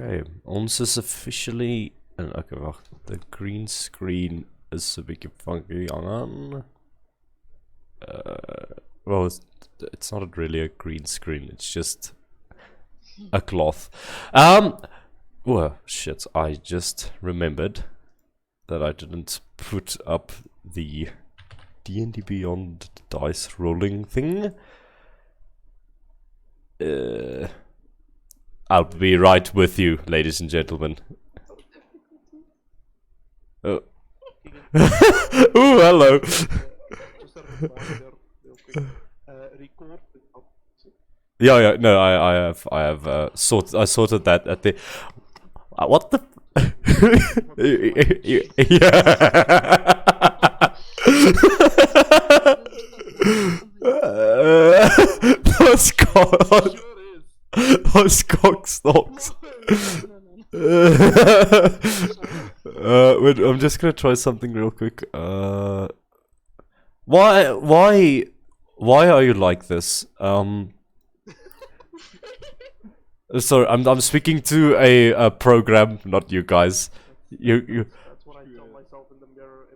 Okay, ons is officially... Okay, wacht. The green screen is een beetje funky. Hang on. Well, it's not really a green screen. It's just a cloth. Well, shit. I just remembered that I didn't put up the D&D Beyond dice rolling thing. I'll be right with you, ladies and gentlemen. Oh. Ooh, hello. Yeah, no, I have sorted that at the. What the? Those cock stocks. Wait, I'm just gonna try something real quick. Why are you like this? Sorry, I'm speaking to a program, not you guys. You. That's what I tell myself in the mirror.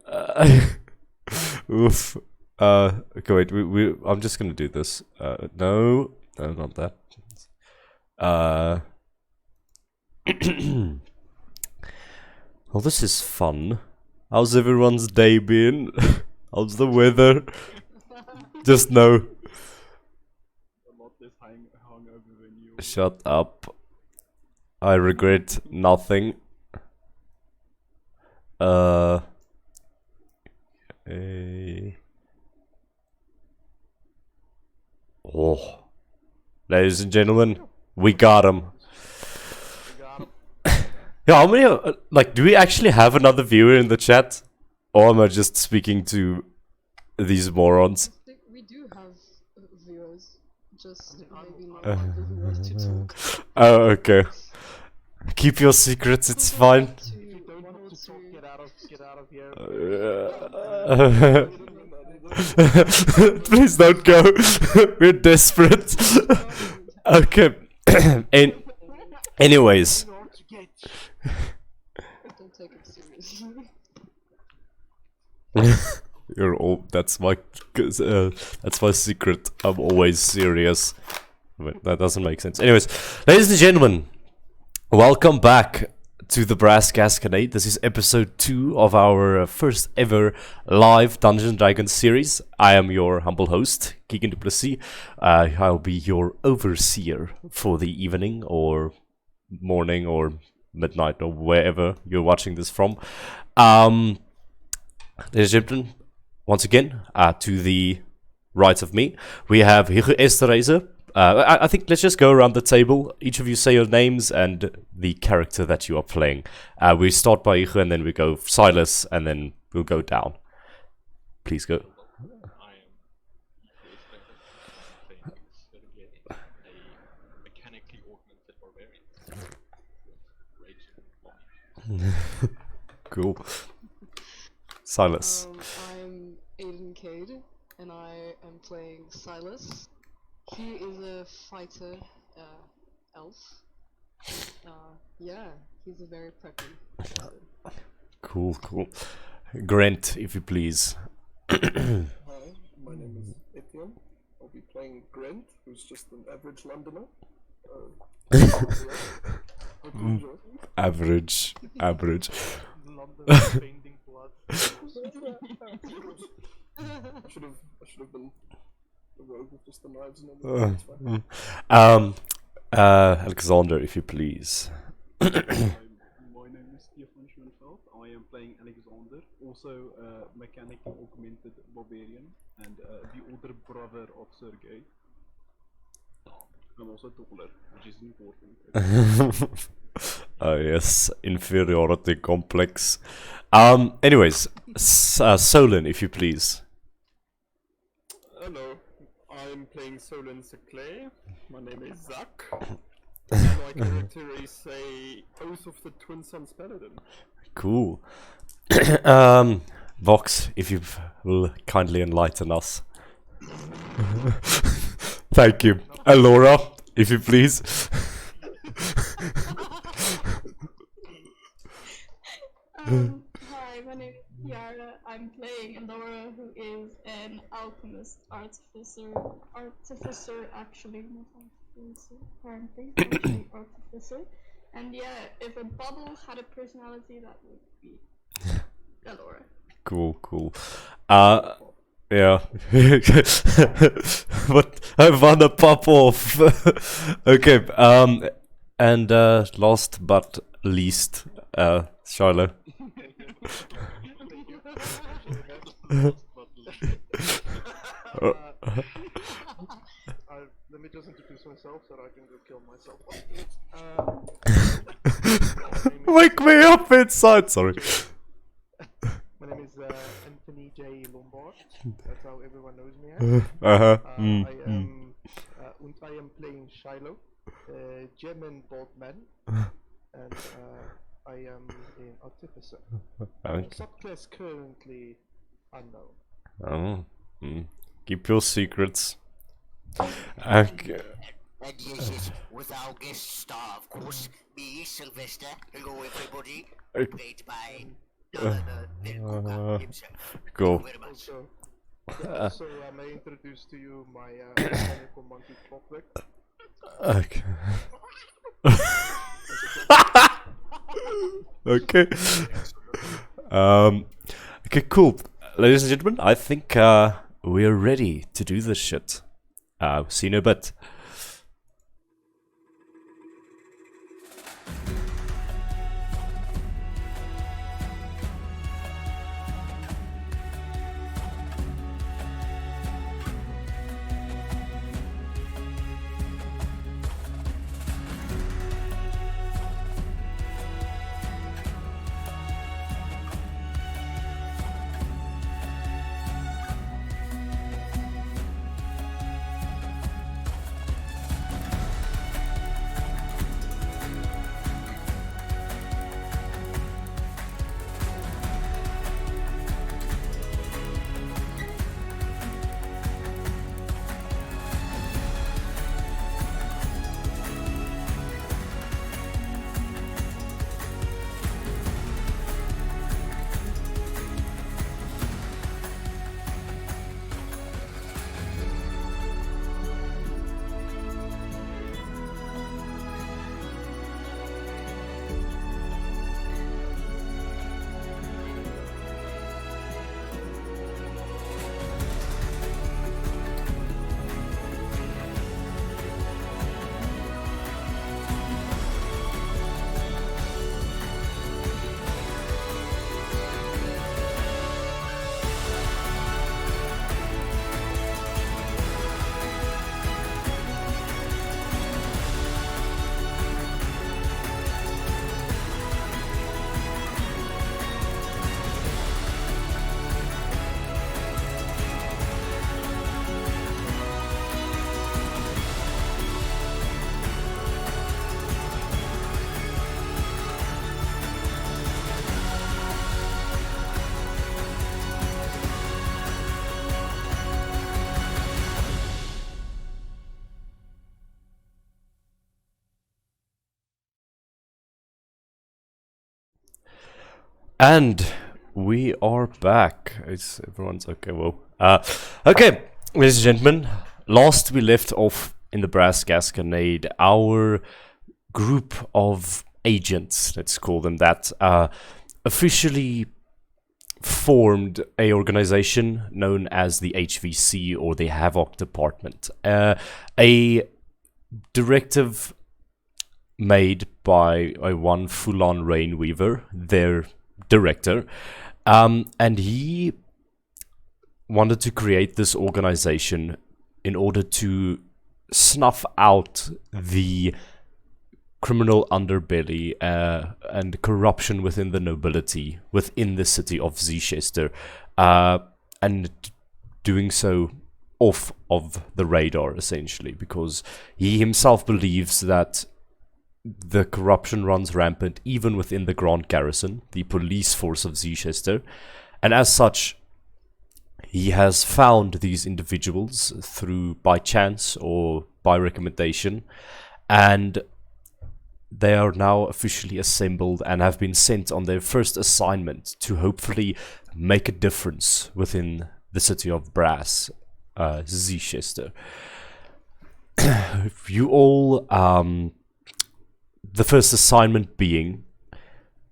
Oof. Okay, wait. I'm just gonna do this. No, not that. Well, this is fun. How's everyone's day been? How's the weather? Just know. Shut up. I regret nothing. Okay. Oh. Ladies and gentlemen, we got him. Yeah, how many, do we actually have another viewer in the chat? Or am I just speaking to these morons? We do have viewers, just maybe not people who want to talk. Oh, okay. Keep your secrets, it's fine. Get out of here. Please don't go. We're desperate. Okay. Anyways. Don't take it seriously. You're all. That's my secret. I'm always serious. But that doesn't make sense. Anyways, ladies and gentlemen, welcome back to the Brass Gasconade. This is episode 2 of our first ever live Dungeons & Dragons series. I am your humble host, Keegan Duplessis. I'll be your overseer for the evening or morning or midnight or wherever you're watching this from. Ladies and gentlemen, once again, to the right of me, we have Hugo Esterreizer. I think let's just go around the table. Each of you say your names and the character that you are playing. We start by Hugo and then we go Silas and then we'll go down. Please go. Cool. Silas. I'm Aiden Cade, and I am playing Silas. He is a fighter, elf. Yeah, he's a very preppy fighter. Cool. Grant, if you please. Hi, my name is Etienne. I'll be playing Grant, who's just an average Londoner. Average. London painting blood. I should have been the rogue with just the knives and everything. Alexander, if you please. My name is Stefan Schoenfeld. I am playing Alexander, also a mechanically augmented barbarian, and the older brother of Sergei. I'm also taller, which is important. Yes, inferiority complex. Anyways, Solon, if you please. Hello, I'm playing Solon Seclay. My name is Zach. My character is a Oath of the Twin Sons Paladin. Cool. Vox, if you will kindly enlighten us. Thank you. Laura, if you please. Hi, my name is Kiara. I'm playing Elora, who is an alchemist artificer actually, not artificer, apparently, actually artificer. And yeah, if a bubble had a personality, that would be Elora. Cool. Yeah. But I wanna pop off. Okay, and last but least, Shiloh. Let me just introduce myself so that I can go kill myself. Wake me up inside, sorry. My name is Anthony J. Lombard. That's how everyone knows me as. I am playing Shiloh, German bald man, and I am an artificer. Subclass currently unknown. Keep your secrets. Okay. And yes, with our guest star, of course, me, Sylvester. Hello, everybody. Played by the himself. Go. Thank you very much. Also, may I introduce to you my mechanical monkey clockwork. Okay. Okay. Okay, cool. Ladies and gentlemen, I think we're ready to do this shit. See you in a bit. And we are back. Is everyone's okay? Well, okay, ladies and gentlemen. Last we left off in the Brass Gasconade, our group of agents, let's call them that, officially formed a organization known as the HVC, or the Havoc Department. A directive made by a one full-on Rainweaver, their director, and he wanted to create this organization in order to snuff out the criminal underbelly and corruption within the nobility within the city of Zichester, and doing so off of the radar, essentially, because he himself believes that the corruption runs rampant even within the Grand Garrison, the police force of Zichester, and as such, he has found these individuals through by chance or by recommendation, and they are now officially assembled and have been sent on their first assignment to hopefully make a difference within the city of Brass, Zichester. You all, the first assignment being,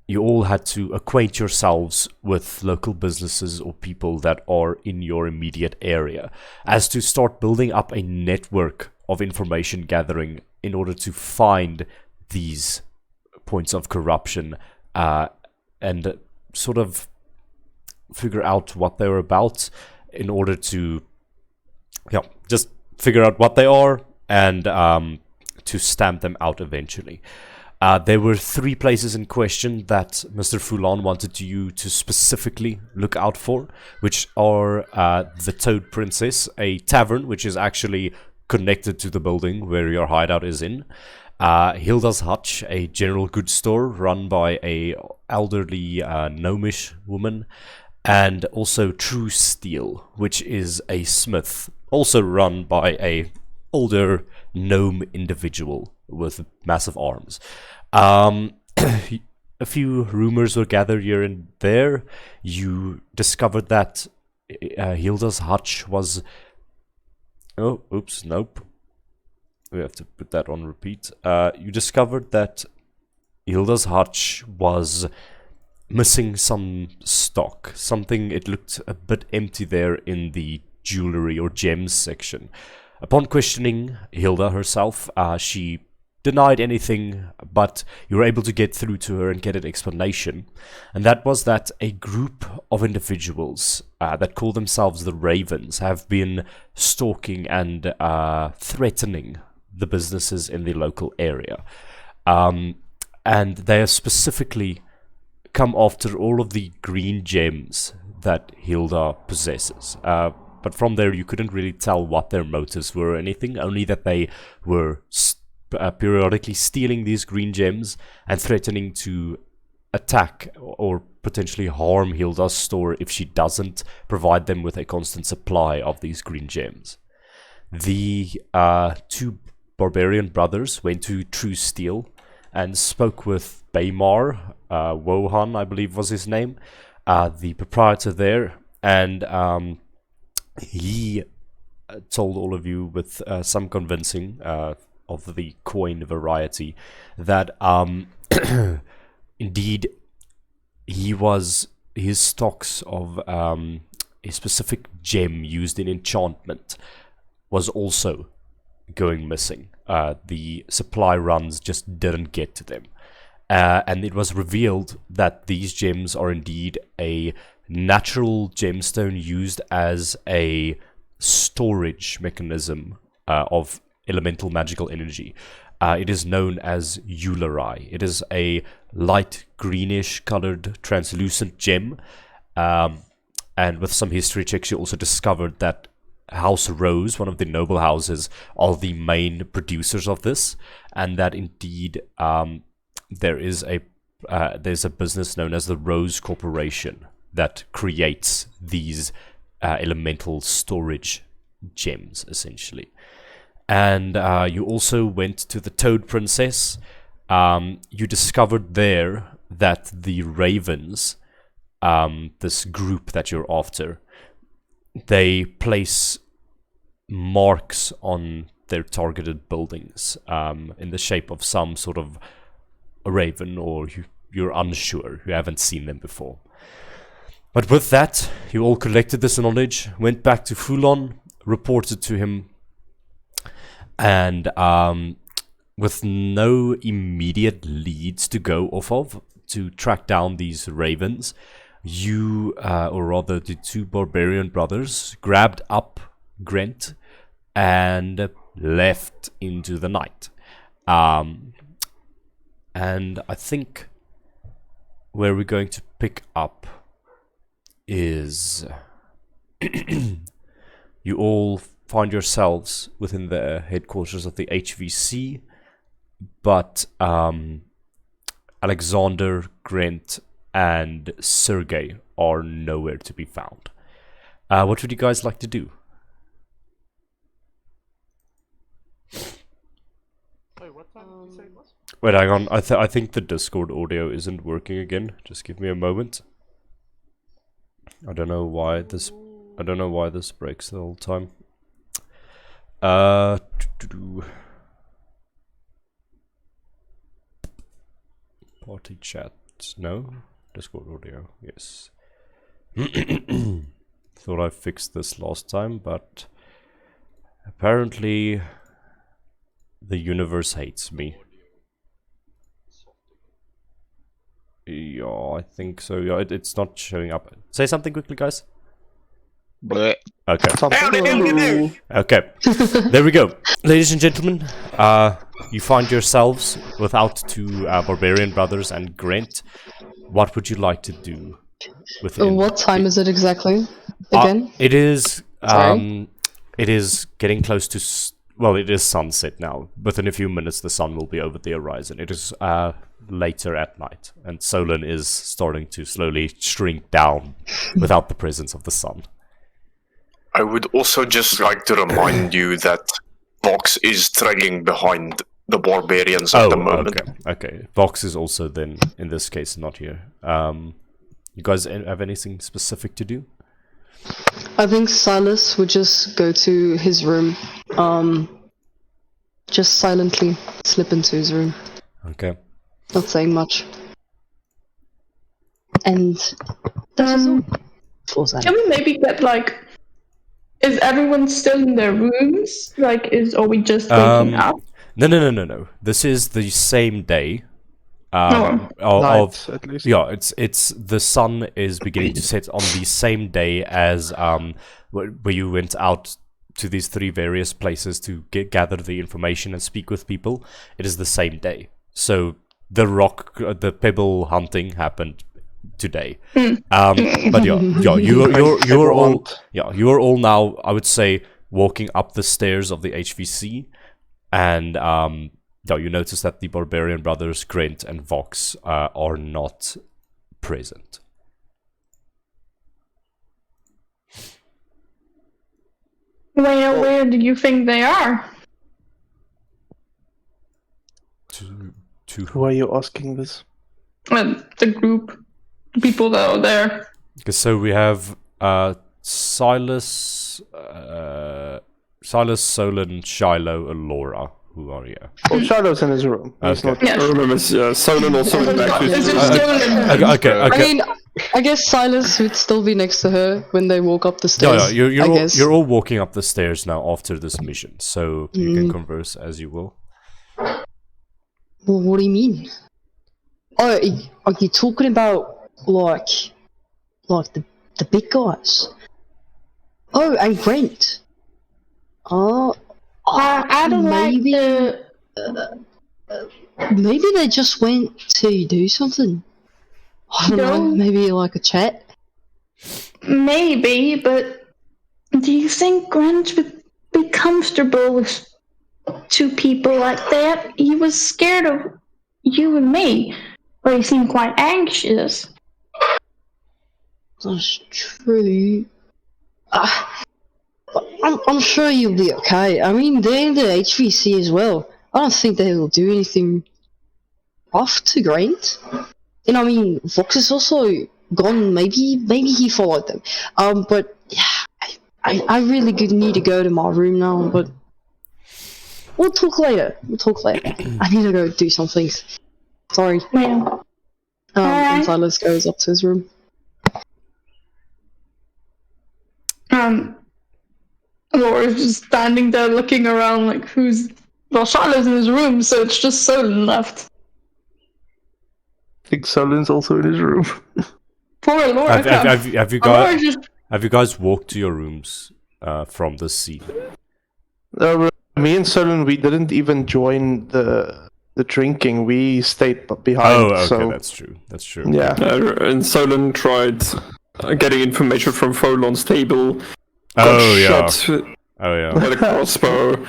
you all had to acquaint yourselves with local businesses or people that are in your immediate area, as to start building up a network of information gathering in order to find these points of corruption and sort of figure out what they're about in order to just figure out what they are and to stamp them out eventually. There were 3 places in question that Mr. Foulon wanted you to specifically look out for, which are the Toad Princess, a tavern which is actually connected to the building where your hideout is in, Hilda's Hutch, a general goods store run by a elderly gnomish woman, and also True Steel, which is a smith, also run by a older gnome individual with massive arms. A few rumors were gathered here and there. You discovered that Hilda's Hutch was... Oh, oops, nope. We have to put that on repeat. You discovered that Hilda's Hutch was missing some stock. Something, it looked a bit empty there in the jewelry or gems section. Upon questioning Hilda herself, she denied anything, but you were able to get through to her and get an explanation. And that was that a group of individuals that call themselves the Ravens have been stalking and threatening the businesses in the local area. And they have specifically come after all of the green gems that Hilda possesses. But from there, you couldn't really tell what their motives were or anything, only that they were periodically stealing these green gems and threatening to attack or potentially harm Hilda's store if she doesn't provide them with a constant supply of these green gems. The 2 barbarian brothers went to True Steel and spoke with Baymar, Wohan, I believe was his name, the proprietor there, and he told all of you with some convincing of the coin variety that indeed his stocks of a specific gem used in enchantment was also going missing. The supply runs just didn't get to them. And it was revealed that these gems are indeed a natural gemstone used as a storage mechanism of elemental magical energy. It is known as Eulari. It is a light greenish colored translucent gem. And with some history checks, you also discovered that House Rose, one of the noble houses, are the main producers of this, and that indeed there's a business known as the Rose Corporation that creates these elemental storage gems, essentially. And you also went to the Toad Princess. You discovered there that the Ravens, this group that you're after, they place marks on their targeted buildings in the shape of some sort of a raven, or you're unsure, you haven't seen them before. But with that, you all collected this knowledge, went back to Foulon, reported to him, and with no immediate leads to go off of to track down these ravens, you, or rather the 2 barbarian brothers, grabbed up Grant and left into the night. And I think where we're going to pick up is you all find yourselves within the headquarters of the HVC, but Alexander, Grant, and Sergey are nowhere to be found. What would you guys like to do? Sorry, what time did you say it was? Wait, hang on. I think the Discord audio isn't working again. Just give me a moment. I don't know why this breaks the whole time. Party chat. No. Discord audio. Yes. Thought I fixed this last time, but apparently the universe hates me. Yeah, I think so. Yeah, it's not showing up. Say something quickly, guys. Bleh. Okay. Okay. There we go. Ladies and gentlemen, you find yourselves without two barbarian brothers and Grant. What would you like to do with What time is it exactly? Again? It is Sorry? it is getting close to well, it is sunset now. Within a few minutes the sun will be over the horizon. It is later at night, and Solon is starting to slowly shrink down without the presence of the sun. I would also just like to remind you that Vox is trailing behind the barbarians at the moment. Okay. Vox is also then, in this case, not here. You guys have anything specific to do? I think Silas would just go to his room. Just silently slip into his room. Okay. Not saying much. And what was that? Can we maybe get like, is everyone still in their rooms? Like, are we just waking up? No. This is the same day. Night, at least. Yeah, it's the sun is beginning to set on the same day as where you went out to these three various places to gather the information and speak with people. It is the same day. So the pebble hunting happened today. But you are all now, I would say, walking up the stairs of the HVC, and you notice that the barbarian brothers Grant and Vox are not present. Where do you think they are? Who are you asking this? The group, the people that are there. So we have Silas, Solon, Shiloh, and Laura, who are here. Oh, Shadow's in his room. He's Okay. not. I remember Solon also went back to his Is room. it still in? Okay. I mean, I guess Silas would still be next to her when they walk up the Yeah, stairs. you're all walking up the stairs now after this mission, so you can converse as you will. Well, what do you mean? Oh, are you talking about like the big guys? Oh, and Grant. Oh, I don't maybe like the. maybe they just went to do something. I don't know. No. Maybe like a chat. Maybe, but do you think Grant would be comfortable with two people like that? He was scared of you and me, but he seemed quite anxious. That's true. I'm sure you'll be okay. I mean, they're in the HVC as well. I don't think they will do anything rough to Grant. And I mean, Vox is also gone. Maybe he followed them. But yeah, I really need to go to my room now. But we'll talk later. I need to go do some things. Sorry. Yeah. And Silas goes up to his room. Laura's just standing there looking around like who's. Well, Charlotte's in his room, so it's just Solon left. I think Solon's also in his room. Poor Laura. Have you guys walked to your rooms from this scene? Me and Solon, we didn't even join the drinking. We stayed behind. Oh, okay, so, that's true. Yeah. And Solon tried getting information from Folon's table. Oh yeah. Shot Oh with a crossbow,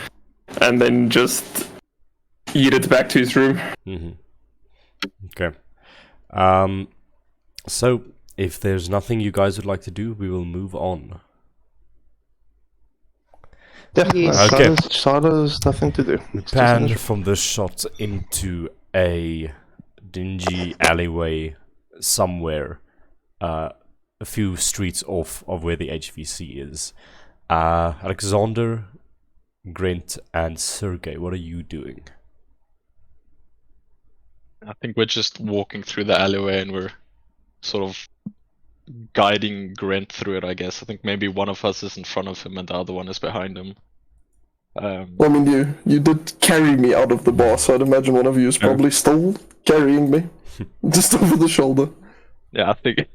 and then just yeeted back to his room. Okay. So if there's nothing you guys would like to do, we will move on. Yeah, Yes. Okay. Shadow's nothing to do. We pan from the shot into a dingy alleyway somewhere, a few streets off of where the HVC is. Alexander, Grant, and Sergey, what are you doing? I think we're just walking through the alleyway and we're sort of guiding Grant through it, I guess. I think maybe one of us is in front of him and the other one is behind him. I mean, you did carry me out of the bar, so I'd imagine one of you is probably still carrying me, just over the shoulder. Yeah, I think.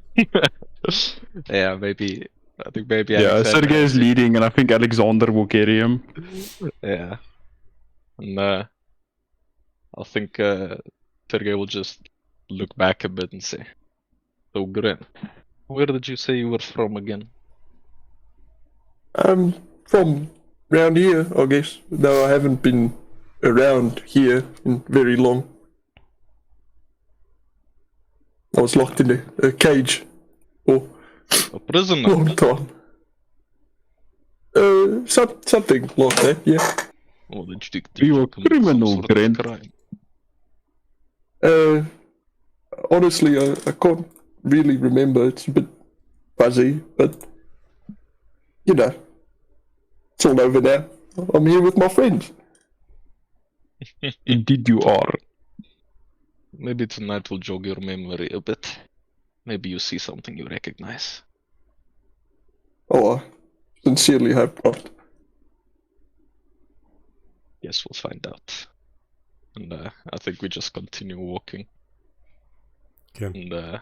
Yeah, maybe. I think maybe. Yeah, Alexander Sergey is leading, and I think Alexander will carry him. Yeah, and I think Sergey will just look back a bit and say, "So, Grant, where did you say you were from again?" I'm from around here, I guess. No, I haven't been around here in very long. I was locked in a cage for A prisoner. a long time. Something like that, yeah. Oh, did you You were commit some criminal, sort of Grant. crime? Honestly, I can't really remember. It's a bit fuzzy, but you know, it's all over now. I'm here with my friends. Indeed you are. Maybe tonight will jog your memory a bit. Maybe you see something you recognize. Oh, I sincerely hope not. Yes, we'll find out. And I think we just continue walking. Okay. And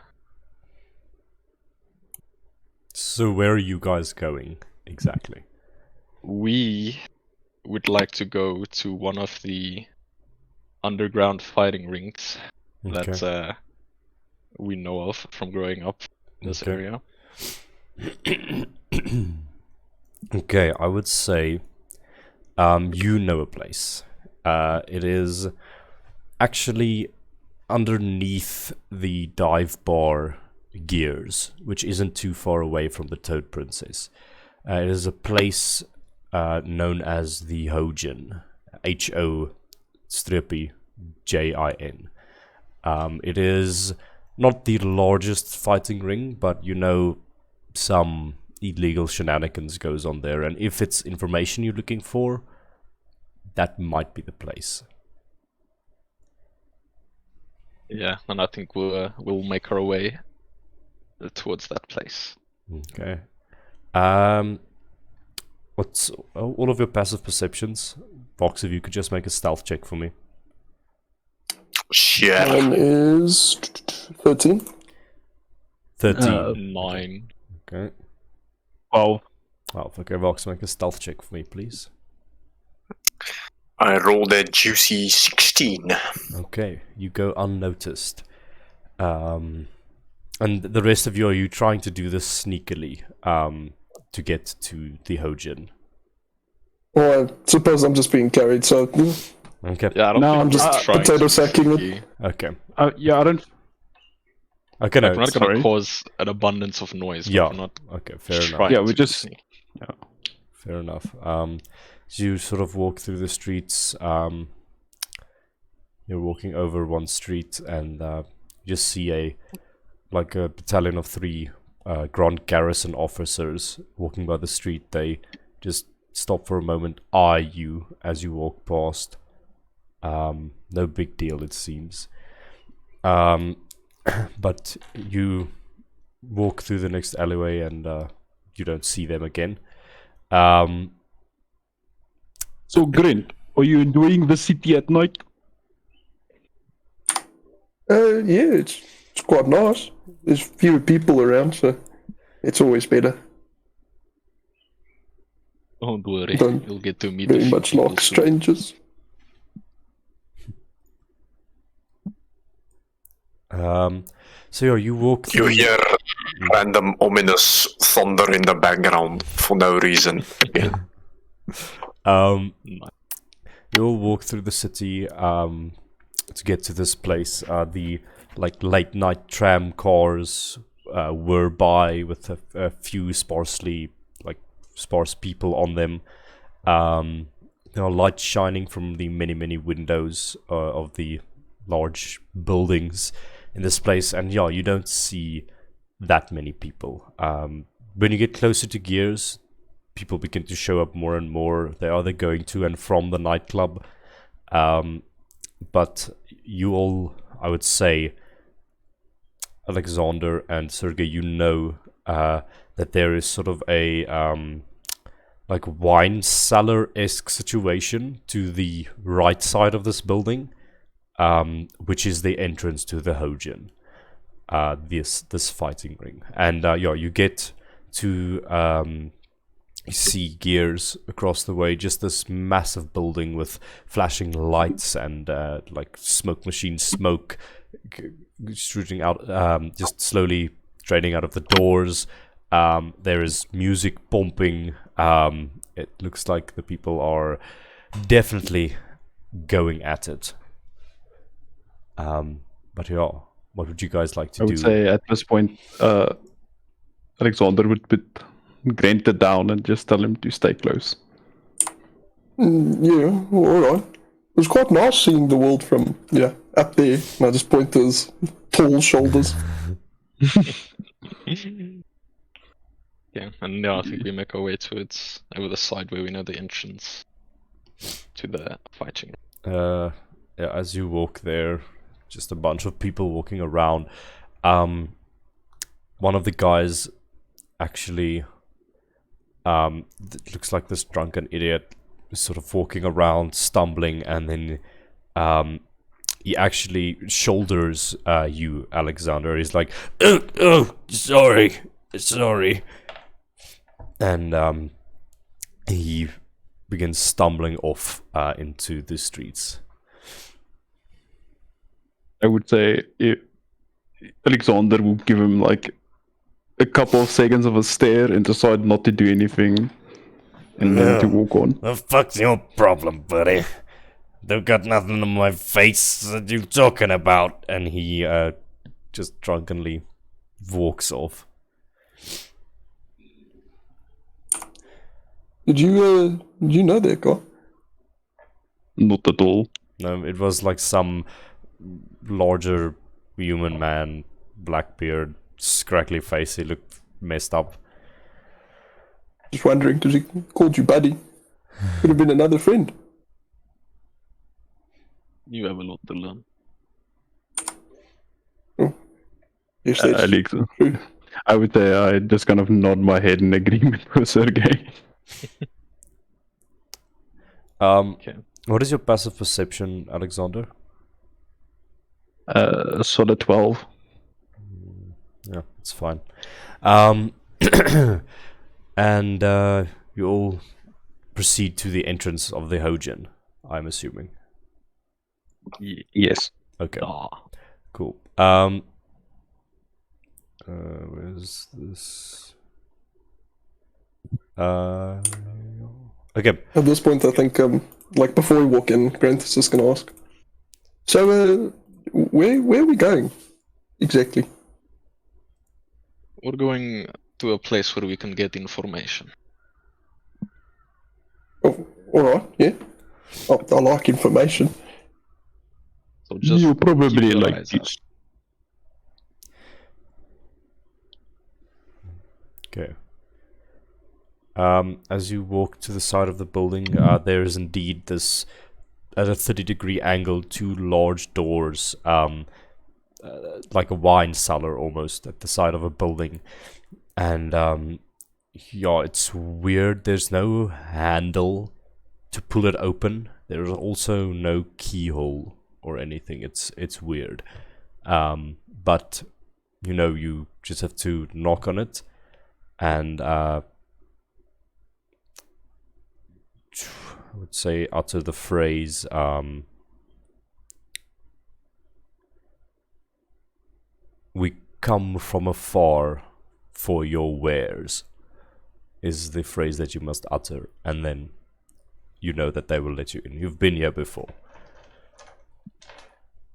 So where are you guys going exactly? we would like to go to one of the underground fighting rinks that we know of from growing up in this area. Okay, I would say you know a place. It is actually underneath the dive bar gears, which isn't too far away from the Toad Princess. It is a place known as the Hojin, H-O-J-I-N. It is not the largest fighting ring, but you know, some illegal shenanigans goes on there, and if it's information you're looking for, that might be the place. Yeah, and I think we'll make our way towards that place. Okay. What's all of your passive perceptions? Vox, if you could just make a stealth check for me. Sure. Mine is 13. 13. 9. Okay. 12. 12. Okay, Vox, make a stealth check for me, please. I rolled a juicy 16. Okay, you go unnoticed. And the rest of you, are you trying to do this sneakily to get to the Hojin? Well, I suppose I'm just being carried, so Okay. Yeah, I don't No, think I'm we're just trying potato to sacking it. be- Okay. Yeah, I don't. Okay, no. We're not going sorry. to cause an abundance of noise. But Yeah. we're not Okay, fair enough. trying Yeah, we to just- sneak. Fair enough. So you sort of walk through the streets. You're walking over one street, and you just see a battalion of 3 Grand Garrison officers walking by the street. They just stop for a moment, eye you as you walk past. No big deal, it seems. But you walk through the next alleyway, and you don't see them again. So, Grant, are you enjoying the city at night? yeah, it's quite nice. There's fewer people around, so it's always better. Don't worry, Don't you'll get to meet Very a few much people like soon. strangers. So yeah, you walk You through. hear random ominous thunder in the background for no reason. You all walk through the city to get to this place. The late night tram cars were by with a few sparse people on them. There are lights shining from the many windows of the large buildings in this place, and yeah, you don't see that many people. When you get closer to Gears, people begin to show up more and more. They're either going to and from the nightclub, but you all, I would say, Alexander and Sergey, you know that there is sort of a like wine cellar-esque situation to the right side of this building, which is the entrance to the Hojin, this fighting ring. And yeah, you get to see Gears across the way, just this massive building with flashing lights and like smoke machine smoke shooting out, just slowly draining out of the doors. There is music pumping. It looks like the people are definitely going at it. But yeah, what would you guys like to do? I would say at this point, Alexander would put Granta down and just tell him to stay close. Yeah, alright. It was quite nice seeing the world from, up there. And I just point to his tall shoulders. Yeah, and I think we make our way to it over the side where we know the entrance to the fighting. Yeah, as you walk there, just a bunch of people walking around. One of the guys actually looks like this drunken idiot, sort of walking around, stumbling, and then he actually shoulders you, Alexander. He's like, oh, sorry. And he begins stumbling off into the streets. I would say Alexander would give him like a couple of seconds of a stare and decide not to do anything, and then to walk on. The fuck's your problem, buddy? Don't got nothing on my face that you talking about. And he just drunkenly walks off. Did you know that guy? Not at all. No, it was like some larger human man, black beard, scraggly face. He looked messed up. Just wondering, because he called you buddy. Could have been another friend. You have a lot to learn. Oh. Yes, that's Alex, true. I would say I just kind of nod my head in agreement with Sergey. Okay. What is your passive perception, Alexander? Solid 12. Yeah, it's fine. And you all proceed to the entrance of the Hojin, I'm assuming. Yes. Okay. Ah. Cool. Where's this? Okay. At this point, I think, like before we walk in, Grant is just going to ask. So, where are we going exactly? We're going to a place where we can get information. Oh, all right, yeah. Oh, I like information. So just You probably keep your like eyes this. Okay. As you walk to the side of the building, there is indeed this, at a 30-degree angle, two large doors, like a wine cellar almost, at the side of a building. And yeah, it's weird. There's no handle to pull it open. There's also no keyhole or anything. It's weird. But you know, you just have to knock on it, and I would say utter the phrase "We come from afar for your wares" is the phrase that you must utter, and then you know that they will let you in. You've been here before.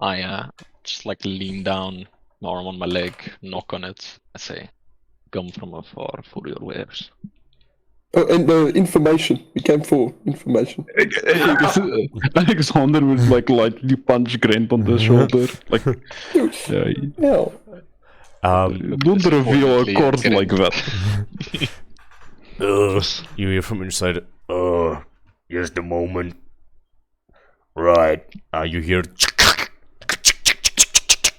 I just like lean down, my arm on my leg, knock on it. I say, "Come from afar for your wares." Oh, and information. We came for information. Alexander would like lightly punch Grant on the shoulder. Like, yeah, Yeah. don't reveal a cord like that. You hear from inside. Just a moment. Right. You hear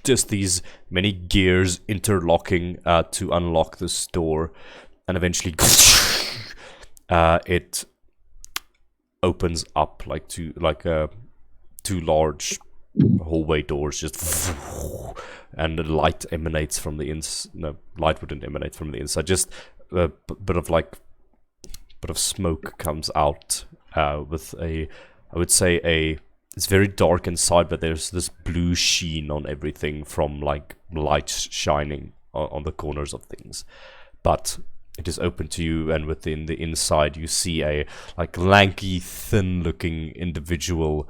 just these many gears interlocking to unlock this door, and eventually it opens up like two large hallway doors, just and the light emanates from the no, light wouldn't emanate from the inside. Just a bit of smoke comes out with I would say it's very dark inside, but there's this blue sheen on everything from like lights shining on the corners of things. But it is open to you, and within the inside you see a like lanky, thin-looking individual,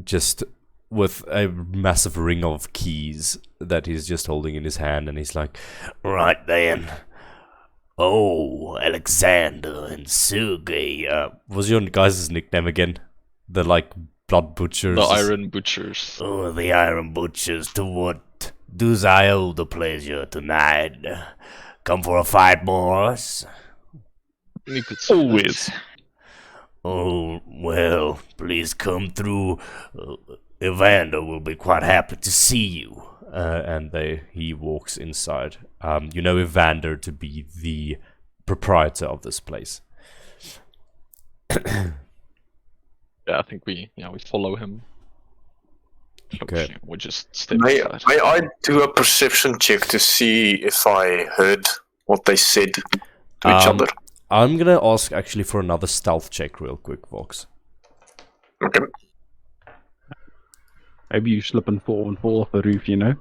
just with a massive ring of keys that he's just holding in his hand, and he's like, "Right then. Oh, Alexander and Sergey. What's your guys' nickname again? The like blood butchers. The Iron Butchers. Oh, the Iron Butchers. To what does I owe the pleasure tonight? Come for a fight, boys? You could say Always. that. Oh, well, please come through. Evander will be quite happy to see you." And he walks inside. You know Evander to be the proprietor of this place. Yeah, I think we follow him. Okay. We just step May aside. I do a perception check to see if I heard what they said to each other? I'm gonna ask actually for another stealth check real quick, Vox. Okay. Maybe you slip and fall off the roof, you know?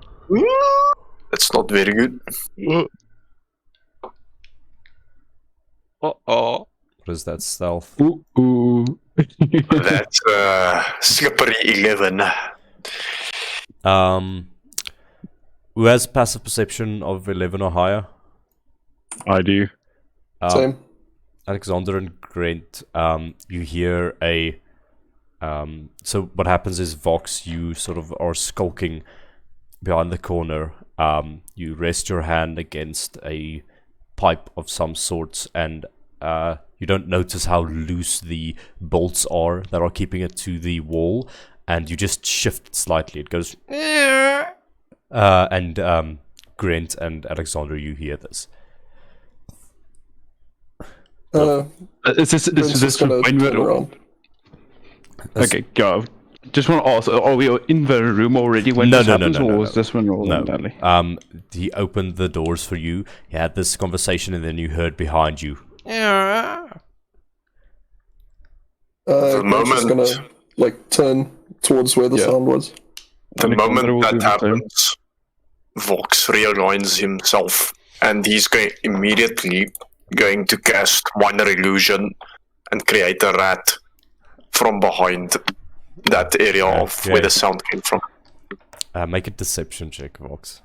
That's not very good. Uh-oh. What is that stealth? Ooh. That's slippery 11. Who has passive perception of 11 or higher? I do. Same. Alexander and Grant, you hear a... so what happens is, Vox, you sort of are skulking behind the corner. You rest your hand against a pipe of some sorts, and you don't notice how loose the bolts are that are keeping it to the wall, and you just shift it slightly. It goes... and Grant and Alexander, you hear this. Is this gonna when turn we're... around. Okay, go. Just want to ask, are we in the room already when this happens, or is this when we're all in the alley? He opened the doors for you. He had this conversation, and then you heard behind you. Grant's just gonna like turn towards where the sound was. The Alexander will moment do that the same. happens, Vox realigns himself, and he's immediately going to cast Minor Illusion and create a rat from behind that area of where the sound came from. Make a deception check, Vox.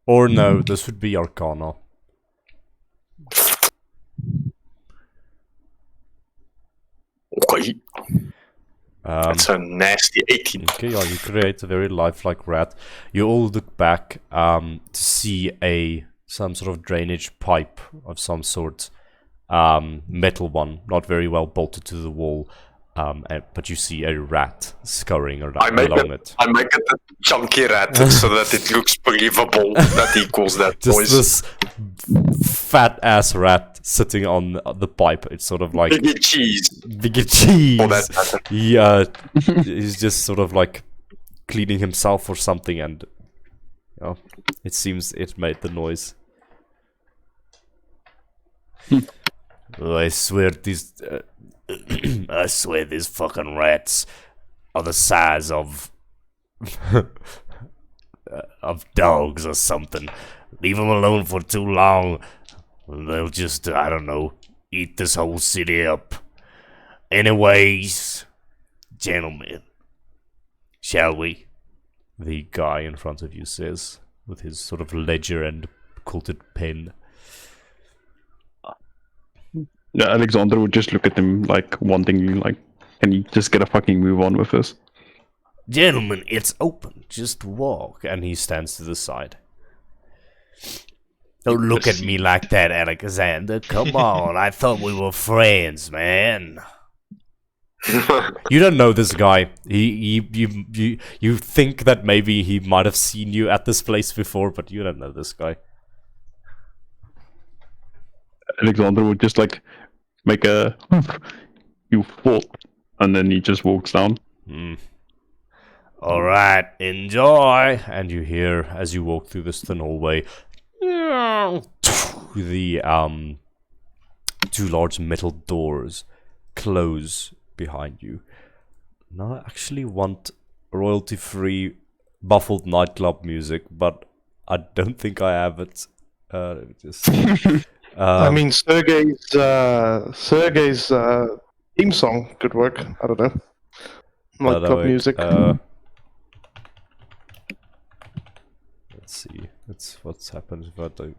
Or no, this would be Arcana. Okay. That's a nasty 18. Okay, yeah, you create a very lifelike rat. You all look back to see some sort of drainage pipe of some sort, metal one, not very well bolted to the wall, but you see a rat scurrying along it. I make it a chunky rat so that it looks believable that equals that Just noise. this fat ass rat sitting on the pipe. It's sort of like Biggie cheese. Biggie cheese. For that matter. He's just sort of like cleaning himself or something, and it seems it made the noise. Oh, I swear these fucking rats are the size of dogs or something. Leave them alone for too long, they'll just, I don't know, eat this whole city up. Anyways, gentlemen, shall we? The guy in front of you says, with his sort of ledger and quilted pen. Yeah, Alexander would just look at him like wanting, like, can you just get a fucking move on with this? Gentlemen, it's open. Just walk. And he stands to the side. Don't look at me like that, Alexander. Come on, I thought we were friends, man. You don't know this guy. You think that maybe he might have seen you at this place before, but you don't know this guy. Alexander would just like make a you fought, and then he just walks down. All right, enjoy. And you hear as you walk through this thin hallway, the two large metal doors close behind you. Now I actually want royalty-free Buffled nightclub music, but I don't think I have it. Let me just. I mean, Sergey's theme song could work. I don't know. Nightclub music. Let's see. What's happened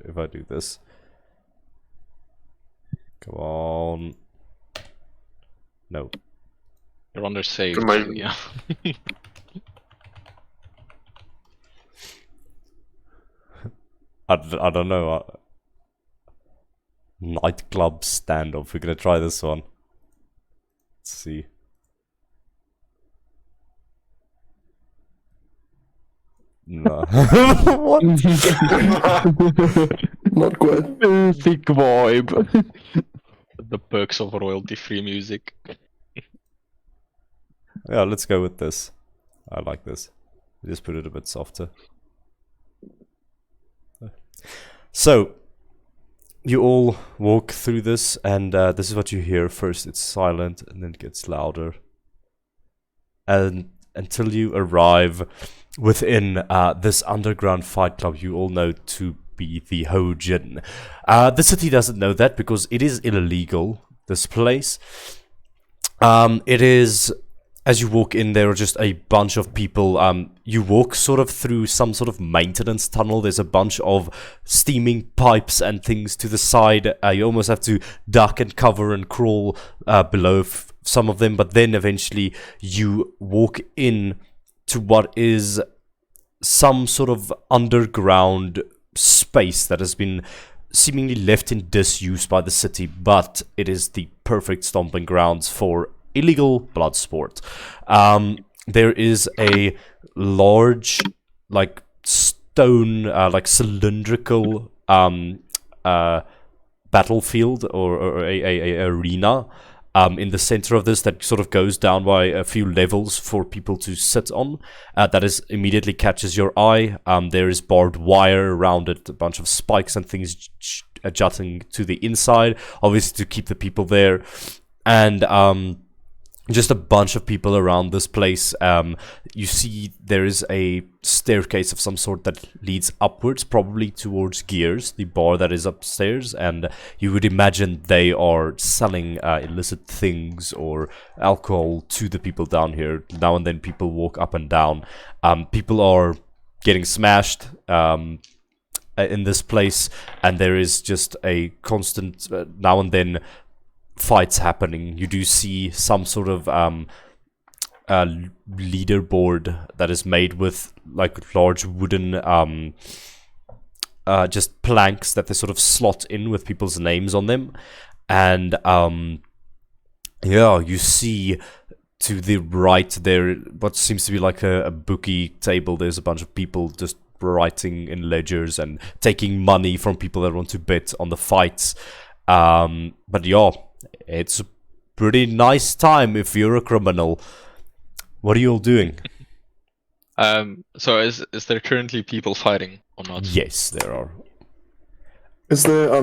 if I do this. Come on. No. You're under save. Yeah. I don't know. Nightclub standoff. We're gonna try this one. Let's see. No. What? Not quite. Thick vibe. The perks of royalty-free music. Yeah, let's go with this. I like this. Just put it a bit softer. So, you all walk through this, and this is what you hear. First it's silent, and then it gets louder. And until you arrive within this underground fight club you all know to be the Hojin. The city doesn't know that because it is illegal, this place. It is... As you walk in, there are just a bunch of people. You walk sort of through some sort of maintenance tunnel. There's a bunch of steaming pipes and things to the side. You almost have to duck and cover and crawl below some of them. But then eventually you walk in to what is some sort of underground space that has been seemingly left in disuse by the city. But it is the perfect stomping grounds for illegal blood sport. There is a large, like, stone, like cylindrical battlefield or a arena in the center of this that sort of goes down by a few levels for people to sit on. That is immediately catches your eye. There is barbed wire around it, a bunch of spikes and things jutting to the inside, obviously to keep the people there. And just a bunch of people around this place. You see there is a staircase of some sort that leads upwards, probably towards Gears, the bar that is upstairs, and you would imagine they are selling illicit things or alcohol to the people down here. Now and then people walk up and down. People are getting smashed in this place, and there is just a constant, now and then, fights happening. You do see some sort of leaderboard that is made with like large wooden just planks that they sort of slot in with people's names on them. And yeah, you see to the right there what seems to be like a bookie table. There's a bunch of people just writing in ledgers and taking money from people that want to bet on the fights. But yeah, it's a pretty nice time if you're a criminal. What are you all doing? So is there currently people fighting or not? Yes, there are. Is there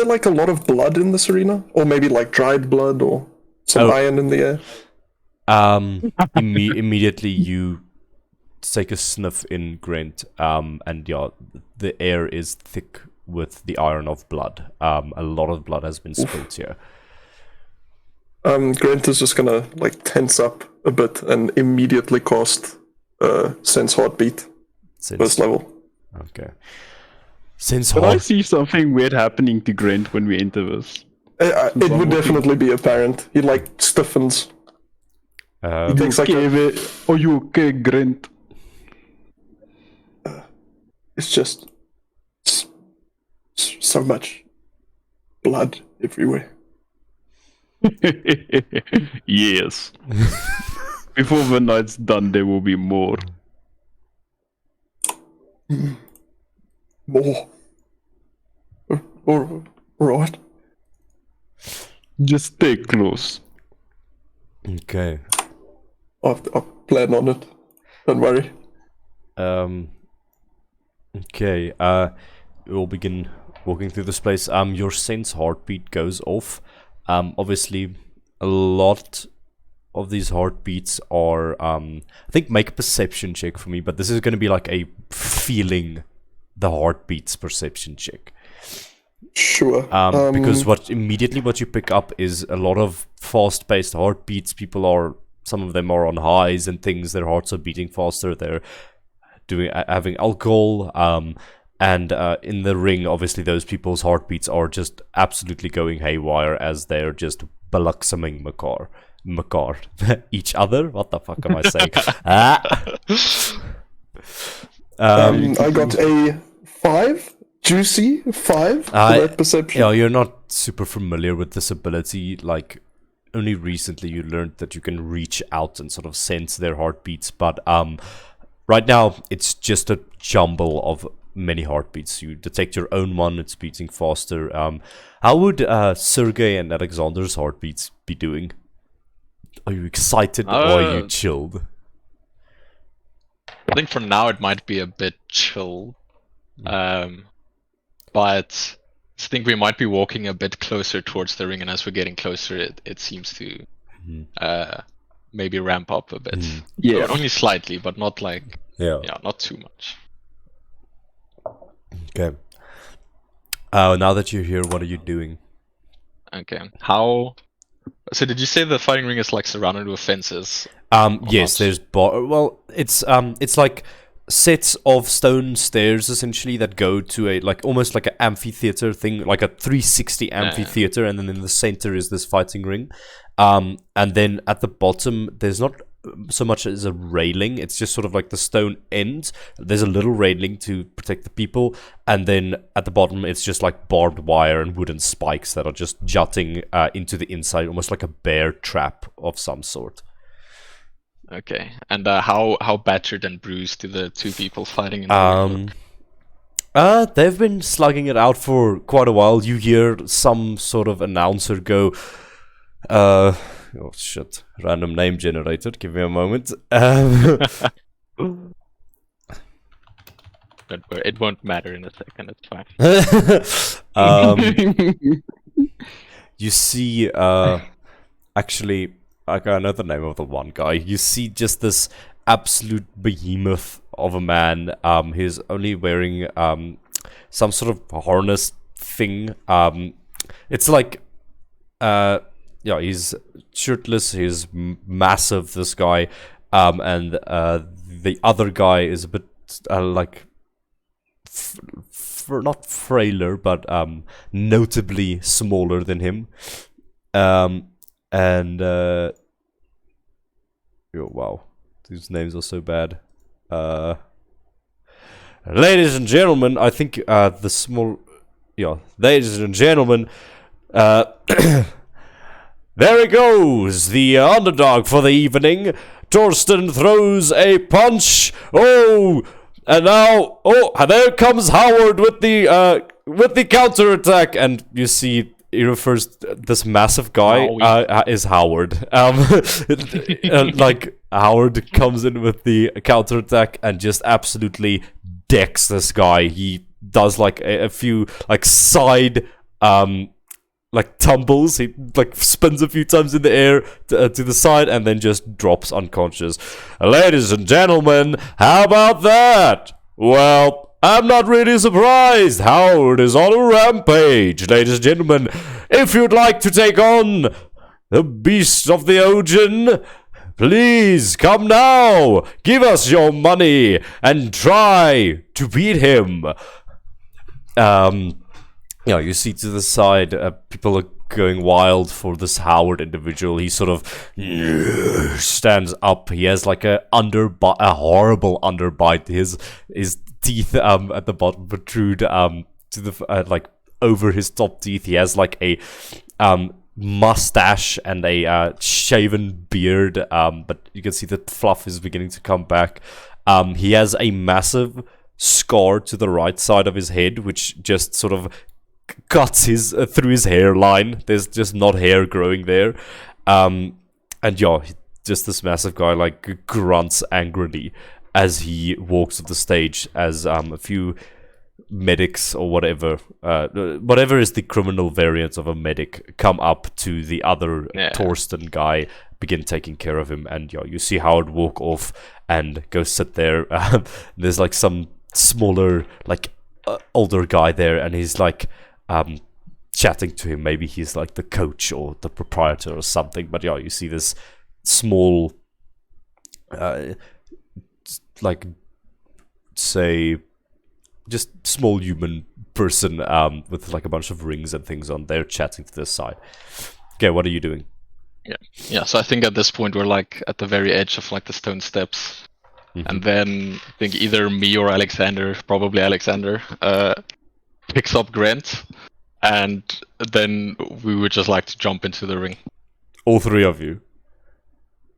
like a lot of blood in this arena? Or maybe like dried blood or some iron in the air? Immediately you take a sniff in, Grant, and yeah, the air is thick with the iron of blood. A lot of blood has been spilled here. Grant is just gonna like tense up a bit and immediately cast sense heartbeat. First level. Okay. Since But I see something weird happening to Grant when we enter this. It would definitely be apparent. He like stiffens. He takes like Are you okay, Grant? it's just so much blood everywhere. Yes. Before the night's done, there will be more. More. All right. Just stay close. Okay. I'll plan on it. Don't worry. Okay. We'll begin walking through this place. Your sense heartbeat goes off. Obviously, a lot of these heartbeats are. I think make a perception check for me, but this is going to be like a feeling the heartbeats perception check. Sure. Because what you pick up is a lot of fast-paced heartbeats. Some of them are on highs and things. Their hearts are beating faster. They're having alcohol. And in the ring, obviously, those people's heartbeats are just absolutely going haywire as they're just baluxaming each other. What the fuck am I saying? I got a 5. Juicy 5 for that perception. Yeah, you're not super familiar with this ability. Like, only recently you learned that you can reach out and sort of sense their heartbeats. But right now, it's just a jumble of many heartbeats. You detect your own one; it's beating faster. How would Sergey and Alexander's heartbeats be doing? Are you excited or are you chilled? I think for now it might be a bit chill. But I think we might be walking a bit closer towards the ring, and as we're getting closer, it seems to maybe ramp up a bit. Yeah, only slightly, but not like not too much. Okay. Now that you're here, what are you doing? Okay. So did you say the fighting ring is like surrounded with fences? Yes, there's it's like sets of stone stairs essentially that go to a almost like an amphitheater thing, like a 360 amphitheater, and then in the center is this fighting ring. And then at the bottom there's not so much as a railing, it's just sort of like the stone end. There's a little railing to protect the people, and then at the bottom it's just like barbed wire and wooden spikes that are just jutting into the inside, almost like a bear trap of some sort. Okay, and how battered and bruised do the two people fighting in the ring? They've been slugging it out for quite a while. You hear some sort of announcer go, oh shit, random name generated, give me a moment. It won't matter in a second, it's fine. You see, actually, I got another name of the one guy. You see just this absolute behemoth of a man. He's only wearing some sort of harness thing. It's like, he's shirtless. He's massive, this guy. And the other guy is a bit not frailer, but notably smaller than him. Wow, these names are so bad. Ladies and gentlemen, I think ladies and gentlemen, there he goes, the underdog for the evening. Torsten throws a punch. Oh, and now, there comes Howard with the counterattack, and you see. He refers to this massive guy is Howard. Howard comes in with the counterattack and just absolutely decks this guy. He does a few side tumbles. He spins a few times in the air to the side and then just drops unconscious. Ladies and gentlemen, how about that? Well, I'm not really surprised. Howard is on a rampage. Ladies and gentlemen, if you'd like to take on the beast of the ocean, please come now. Give us your money and try to beat him. You see to the side, people are going wild for this Howard individual. He sort of stands up. He has like a horrible underbite. His teeth at the bottom protrude to the like over his top teeth. He has like a mustache and a shaven beard. But you can see the fluff is beginning to come back. He has a massive scar to the right side of his head, which just sort of cuts through his hairline. There's just not hair growing there. And just this massive guy like grunts angrily as he walks off the stage as a few medics or whatever is the criminal variant of a medic come up to the other Torsten guy, begin taking care of him, and you see Howard walk off and go sit there. There's like some smaller like older guy there, and he's like chatting to him. Maybe he's like the coach or the proprietor or something. But you see this small like say just small human person with like a bunch of rings and things on there chatting to this side. Okay, what are you doing? Yeah, so I think at this point we're like at the very edge of like the stone steps. And then I think either me or Alexander, probably Alexander, picks up Grant, and then we would just like to jump into the ring. All three of you?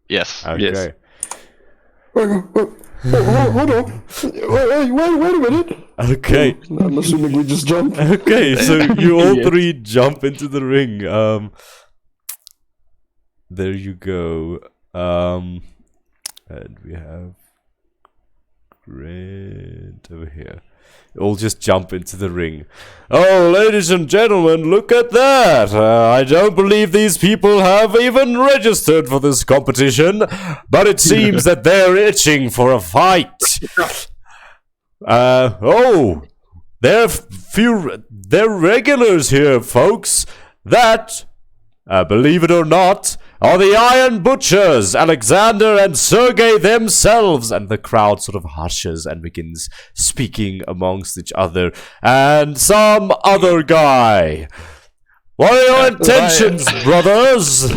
Yes. Okay. Yes. Hold on. Wait a minute. Okay. I'm assuming we just jump. Okay, so you all three jump into the ring. There you go. And we have Grant over here. All just jump into the ring. Oh, ladies and gentlemen, look at that! I don't believe these people have even registered for this competition, but it seems that they're itching for a fight. They're regulars here, folks. That, believe it or not, are the Iron Butchers, Alexander and Sergei themselves. And the crowd sort of hushes and begins speaking amongst each other. And some other guy. What are your intentions, brothers?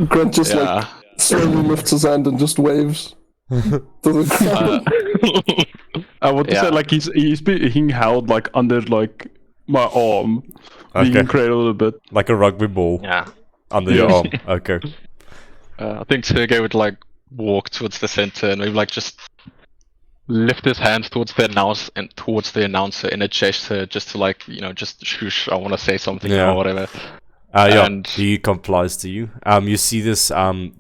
Grant just like slowly lifts his hand and just waves to the crowd. I want to say like he's being held like under like my arm, being cradled a bit like a rugby ball. Yeah. Under your arm. Okay. I think Sergei would like walk towards the center and maybe like just lift his hand towards the announcer in a gesture, just to like just shush. I want to say something or whatever. And he complies to you. You see this. I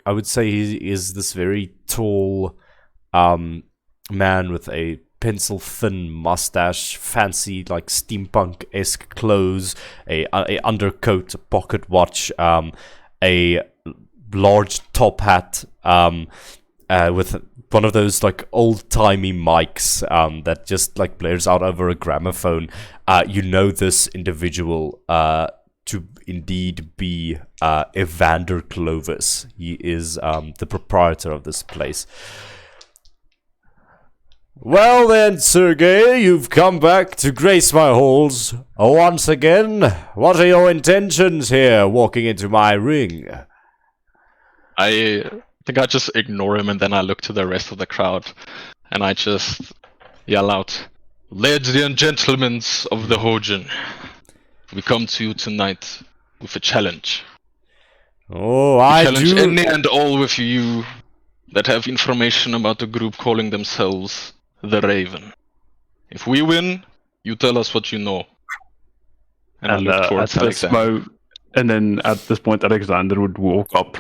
would say he is this very tall, man with a pencil-thin mustache, fancy like steampunk-esque clothes, a undercoat, a pocket watch, a large top hat, with one of those like old-timey mics that just like blares out over a gramophone. You know this individual to indeed be Evander Clovis. He is the proprietor of this place. Well then, Sergei, you've come back to grace my halls once again. What are your intentions here, walking into my ring? I think I just ignore him and then I look to the rest of the crowd and I just yell out, "Ladies and gentlemen of the Hojan, we come to you tonight with a challenge. Oh, I challenge any and all of you that have information about the group calling themselves the Raven. If we win, you tell us what you know." And I look towards Alexander. And then at this point, Alexander would walk up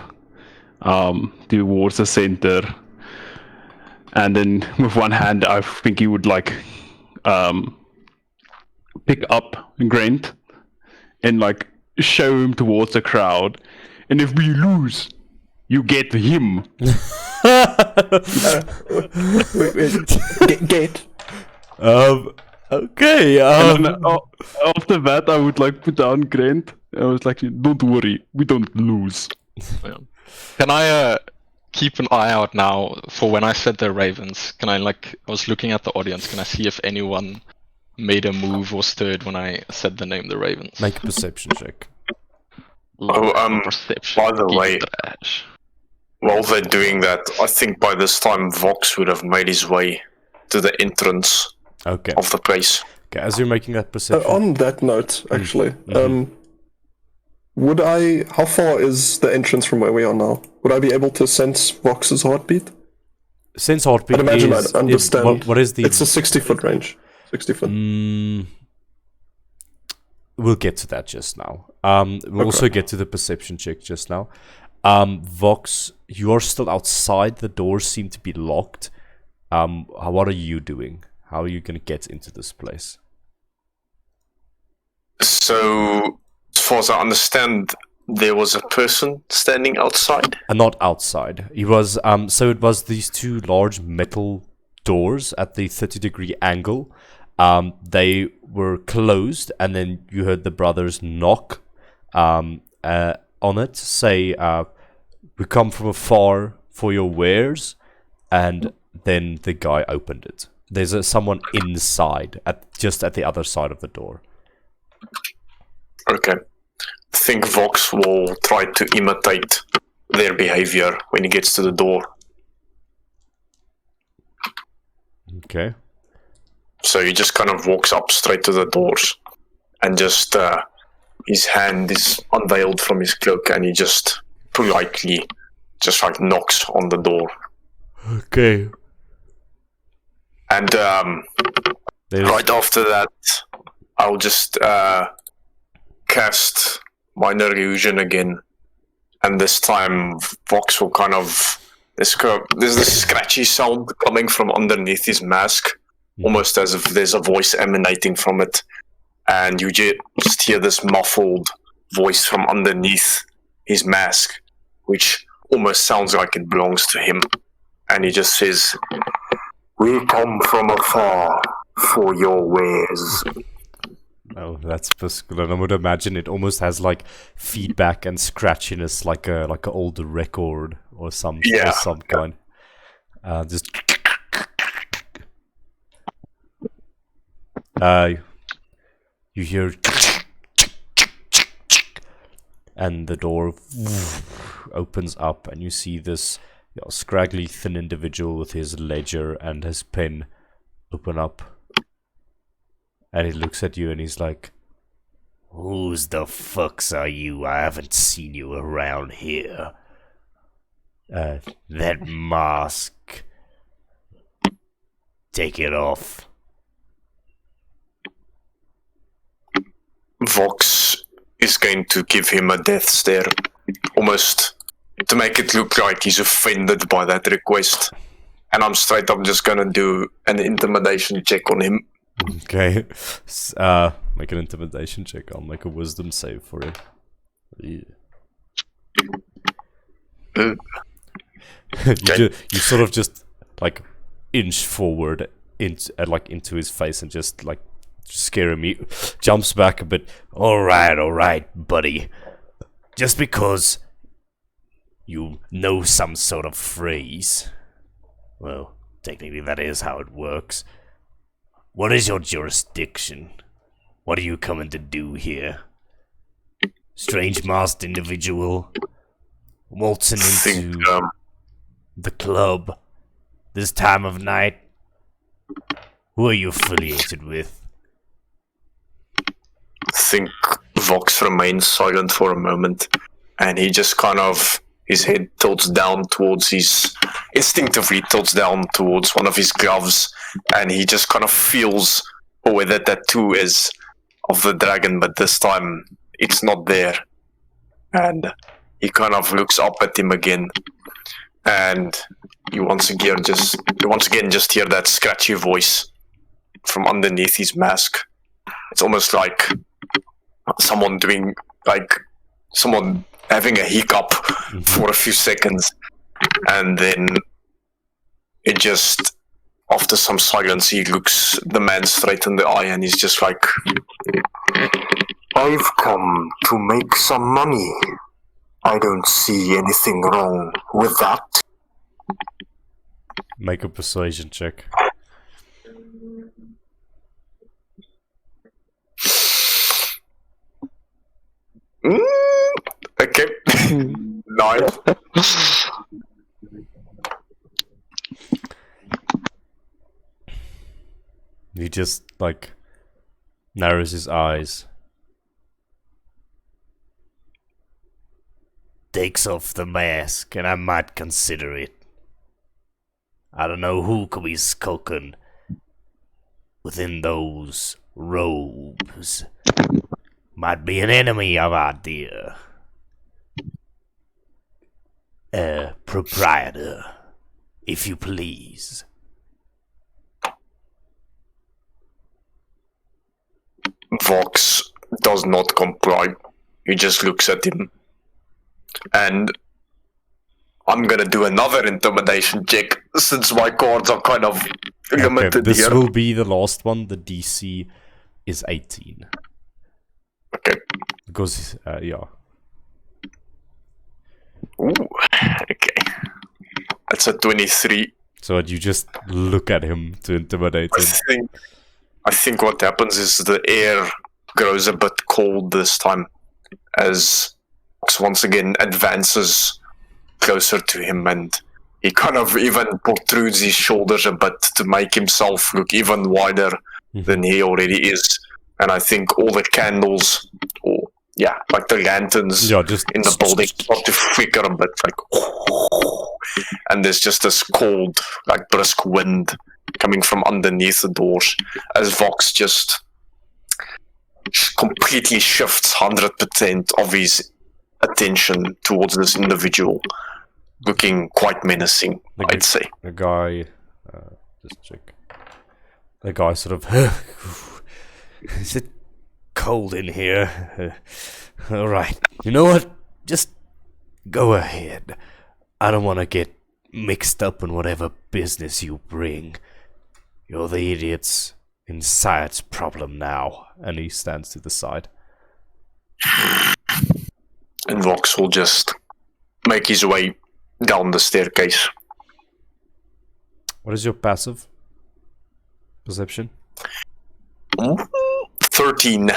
towards the center, and then with one hand, I think he would like pick up Grant and like show him towards the crowd. And if we lose, you get him. Get. Okay. And then, after that, I would like put down Grant. I was like, "Don't worry, we don't lose." Can I keep an eye out now for when I said the Ravens? Can I I was looking at the audience. Can I see if anyone made a move or stirred when I said the name the Ravens. Make a perception check. Perception. by the way, Trash. while they're doing that, I think by this time Vox would have made his way to the entrance Okay. of the place. Okay, as you're making that perception. On that note, actually, how far is the entrance from where we are now? Would I be able to sense Vox's heartbeat? Sense heartbeat I'd imagine is... I'd understand. What is the... It's a 60-foot range. 60 foot. We'll get to that just now. We'll also get to the perception check just now. Vox, you are still outside. The doors seem to be locked. What are you doing? How are you going to get into this place? So, as far as I understand, there was a person standing outside. Not outside. He was. So it was these two large metal doors at the 30-degree angle. They were closed, and then you heard the brothers knock on it, say, "We come from afar for your wares," and then the guy opened it. There's someone inside, just at the other side of the door. Okay. I think Vox will try to imitate their behavior when he gets to the door. Okay. So he just kind of walks up straight to the doors, and just his hand is unveiled from his cloak, and he just politely just like knocks on the door. Okay. And right after that, I'll just cast minor illusion again, and this time Vox will kind of there's this scratchy sound coming from underneath his mask, almost as if there's a voice emanating from it, and you just hear this muffled voice from underneath his mask, which almost sounds like it belongs to him, and he just says, "We come from afar for your wares." Oh, that's Pascal, and I would imagine it almost has like feedback and scratchiness, like a old record or some kind. Just you hear, and the door opens up, and you see this scraggly, thin individual with his ledger and his pen open up. And he looks at you and he's like, "Who's the fucks are you? I haven't seen you around here. That mask. Take it off." Vox is going to give him a death stare, almost to make it look like he's offended by that request. And I'm straight up just gonna do an intimidation check on him. Okay. Make an intimidation check. I'll make a wisdom save for you. You sort of just like inch forward into his face and just like scare him. He jumps back a bit. All right, buddy. Just because you know some sort of phrase, well, technically that is how it works. What is your jurisdiction? What are you coming to do here? Strange masked individual waltzing into the club this time of night? Who are you affiliated with? I think Vox remains silent for a moment, and he just kind of, his head tilts down towards instinctively tilts down towards one of his gloves, and he just kind of feels where the tattoo is of the dragon, but this time it's not there. And he kind of looks up at him again, and you once again just hear that scratchy voice from underneath his mask. It's almost like someone having a hiccup for a few seconds, and then it just, after some silence, he looks the man straight in the eye, and he's just like, "I've come to make some money. I don't see anything wrong with that." Make a persuasion check. Nice. He just like narrows his eyes. Takes off the mask, and I might consider it. I don't know who could be skulking within those robes. Might be an enemy of our dear proprietor, if you please. Vox does not comply. He just looks at him. And I'm gonna do another intimidation check since my cards are kind of limited this here. will be the last one. The DC is 18. Okay. Because, yeah. Ooh, okay. That's a 23. So you just look at him to intimidate him. I think what happens is the air grows a bit cold this time as Vox once again advances closer to him, and he kind of even protrudes his shoulders a bit to make himself look even wider than he already is. And I think all the candles, or yeah, like the lanterns just in the building start to flicker a bit, like, and there's just this cold, like brisk wind coming from underneath the doors as Vox just completely shifts 100% of his attention towards this individual, looking quite menacing, I'd say. The guy, just check. The guy sort of, is it cold in here? Alright, you know what? Just go ahead. I don't want to get mixed up in whatever business you bring. You're the idiots inside's problem now. And he stands to the side. And Vox will just make his way down the staircase. What is your passive perception? 13.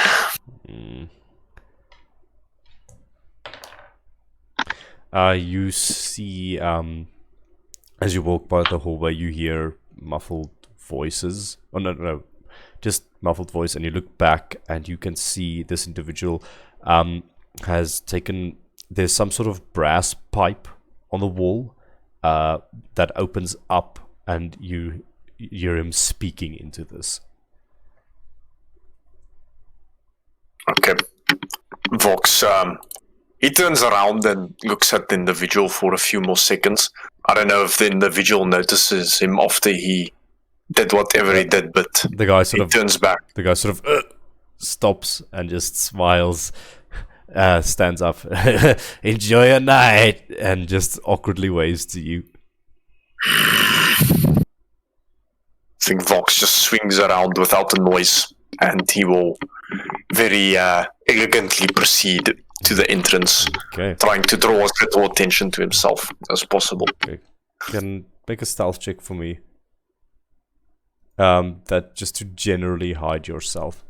You see, as you walk by the hallway, you hear muffled voices. Oh, no, just muffled voice, and you look back, and you can see this individual has taken... There's some sort of brass pipe on the wall that opens up, and you hear him speaking into this. Okay. Vox, he turns around and looks at the individual for a few more seconds. I don't know if the individual notices him after he did whatever he did, but the guy sort of turns back. The guy sort of stops and just smiles, stands up, enjoy your night, and just awkwardly waves to you. I think Vox just swings around without a noise, and he will very elegantly proceed to the entrance, trying to draw as little attention to himself as possible. Okay. Can make a stealth check for me. That just to generally hide yourself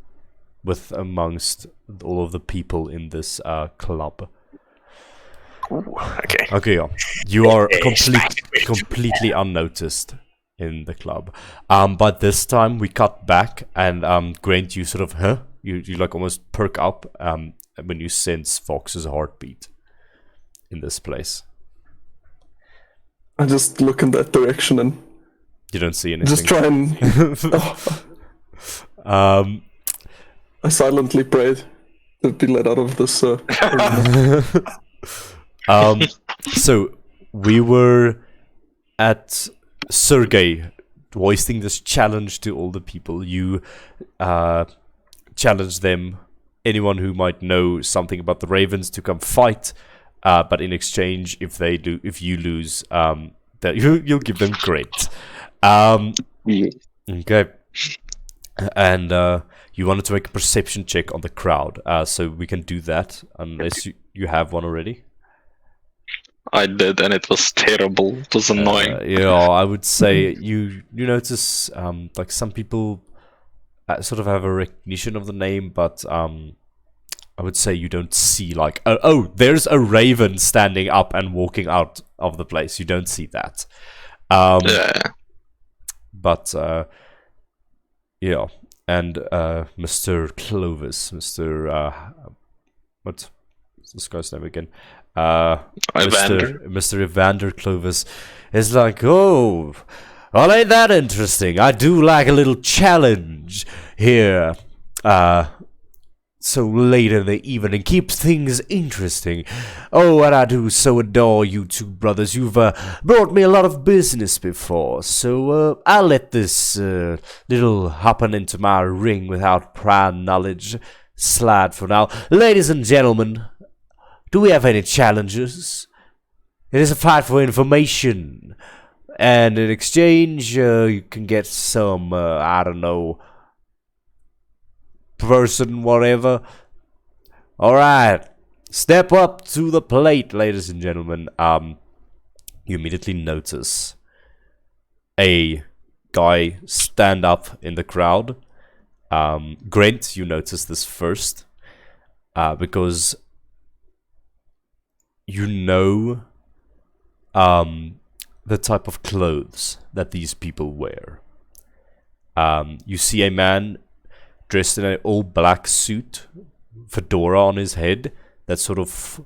with amongst all of the people in this club. Ooh, okay. Okay, yeah. You are completely unnoticed in the club. But this time we cut back, and Grant, you sort of you like almost perk up when you sense Vox's heartbeat in this place. I just look in that direction and you don't see anything. just try and I silently prayed to be let out of this. So we were at Sergey hoisting this challenge to all the people. You challenged them, anyone who might know something about the Ravens, to come fight. But in exchange, if you lose, that you'll give them credit. Okay. And you wanted to make a perception check on the crowd, so we can do that unless you have one already. I did, and it was terrible. It was annoying. Yeah, I would say you notice like some people sort of have a recognition of the name, but I would say you don't see like there's a raven standing up and walking out of the place. You don't see that. But yeah, and Mr. Clovis, what's this guy's name again? Mr. Evander Clovis is like, oh, well, ain't that interesting? I do like a little challenge here. So late in the evening, keeps things interesting. Oh, and I do so adore you two brothers. You've brought me a lot of business before, so I'll let this little hopping into my ring without prior knowledge slide for now. Ladies and gentlemen, do we have any challenges? It is a fight for information, and in exchange, you can get some, I don't know, person, whatever. Alright, step up to the plate, ladies and gentlemen. You immediately notice a guy stand up in the crowd. Grant, you notice this first, because you know the type of clothes that these people wear. You see a man dressed in an all-black suit, fedora on his head, that sort of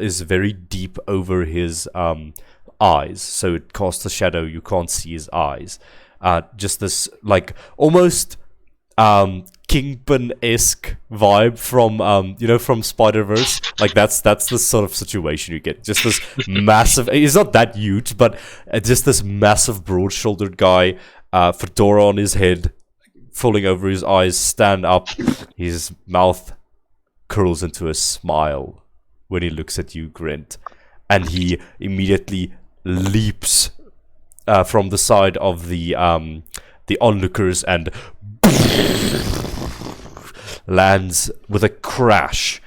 is very deep over his eyes, so it casts a shadow. You can't see his eyes. Just this, like, almost Kingpin-esque vibe from, from Spider-Verse. Like, that's the sort of situation you get. Just this massive, he's not that huge, but just this massive, broad-shouldered guy, fedora on his head, falling over his eyes, stand up. His mouth curls into a smile when he looks at you, Grant. And he immediately leaps from the side of the onlookers and lands with a crash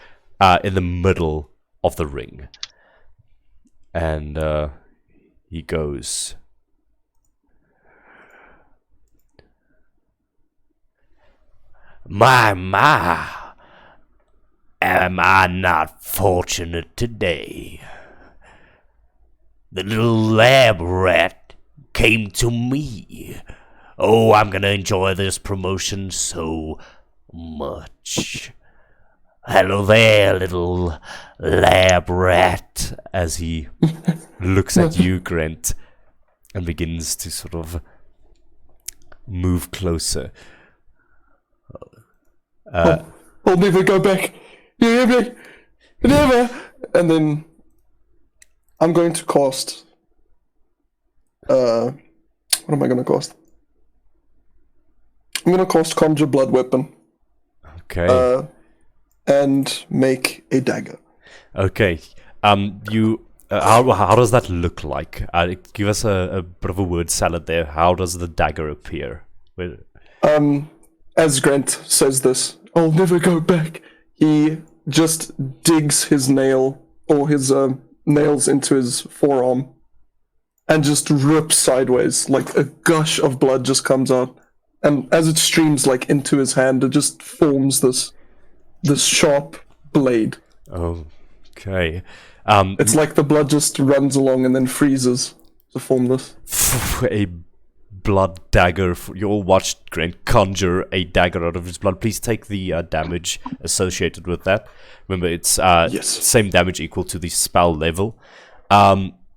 in the middle of the ring. And he goes, My, am I not fortunate today? The little lab rat came to me. Oh, I'm gonna enjoy this promotion so much. Hello there, little lab rat, as he looks at you, Grant, and begins to sort of move closer. I'll never go back. You hear me? Never. And then I'm going to cast. What am I going to cast? I'm going to cast Conjure Blood Weapon. Okay. And make a dagger. Okay. You. How does that look like? Give us a bit of a word salad there. How does the dagger appear? As Grant says this, I'll never go back. He just digs his nail or his nails into his forearm and just rips sideways. Like a gush of blood just comes out, and as it streams like into his hand, it just forms this sharp blade. Okay. It's like the blood just runs along and then freezes to form this. A blood dagger. You all watched Grant conjure a dagger out of his blood. Please take the damage associated with that. Remember, it's same damage equal to the spell level.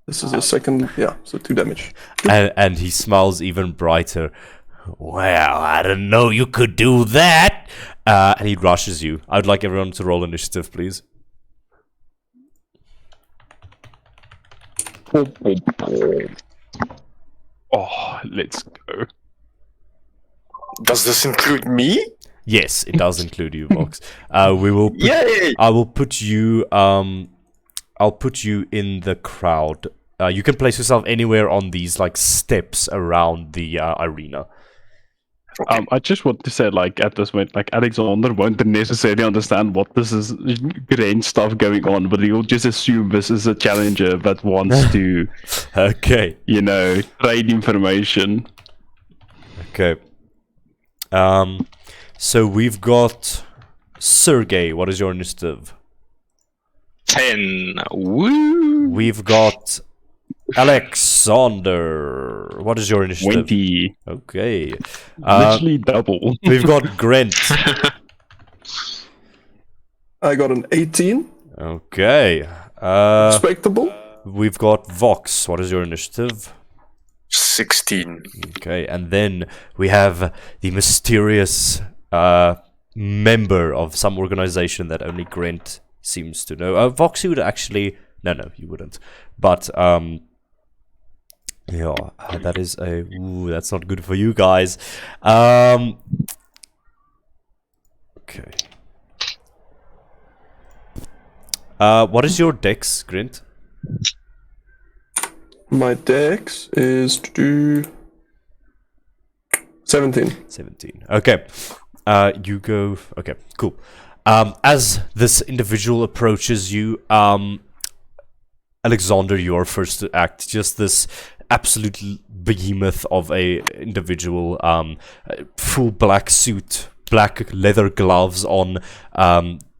This is a second, so 2 damage. And he smiles even brighter. Well, I didn't know you could do that. And he rushes you. I would like everyone to roll initiative, please. Oh, let's go. Does this include me? Yes, it does include you, Vox. We will. Yay! I will put you. I'll put you in the crowd. You can place yourself anywhere on these like steps around the arena. Okay. I just want to say, like, at this point, like, Alexander won't necessarily understand what this is grand stuff going on, but he'll just assume this is a challenger that wants to, okay, trade information. Okay. So we've got Sergey, what is your initiative? 10. Woo! We've got Alexander. What is your initiative? 20. Okay. Literally double. We've got Grant. I got an 18. Okay. Respectable. We've got Vox. What is your initiative? 16. Okay, and then we have the mysterious member of some organization that only Grant seems to know. Vox, you would actually... No, you wouldn't. But, yeah, that is a... Ooh, that's not good for you guys. Okay. What is your dex, Grant? My dex is to do 17. 17. Okay. You go... Okay, cool. As this individual approaches you, Alexander, you are first to act. Just this absolute behemoth of a individual, full black suit, black leather gloves on,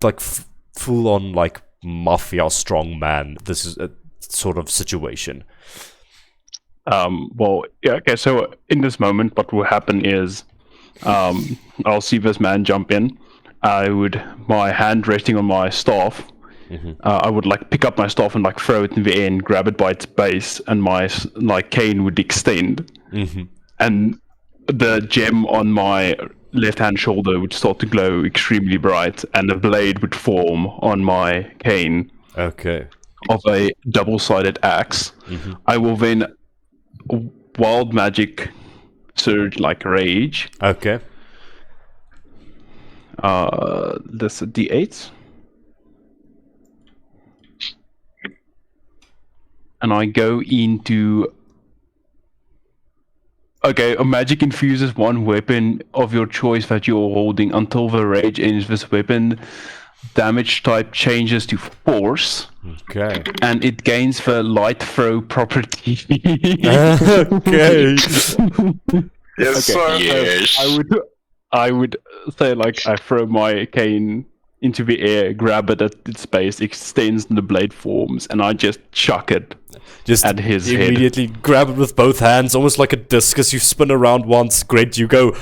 like full on like mafia strong man. This is a sort of situation. Well, yeah, okay, so in this moment, what will happen is I'll see this man jump in. My hand resting on my staff, I would like pick up my staff and like throw it in the air and grab it by its base, and my like cane would extend, and the gem on my left-hand shoulder would start to glow extremely bright, and a blade would form on my cane. Okay. Of a double-sided axe. I will then wild magic surge like rage. Okay. This D8. And I go into... Okay, a magic infuses one weapon of your choice that you're holding until the rage ends. This weapon damage type changes to force. Okay. And it gains the light throw property. Okay. Yes, sir. Yes. I would say like I throw my cane into the air, grab it at its base, extends, and the blade forms, and I just chuck it just at his head. Immediately grab it with both hands, almost like a discus. You spin around once, great. You go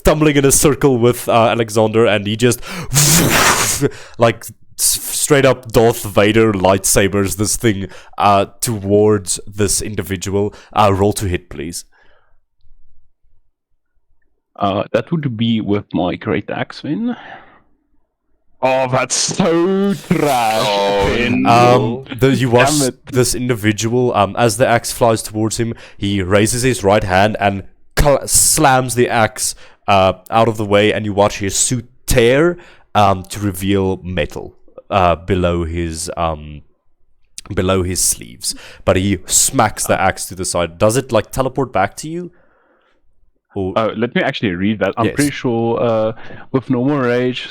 tumbling in a circle with Alexander, and he just like straight up Darth Vader lightsabers this thing towards this individual. Roll to hit, please. That would be with my great axe win. Oh, that's so trash. You watch this individual, as the axe flies towards him, he raises his right hand and slams the axe out of the way, and you watch his suit tear to reveal metal below his sleeves. But he smacks the axe to the side. Does it like teleport back to you? Let me actually read that. I'm pretty sure with normal rage,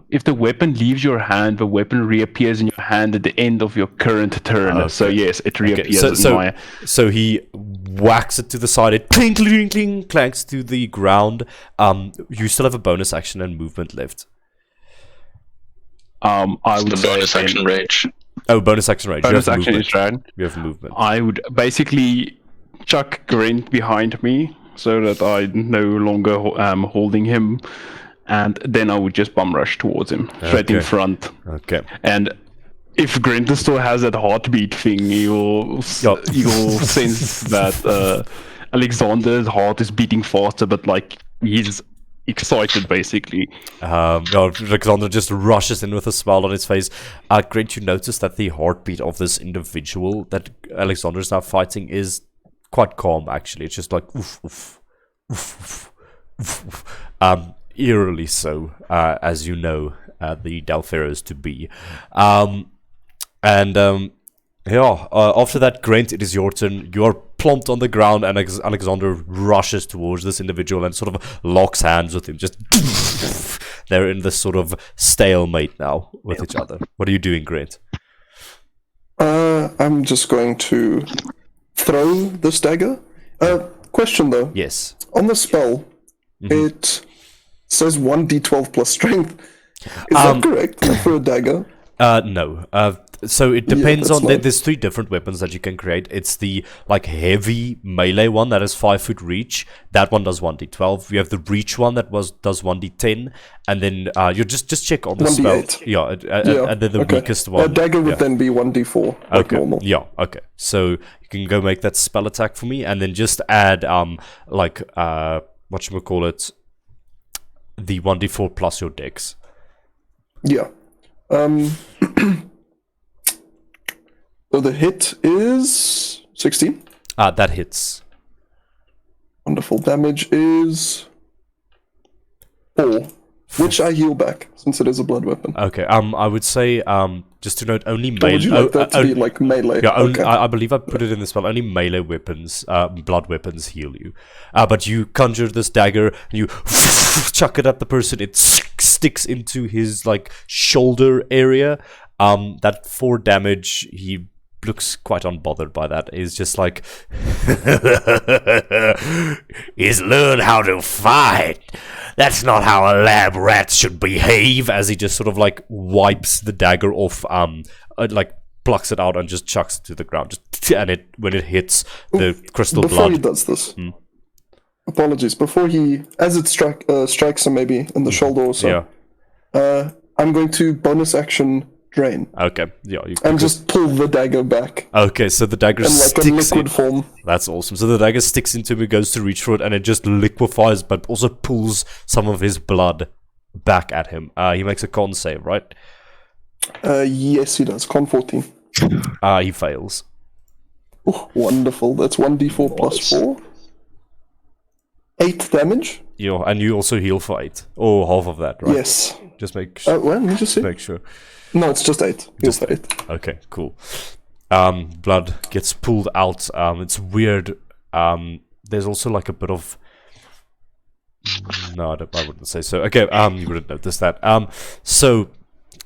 if the weapon leaves your hand, the weapon reappears in your hand at the end of your current turn. Okay. So yes, it reappears in my... So he whacks it to the side. It clink, clink, clink, clanks to the ground. You still have a bonus action and movement left. I would the bonus action rage. Oh, bonus action rage. Bonus action is right. You have movement. I would basically chuck Grint behind me, so that I no longer am holding him, and then I would just bum rush towards him, straight in front. Okay. And if Grinton still has that heartbeat thing, he will sense that Alexander's heart is beating faster, but like he's excited basically. Alexander just rushes in with a smile on his face. Great, you notice that the heartbeat of this individual that Alexander is now fighting is quite calm, actually. It's just like oof, oof, oof, oof, oof. Eerily so, as you know, the Dalferos to be. After that, Grant, it is your turn. You are plumped on the ground, and Alexander rushes towards this individual and sort of locks hands with him. Just they're in this sort of stalemate now with each other. What are you doing, Grant? I'm just going to throw this dagger. Question though. Yes. On the spell, it says 1d12 plus strength. Is that correct for a dagger? No. So it depends that's on. fine. There's 3 different weapons that you can create. It's the like heavy melee one that has 5-foot reach. That one does 1d12. We have the reach one that does 1d10, and then you just check on the 1d8. spell. Yeah, and then the weakest one. A dagger would then be 1d4, like Okay. normal. Yeah. Okay. So you can go make that spell attack for me, and then just add whatchamacallit, the 1d4 plus your dex. Yeah. So the hit is 16. That hits. Wonderful. Damage is 4, which I heal back since it is a blood weapon. Okay. I would say just to note, only Or melee. would you like that to be like melee? Yeah, okay. I believe I put it in the spell. Only melee weapons, blood weapons, heal you. But you conjure this dagger and you chuck it at the person. It sticks into his like shoulder area. That 4 damage. He looks quite unbothered by that. He's just like, he's learned how to fight. That's not how a lab rat should behave. As he just sort of like wipes the dagger off, like plucks it out and just chucks it to the ground. And when it hits the crystal Before blood. he does this, apologies. Before as it strikes him maybe in the shoulder or so, I'm going to bonus action drain. Okay, yeah. And just pull the dagger back. Okay, so the dagger in like sticks a liquid form. That's awesome. So the dagger sticks into him, he goes to reach for it, and it just liquefies, but also pulls some of his blood back at him. He makes a con save, right? Yes, he does. Con 14. He fails. Oh, wonderful. That's 1d4 plus 4. 8 damage. Yeah, and you also heal for 8. Or half of that, right? Yes. Just make sure. Well, let me just see. Make sure. No, it's just 8. Heal for 8. Okay, cool. Blood gets pulled out. It's weird. There's also like a bit of... No, I wouldn't say so. Okay, you wouldn't notice that. So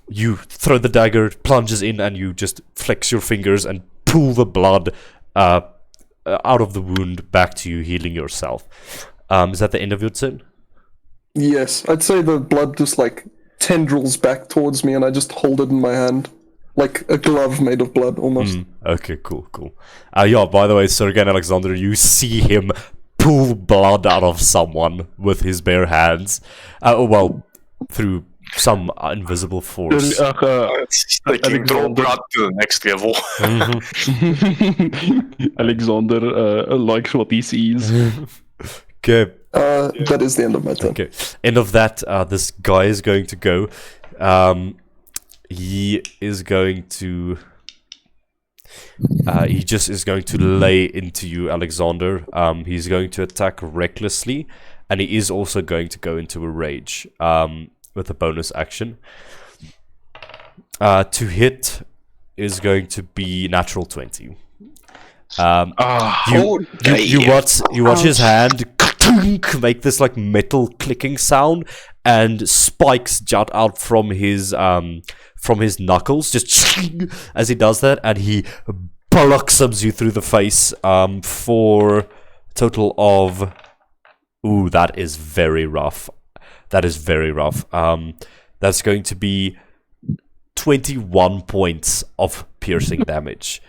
you throw the dagger, it plunges in, and you just flex your fingers and pull the blood out of the wound back to you, healing yourself. Is that the end of your turn? Yes, I'd say the blood just like tendrils back towards me and I just hold it in my hand. Like a glove made of blood, almost. Okay, cool. Yeah, by the way, Sergei and Alexander, you see him pull blood out of someone with his bare hands. Through some invisible force. It's taking draw blood to the next level. Alexander likes what he sees. Okay. That is the end of my turn. Okay. End of that, this guy is going to go. He is going to... he just is going to lay into you, Alexander. He's going to attack recklessly. And he is also going to go into a rage with a bonus action. To hit is going to be natural 20. You watch his hand make this like metal clicking sound, and spikes jut out from his knuckles just as he does that, and he blossoms you through the face for a total of... Ooh, that is very rough. That's going to be 21 points of piercing damage.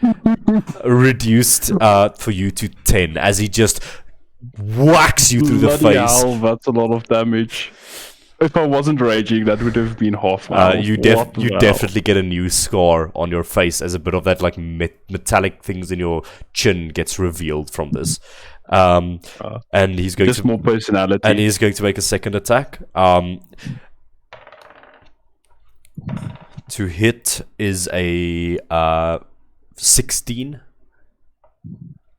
Reduced for you to 10 as he just whacks you through the face. Hell, that's a lot of damage. If I wasn't raging, that would have been half my health. You definitely get a new scar on your face as a bit of that like metallic things in your chin gets revealed from this. And he's going just more personality. And he's going to make a second attack. To hit is a 16.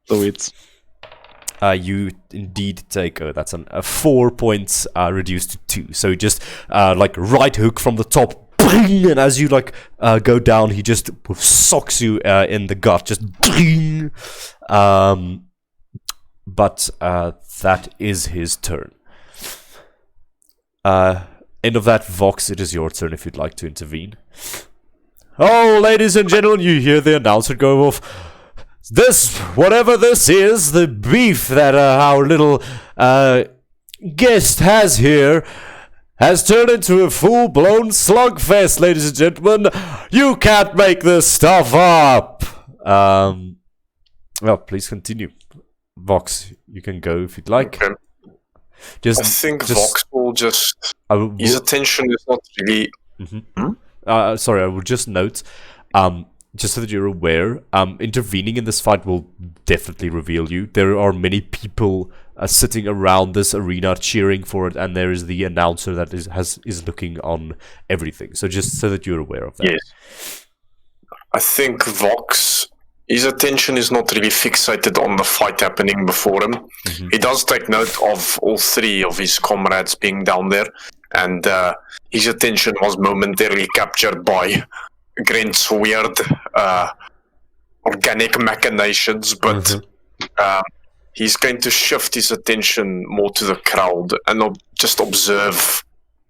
So it's... you indeed take that's a 4 points reduced to 2. So just like right hook from the top, and as you like go down, he just socks you in the gut, just but that is his turn. End of that, Vox. It is your turn if you'd like to intervene. Oh, ladies and gentlemen, you hear the announcer go off. This, whatever this is, the beef that our little guest has here has turned into a full-blown slugfest, ladies and gentlemen. You can't make this stuff up. Well, please continue. Vox, you can go if you'd like. Okay. I think Vox will just... his attention is not really... Sorry, I will just note, just so that you're aware, intervening in this fight will definitely reveal you. There are many people sitting around this arena cheering for it, and there is the announcer that is looking on everything. So just so that you're aware of that. Yes. I think Vox, his attention is not really fixated on the fight happening before him. He does take note of all three of his comrades being down there, and his attention was momentarily captured by Grant's weird organic machinations, but he's going to shift his attention more to the crowd and just observe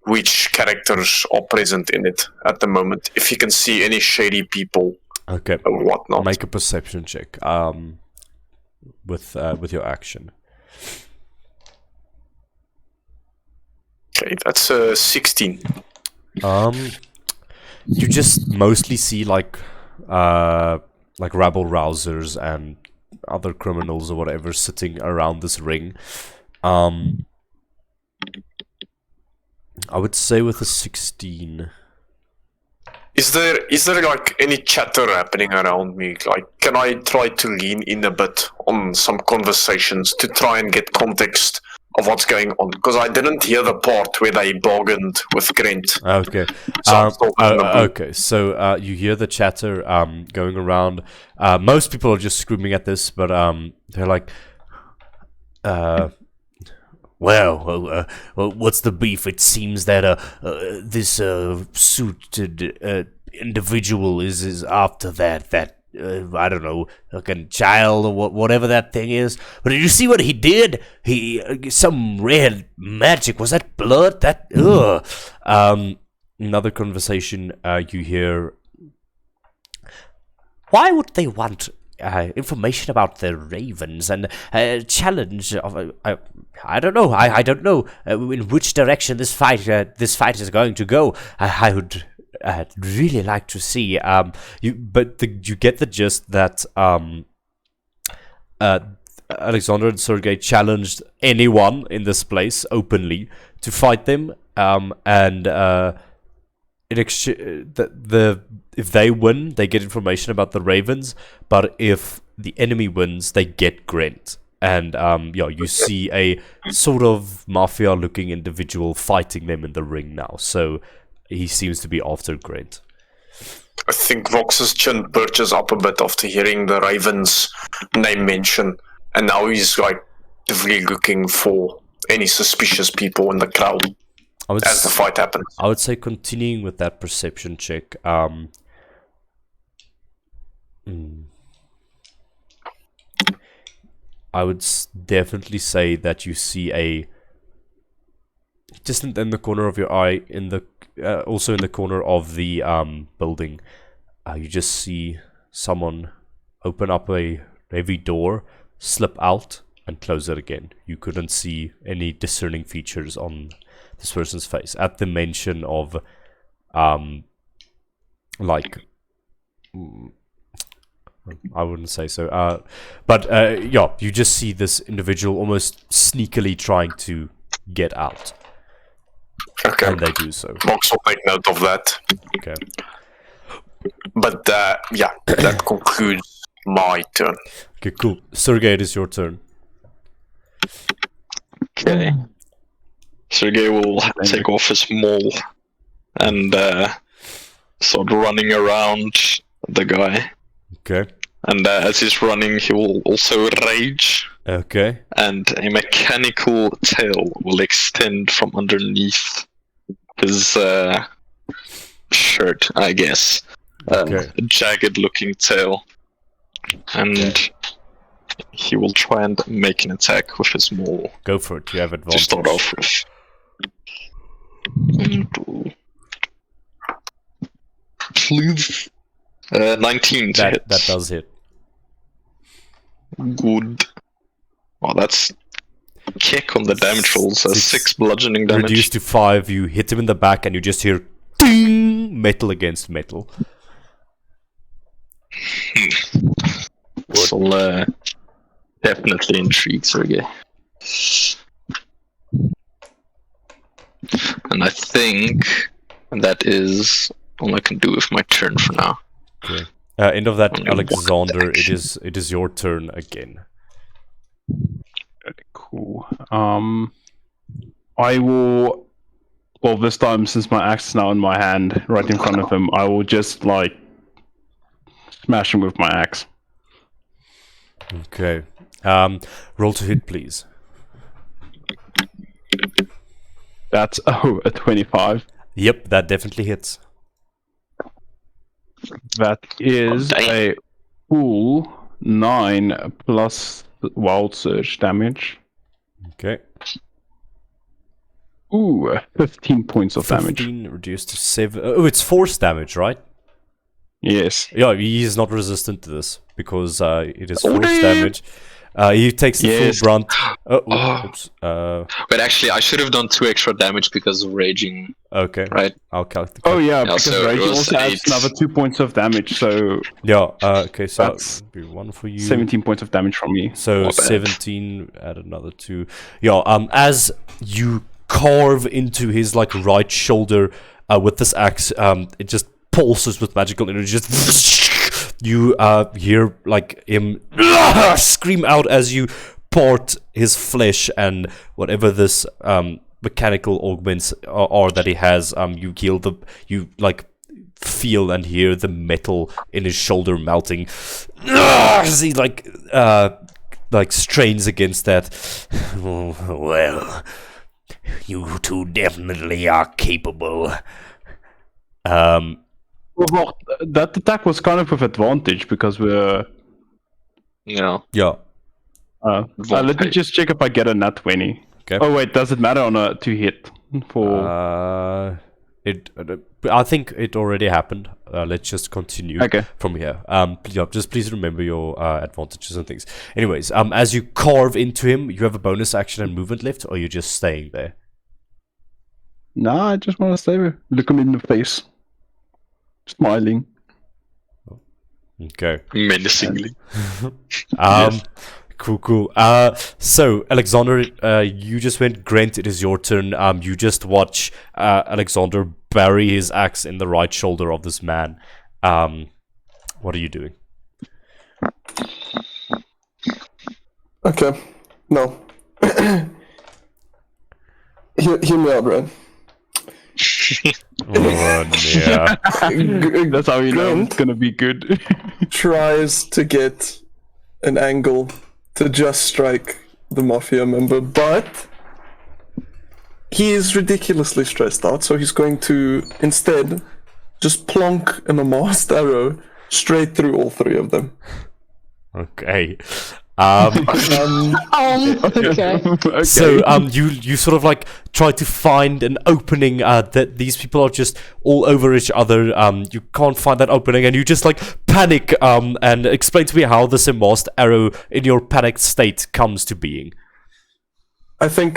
which characters are present in it at the moment. If he can see any shady people or whatnot. Make a perception check with your action. Okay, that's 16. You just mostly see like rabble rousers and other criminals or whatever sitting around this ring. I would say with a 16. Is there like any chatter happening around me? Like, can I try to lean in a bit on some conversations to try and get context of what's going on? Because I didn't hear the part where they bargained with Grant. Okay. Okay. So you hear the chatter going around. Most people are just screaming at this, but they're like, well, what's the beef? It seems that this suited individual is after that I don't know, fucking child or whatever that thing is. But did you see what he did? Some red magic. Was that blood? That another conversation you hear. Why would they want information about the ravens and challenge of I don't know. I don't know in which direction this fight is going to go. I would really like to see. You get the gist that Alexander and Sergei challenged anyone in this place openly to fight them, and if they win, they get information about the ravens, but if the enemy wins, they get Grant. And you see a sort of mafia-looking individual fighting them in the ring now. So he seems to be after Grant. I think Vox's chin perches up a bit after hearing the Ravens name mention, and now he's like really looking for any suspicious people in the crowd as the fight happens. I would say continuing with that perception check. I would definitely say that you see just in the corner of your eye, also in the corner of the building, you just see someone open up a heavy door, slip out, and close it again. You couldn't see any discerning features on this person's face at the mention of, I wouldn't say so. But you just see this individual almost sneakily trying to get out. Okay. And they do so. Vox will take note of that. Okay. But that concludes my turn. Okay, cool. Sergei, it is your turn. Okay. Sergei will take off his maul and start running around the guy. Okay. And as he's running, he will also rage. Okay. And a mechanical tail will extend from underneath his shirt, I guess. Okay. A jagged-looking tail. And he will try and make an attack with his maul. Go for it. You have advantage. To start off with. 19 to hit. That does hit. Good. Well, that's kick on the damage rolls as 6 bludgeoning damage. Reduced to 5, you hit him in the back and you just hear ding, metal against metal. This will definitely intrigue Sergey. And I think that is all I can do with my turn for now. Okay. End of that, Alexander. It is your turn again. Cool. I will. Well, this time, since my axe is now in my hand, right in front of him, I will just like smash him with my axe. Okay. Roll to hit, please. That's a 25. Yep, that definitely hits. That is a full 9 plus wild surge damage. Okay. Ooh, 15 points of damage. 15 reduced to 7. Oh, it's force damage, right? Yes. Yeah, he is not resistant to this because it is force damage. He takes the full brunt. Oops. But actually, I should have done 2 extra damage because of raging. Okay. Right? I'll calculate. Oh yeah, because so raging it was also adds 8. another 2 points of damage. So yeah. Okay. So that's that'll be 1 for you. 17 points of damage from me. So 17. Add another 2. Yeah. As you carve into his like right shoulder with this axe, it just pulses with magical energy. Just you hear like him scream out as you part his flesh and whatever this mechanical augments are that he has. You like feel and hear the metal in his shoulder melting as he like strains against that. Well, you two definitely are capable. Well, that attack was kind of with advantage because we're. Yeah. Yeah. Let me just check if I get a nat 20. Okay. Oh wait, does it matter on a 2 hit for? I think it already happened. Let's just continue from here. Please remember your advantages and things. Anyways, as you carve into him, you have a bonus action and movement left, or you're just staying there? Nah, I just want to stay there. Look him in the face. Smiling. Okay. Menacingly. Yes. Cool. So Alexander, you just went. Grant, it is your turn. You just watch Alexander bury his axe in the right shoulder of this man. What are you doing? Okay. No. Hear me out, Brad. Yeah. That's how you know it's gonna be good. Tries to get an angle to just strike the mafia member, but he is ridiculously stressed out, so he's going to instead just plonk an masked arrow straight through all 3 of them. Okay. Okay. So you sort of like try to find an opening that these people are just all over each other. You can't find that opening and you just like panic and explain to me how this embossed arrow in your panicked state comes to being. I think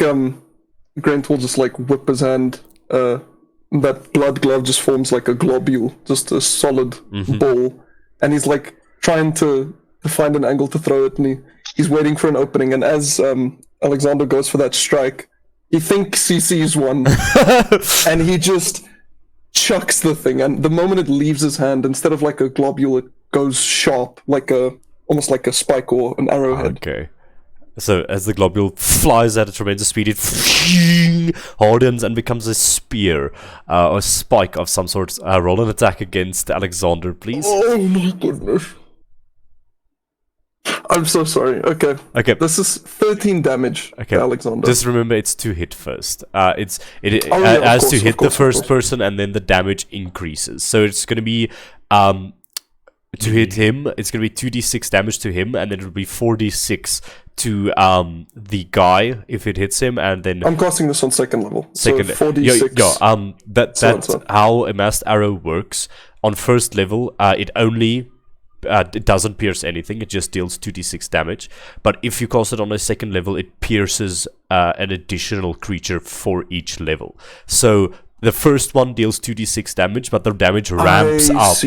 Grant will just like whip his hand. That blood glove just forms like a globule, just a solid ball, and he's like trying to find an angle to throw it, and he's waiting for an opening, and as Alexander goes for that strike, he thinks he sees one, and he just chucks the thing, and the moment it leaves his hand, instead of like a globule, it goes sharp, almost like a spike or an arrowhead. Okay. So as the globule flies at a tremendous speed, it hardens and becomes a spear, or a spike of some sort. Roll an attack against Alexander, please. Oh my goodness. I'm so sorry. Okay. This is 13 damage to Alexander. Just remember, it's to hit first. As course, to hit the first course. person, and then the damage increases. So it's going to be to hit him. It's going to be 2d6 damage to him, and then it'll be 4d6 to the guy if it hits him, and then I'm casting this on second level. Second, so 4d6. That's how a masked arrow works. On first level, it only it doesn't pierce anything. It just deals 2d6 damage. But if you cast it on a second level, it pierces an additional creature for each level. So the first one deals 2d6 damage, but the damage ramps up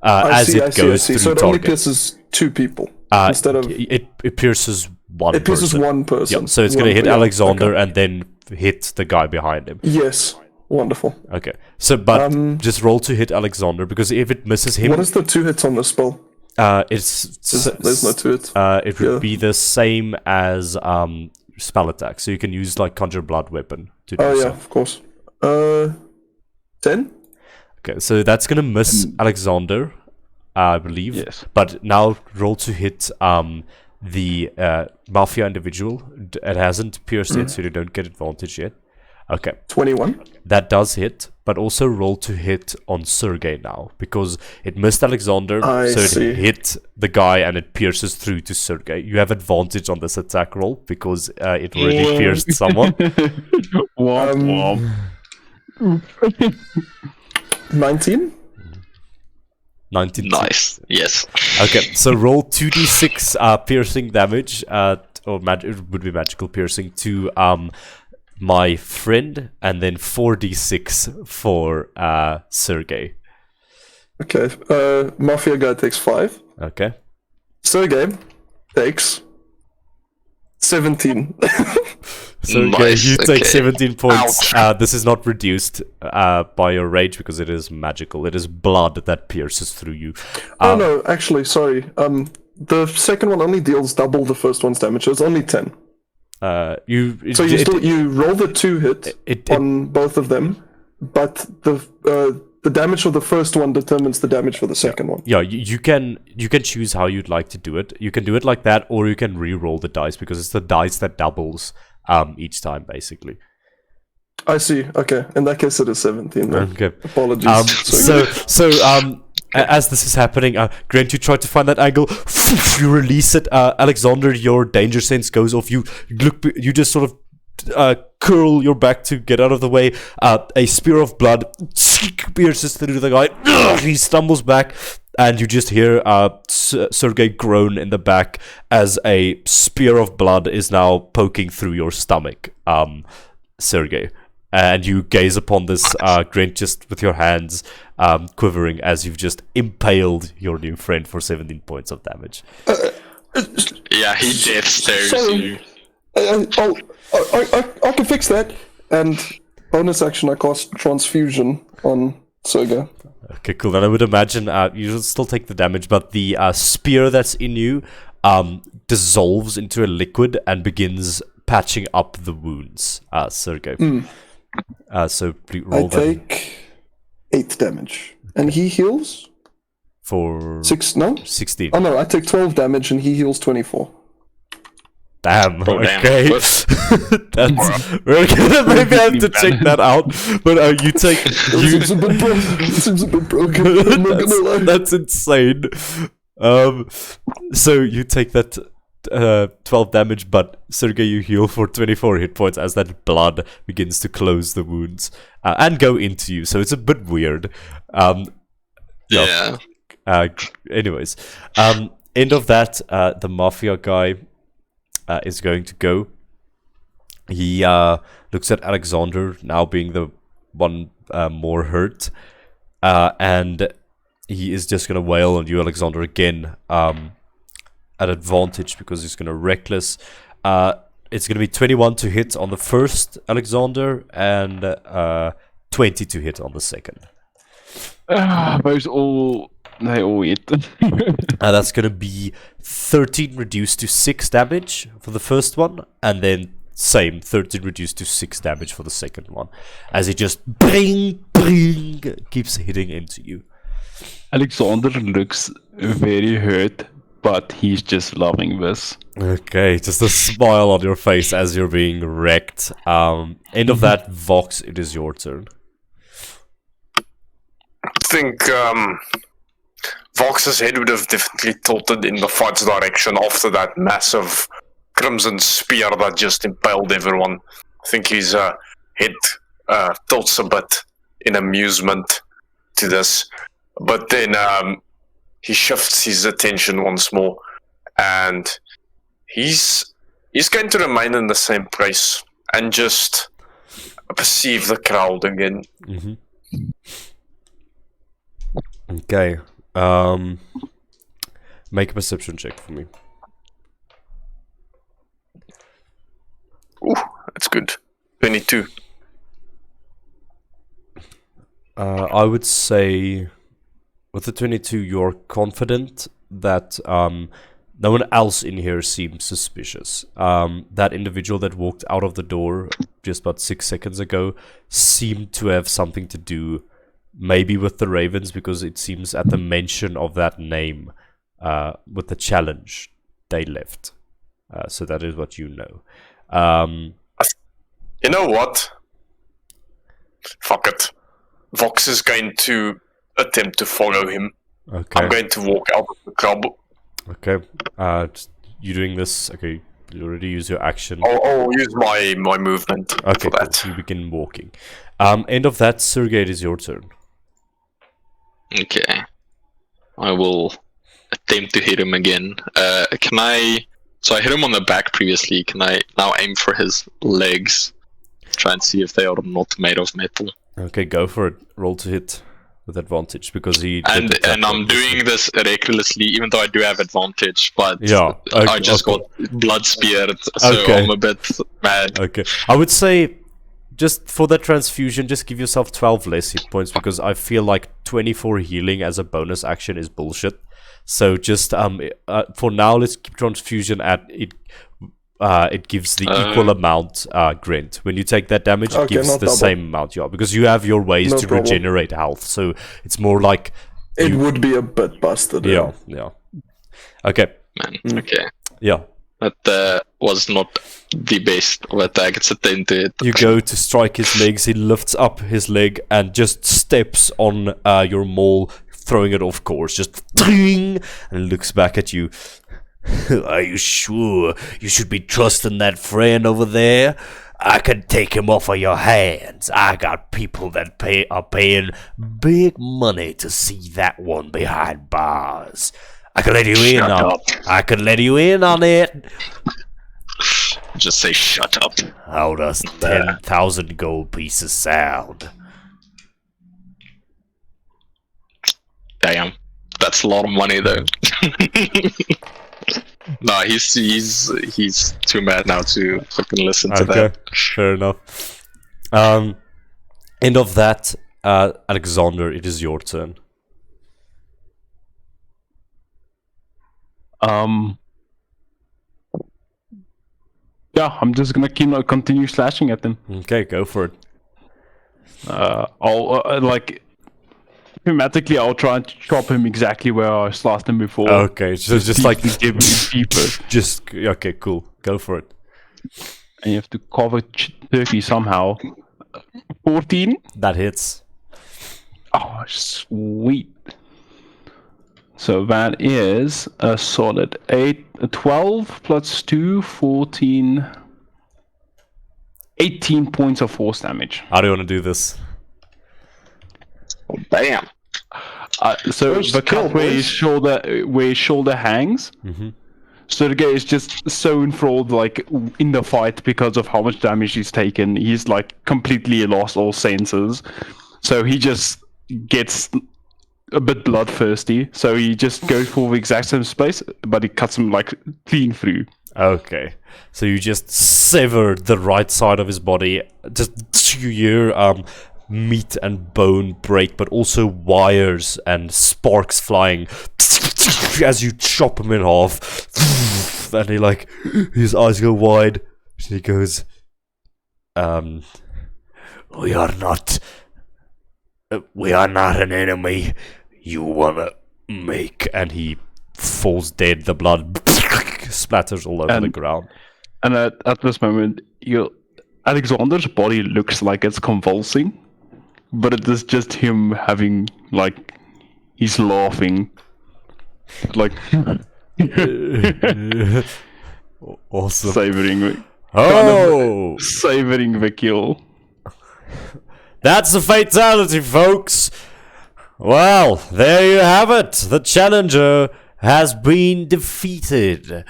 as it goes through So it target. only pierces 2 people instead of... It pierces one It pierces person. one person. Yeah, so it's going to hit Alexander and then hit the guy behind him. Yes. Wonderful. Okay. So, but just roll to hit Alexander, because if it misses him... What is the 2 hits on the spell? There's no 2 hits. It would be the same as spell attack. So you can use like Conjure Blood Weapon to do so. Of course. 10? Okay, so that's going to miss Alexander, I believe. Yes. But now roll to hit the Mafia individual. It hasn't pierced yet, so you don't get advantage yet. Okay. 21. That does hit, but also roll to hit on Sergey now, because it missed Alexander, it hit the guy and it pierces through to Sergey. You have advantage on this attack roll because it already pierced someone. 19? 19. Nice. Yes. Okay, so roll 2d6 piercing damage, or it would be magical piercing to my friend, and then 4d6 for Sergey. Okay, Mafia guy takes 5. Okay. Sergey takes 17. Sergey, you take 17 points. This is not reduced by your rage because it is magical. It is blood that pierces through you. Oh no, actually, sorry. The second one only deals double the first one's damage, so it's only 10. You roll the 2 hit on both of them, but the damage of the first one determines the damage for the second one. Yeah, you can choose how you'd like to do it. You can do it like that, or you can re-roll the dice, because it's the dice that doubles each time, basically. I see. Okay, in that case, it is 17. Then. Okay. Apologies. As this is happening, Grant, you try to find that angle. You release it. Alexander, your danger sense goes off. You just sort of curl your back to get out of the way. A spear of blood pierces through the guy. He stumbles back, and you just hear Sergey groan in the back as a spear of blood is now poking through your stomach, Sergey. And you gaze upon this, Grant, just with your hands quivering as you've just impaled your new friend for 17 points of damage. Yeah, he death stares you. I can fix that. And bonus action, I cast Transfusion on Sergey. Okay, cool. Then I would imagine you'll still take the damage, but the spear that's in you dissolves into a liquid and begins patching up the wounds, Sergey. So roll I take 8 damage. And he heals? For 16. Oh no, I take 12 damage and he heals 24. Damn, Oh, damn. okay. We're gonna maybe have to check that out. But you take... Seems a bit broken. I'm not gonna lie. That's insane. So you take that 12 damage, but Sergey, you heal for 24 hit points as that blood begins to close the wounds and go into you. So it's a bit weird. Yeah. Anyways, end of that, the Mafia guy is going to go. He looks at Alexander, now being the one more hurt, and he is just going to wail on you, Alexander, again, at advantage, because he's going to reckless. It's going to be 21 to hit on the first Alexander, and 20 to hit on the second. Those all... They all hit. That's going to be 13 reduced to 6 damage for the first one, and then same 13 reduced to 6 damage for the second one, as he just bring keeps hitting into you. Alexander looks very hurt, but he's just loving this. Okay, just a smile on your face as you're being wrecked. End of that, Vox, it is your turn. I think Vox's head would have definitely tilted in the fight's direction after that massive crimson spear that just impaled everyone. I think his head tilts a bit in amusement to this. But then he shifts his attention once more, and he's going to remain in the same place and just perceive the crowd again. Okay. Make a perception check for me. Ooh, that's good. 22. I would say with the 22, you're confident that no one else in here seems suspicious. That individual that walked out of the door just about 6 seconds ago seemed to have something to do, maybe with the Ravens, because it seems at the mention of that name with the challenge, they left. So that is what you know. You know what? Fuck it. Vox is going to attempt to follow him. Okay. I'm going to walk out of the club. Okay. You doing this? Okay. You already use your action. I'll use my movement Okay, for that. cool. You begin walking. End of that, Sergey, it is your turn. Okay. I will attempt to hit him again. Can I... So I hit him on the back previously. Can I now aim for his legs? Try and see if they are not made of metal. Okay, go for it. Roll to hit with advantage because he... And I'm doing this recklessly, even though I do have advantage, but yeah, I just got blood speared, so I'm a bit mad. Okay. I would say, just for that transfusion, just give yourself 12 less hit points because I feel like 24 healing as a bonus action is bullshit. So just for now, let's keep transfusion at it. It gives the equal amount, Grint. When you take that damage, it gives the same amount, yeah. Because you have your ways to regenerate health, so it's more like it would be a bit busted. Yeah. Okay. Man, okay. Yeah. That was not the best of attacks attempt to it. You go to strike his legs. He lifts up his leg and just steps on your maul, throwing it off course. Just ding, and looks back at you. Are you sure you should be trusting that friend over there? I can take him off of your hands. I got people that are paying big money to see that one behind bars. I can let you in on it. I can let you in on it. Just say shut up. How does 10,000 gold pieces sound? Damn, that's a lot of money though. No, he's too mad now to fucking listen to that. Fair enough. End of that, Alexander. It is your turn. Yeah, I'm just gonna continue slashing at them. Okay, go for it. I'll thematically, I'll try and chop him exactly where I slashed him before. Okay, so just like give me deeper. Just okay, cool. Go for it. And you have to cover turkey somehow. 14. That hits. Oh, sweet. So that is a solid 12 plus 2, 14, 18 points of force damage. How do you want to do this? Oh, damn. So the cut where his shoulder hangs, Sergey is just so enthralled, like, in the fight because of how much damage he's taken. He's, like, completely lost all senses. So he just gets a bit bloodthirsty. So he just goes for the exact same space, but he cuts him, like, clean through. Okay. So you just sever the right side of his body. Just you hear meat and bone break, but also wires and sparks flying as you chop him in half. And he, like, his eyes go wide. And he goes, we are not an enemy you wanna make. And he falls dead. The blood splatters all over the ground. And at this moment, Alexander's body looks like it's convulsing, but it is just him having, like, he's laughing, like, awesome. Savoring. Oh, savoring the kill. That's a fatality, folks. Well, there you have it. The challenger has been defeated.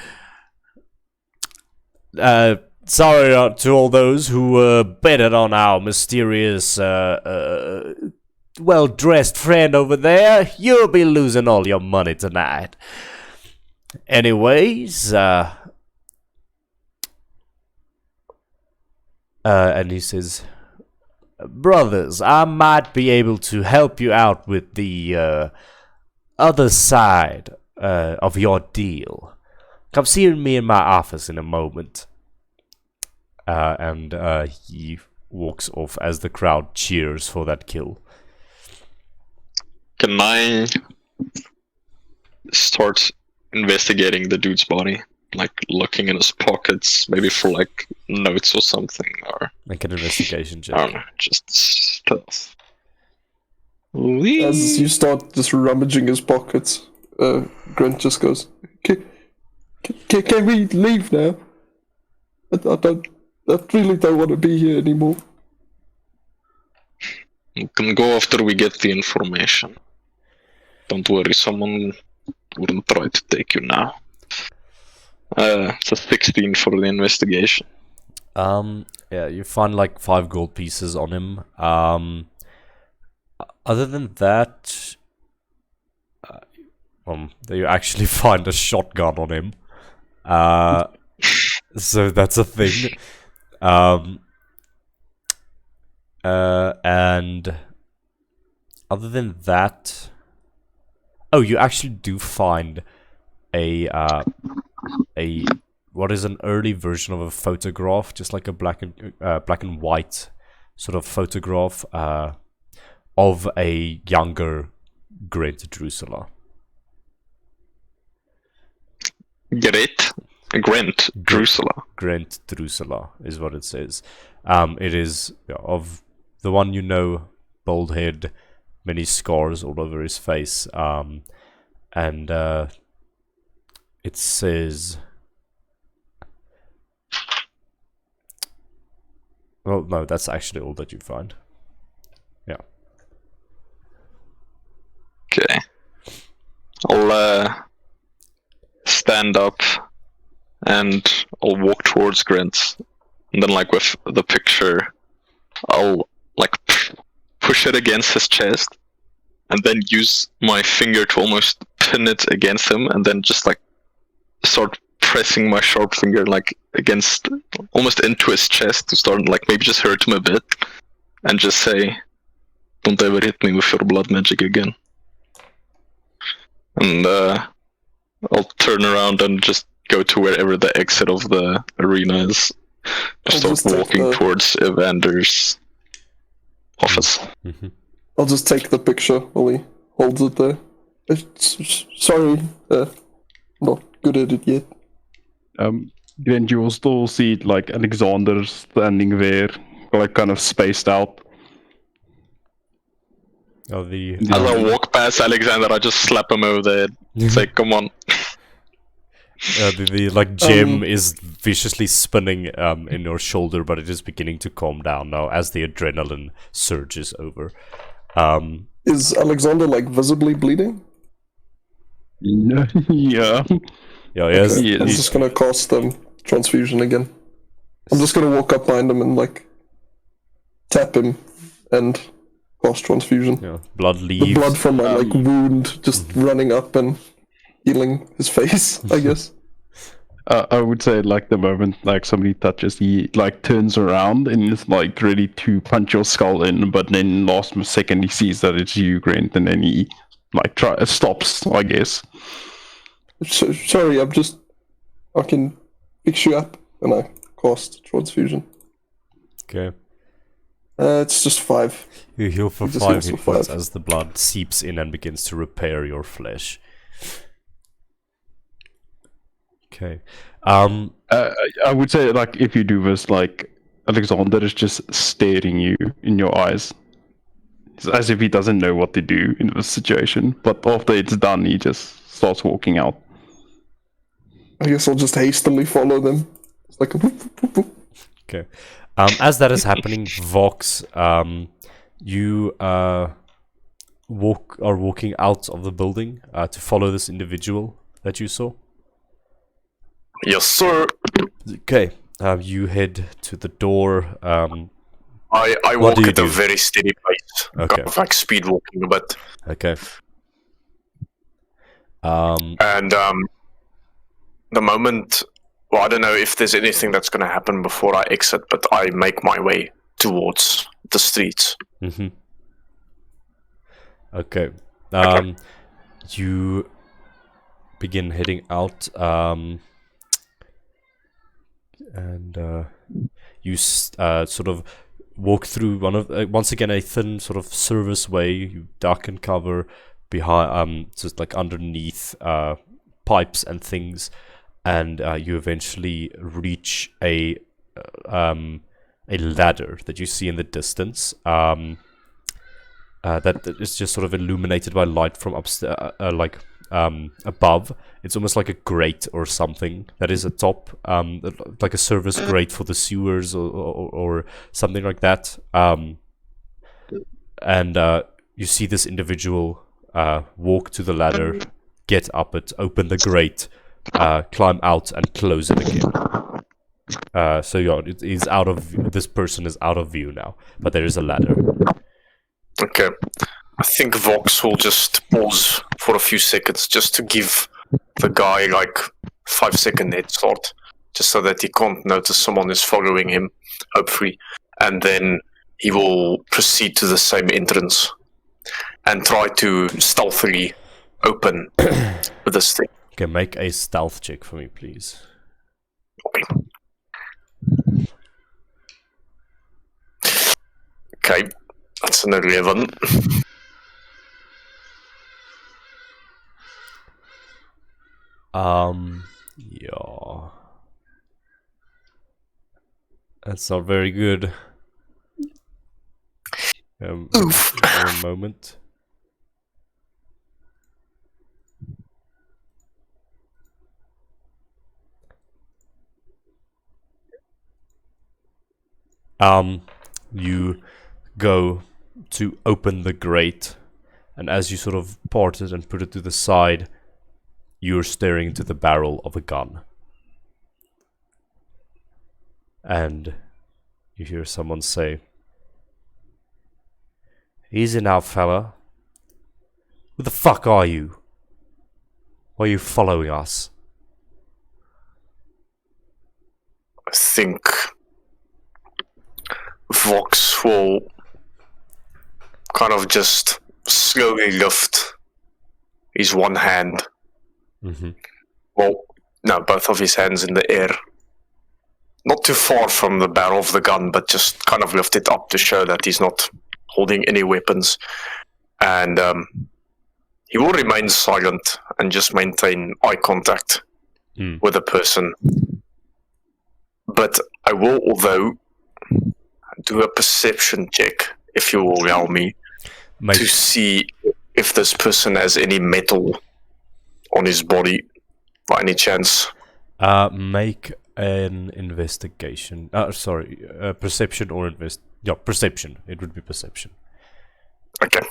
Sorry to all those who betted on our mysterious, well-dressed friend over there. You'll be losing all your money tonight. Anyways, and he says, brothers, I might be able to help you out with the other side of your deal. Come see me in my office in a moment. And he walks off as the crowd cheers for that kill. Can I start investigating the dude's body? Like looking in his pockets, maybe for like notes or something, or make an investigation check. I don't know, just stealth. As you start just rummaging his pockets, Grant just goes, "Can we leave now? I really don't want to be here anymore." You can go after we get the information. Don't worry, someone wouldn't try to take you now. It's a 16 for the investigation. Yeah, you find like 5 gold pieces on him. Other than that, you actually find a shotgun on him. So that's a thing. And other than that, you actually do find a what is an early version of a photograph, just like a black and white sort of photograph of a younger Grant Drusilla. Grant Drusilla. Grant Drusilla is what it says. It is of the one you know, bald head, many scars all over his face, and it says, well, no, that's actually all that you find. Yeah. Okay. I'll stand up and I'll walk towards Grant, and then like with the picture, I'll like push it against his chest, and then use my finger to almost pin it against him, and then just like start pressing my sharp finger like against, almost into his chest, to start like maybe just hurt him a bit, and just say, "Don't ever hit me with your blood magic again." And I'll turn around and just go to wherever the exit of the arena is. Start walking towards Evander's office. Mm-hmm. I'll just take the picture while he holds it there. Sorry, not good at it yet. Then you will still see like Alexander standing there, like kind of spaced out. Oh, As I walk past Alexander, I just slap him over the head. Say, "Come on." The like gem is viciously spinning in your shoulder, but it is beginning to calm down now as the adrenaline surges over. Is Alexander like visibly bleeding? Yeah. Yeah, yes. Okay. I'm just gonna cast transfusion again. I'm just gonna walk up behind him and like tap him and cast transfusion. Yeah, blood leaves. The blood from my like wound just running up and healing his face, I guess. I would say like the moment like somebody touches, he like turns around and is like ready to punch your skull in, but then last second he sees that it's you, Grant, and then he like stops, I guess. Sorry, I can fix you up, and I cast transfusion. Okay. It's just 5. You heal for 5 hit points as the blood seeps in and begins to repair your flesh. Okay. I would say like if you do this, like Alexander is just staring you in your eyes. It's as if he doesn't know what to do in this situation. But after it's done, he just starts walking out. I guess I'll just hastily follow them. It's like a whoop, whoop, whoop. Okay. As that is happening, Vox, you walking out of the building to follow this individual that you saw. Yes, sir. Okay. You head to the door. I What walk do you at a do? very steady pace. Okay. Kind of like speed walking a bit. Okay. And the moment, well, I don't know if there's anything that's going to happen before I exit, but I make my way towards the streets. Mm-hmm. Okay. You begin heading out, and you sort of walk through once again a thin sort of service way. You duck and cover behind, just like underneath pipes and things, and you eventually reach a ladder that you see in the distance. That is just sort of illuminated by light from upstairs, above. It's almost like a grate or something that is atop, like a service grate for the sewers or something like that. And you see this individual walk to the ladder, get up it, open the grate, climb out, and close it again. So yeah, this person is out of view now, but there is a ladder. Okay. I think Vox will just pause for a few seconds just to give the guy like 5-second head start, just so that he can't notice someone is following him, hopefully. And then he will proceed to the same entrance and try to stealthily open this thing. Okay, make a stealth check for me, please. Okay, that's an 11. Yeah. That's not very good. One moment. You go to open the grate, and as you sort of part it and put it to the side, you're staring into the barrel of a gun. And you hear someone say, "Easy now, fella. Who the fuck are you? Why are you following us?" I think Vox will kind of just slowly lift his one hand. Mm-hmm. Well, no, both of his hands in the air. Not too far from the barrel of the gun, but just kind of lift it up to show that he's not holding any weapons. And he will remain silent and just maintain eye contact with the person. But I will, although, do a perception check, if you will allow me, to see if this person has any metal on his body, by any chance. Make an investigation. Perception or perception. It would be perception. Okay.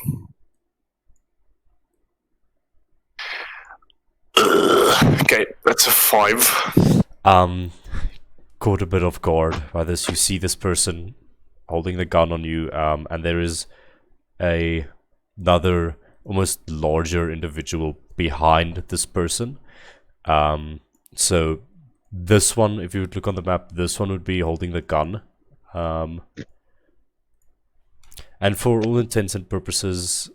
Okay, that's a 5. Caught a bit off guard by this. You see this person holding the gun on you, and there is another almost larger individual behind this person. So this one, if you would look on the map, this one would be holding the gun. And for all intents and purposes,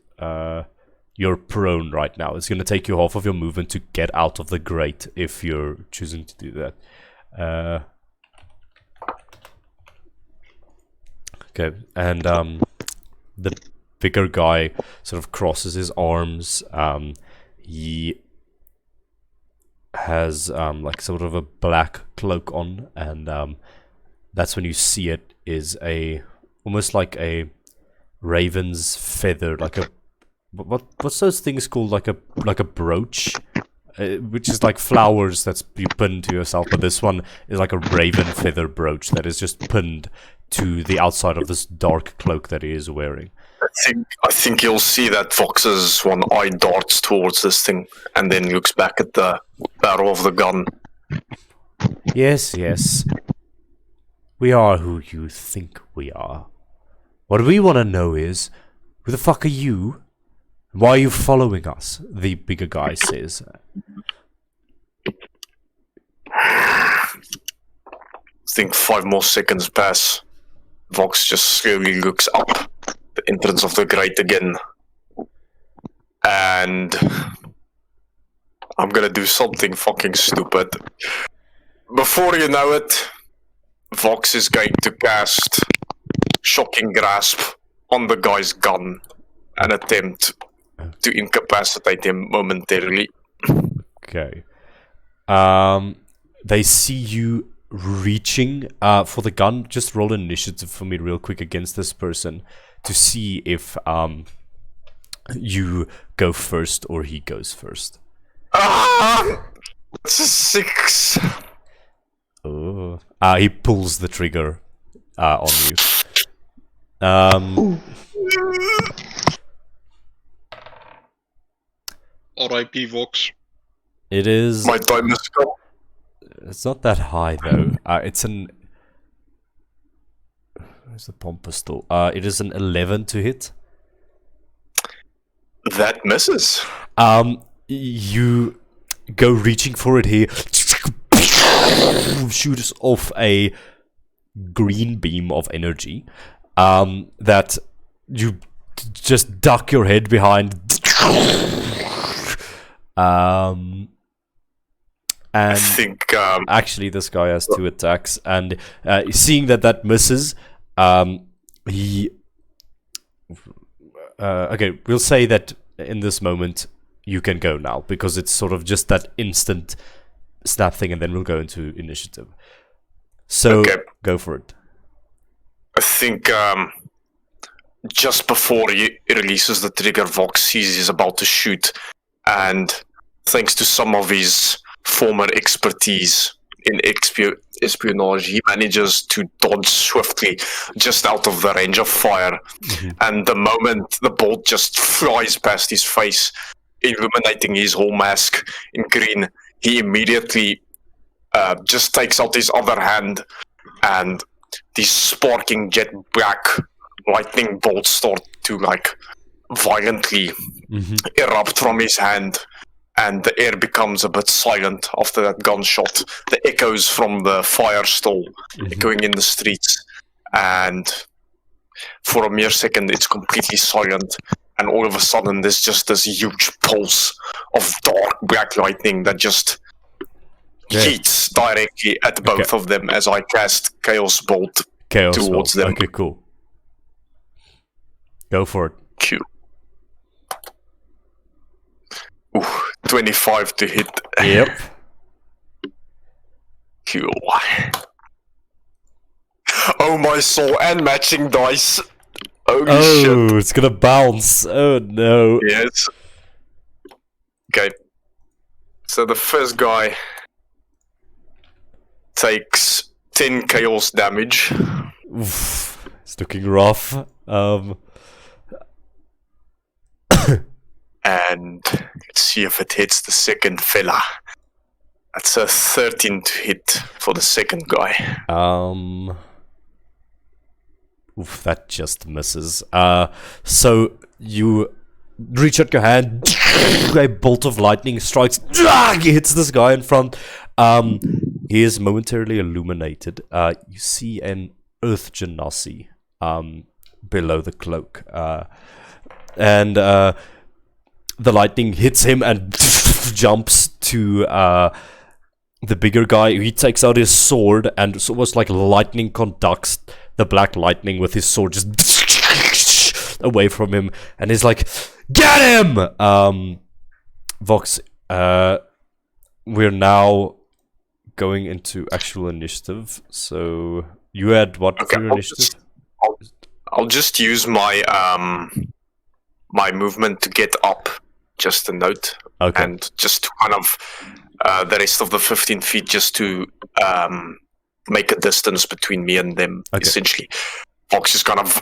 you're prone right now. It's going to take you half of your movement to get out of the grate if you're choosing to do that. Okay, and the bigger guy sort of crosses his arms. He has like sort of a black cloak on, and that's when you see it is almost like a raven's feather, like a what's those things called, like a brooch, which is like flowers that's you pin to yourself, but this one is like a raven feather brooch that is just pinned to the outside of this dark cloak that he is wearing. I think you'll see that Vox's one eye darts towards this thing and then looks back at the barrel of the gun. Yes. We are who you think we are. What we want to know is, who the fuck are you? Why are you following us? The bigger guy says. I think 5 more seconds pass. Vox just slowly looks up the entrance of the grate again. And I'm gonna do something fucking stupid. Before you know it, Vox is going to cast Shocking Grasp on the guy's gun and attempt to incapacitate him momentarily. Okay. They see you reaching for the gun. Just roll an initiative for me real quick against this person to see if you go first or he goes first. It's a 6. Oh. He pulls the trigger on you. R.I.P. Vox. It is. My time is come. It's not that high though. It's an. Where's the pomp pistol? It is an 11 to hit. That misses. You go reaching for it here. Shoots off a green beam of energy. That you just duck your head behind. And I think actually this guy has 2 attacks, and seeing that misses, he okay, we'll say that in this moment you can go now, because it's sort of just that instant snap thing, and then we'll go into initiative. So okay. Go for it. I think just before he releases the trigger, Vox sees he's about to shoot, and thanks to some of his former expertise in espionage, he manages to dodge swiftly just out of the range of fire. And the moment the bolt just flies past his face, illuminating his whole mask in green, he immediately just takes out his other hand, and these sparking jet black lightning bolts start to violently erupt from his hand, and the air becomes a bit silent after that gunshot. The echoes from the fire still echoing in the streets, and for a mere second it's completely silent, and all of a sudden there's just this huge pulse of dark black lightning that just heats directly at both of them as I cast Chaos Bolt towards them. Okay, cool. Go for it. Q. Ooh, 25 to hit. Yep. Q. Oh my soul, and matching dice. Holy shit. It's gonna bounce. Oh no. Yes. Okay. So the first guy takes 10 chaos damage. Oof, it's looking rough. And let's see if it hits the second fella. That's a 13 to hit for the second guy. Oof, that just misses. So you reach out your hand, a bolt of lightning strikes, hits this guy in front. He is momentarily illuminated. You see an earth genasi below the cloak, and the lightning hits him and jumps to the bigger guy. He takes out his sword, and it's almost like lightning conducts the black lightning with his sword just away from him, and he's like, "Get him!" Vox, we're now going into actual initiative. So you had what for your initiative? I'll just use my my movement to get up, just a note, and just to kind of the rest of the 15 feet, just to make a distance between me and them. Essentially, Vox is kind of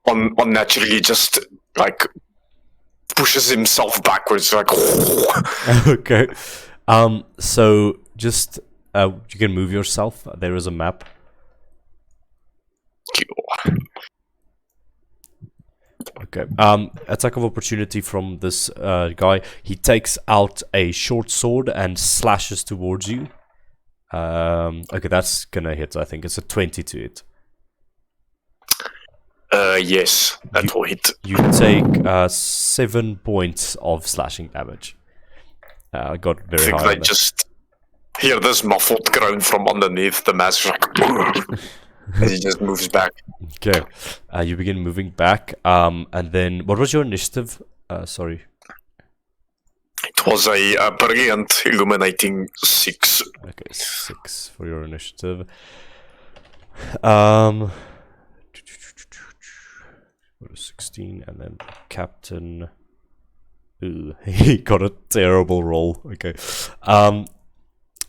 unnaturally just like pushes himself backwards, like. Okay. So just you can move yourself. There is a map. Okay. Attack of opportunity from this guy. He takes out a short sword and slashes towards you. Okay, that's gonna hit. I think it's a 20 to hit. Yes, that will hit. You take 7 points of slashing damage. Got very I think high. they just hear this muffled groan from underneath the mask, like, and he just moves back. Okay, you begin moving back, and then what was your initiative? Sorry. It was a brilliant, illuminating 6. Okay, 6 for your initiative. What is 16, and then Captain. Ooh, he got a terrible roll. Okay,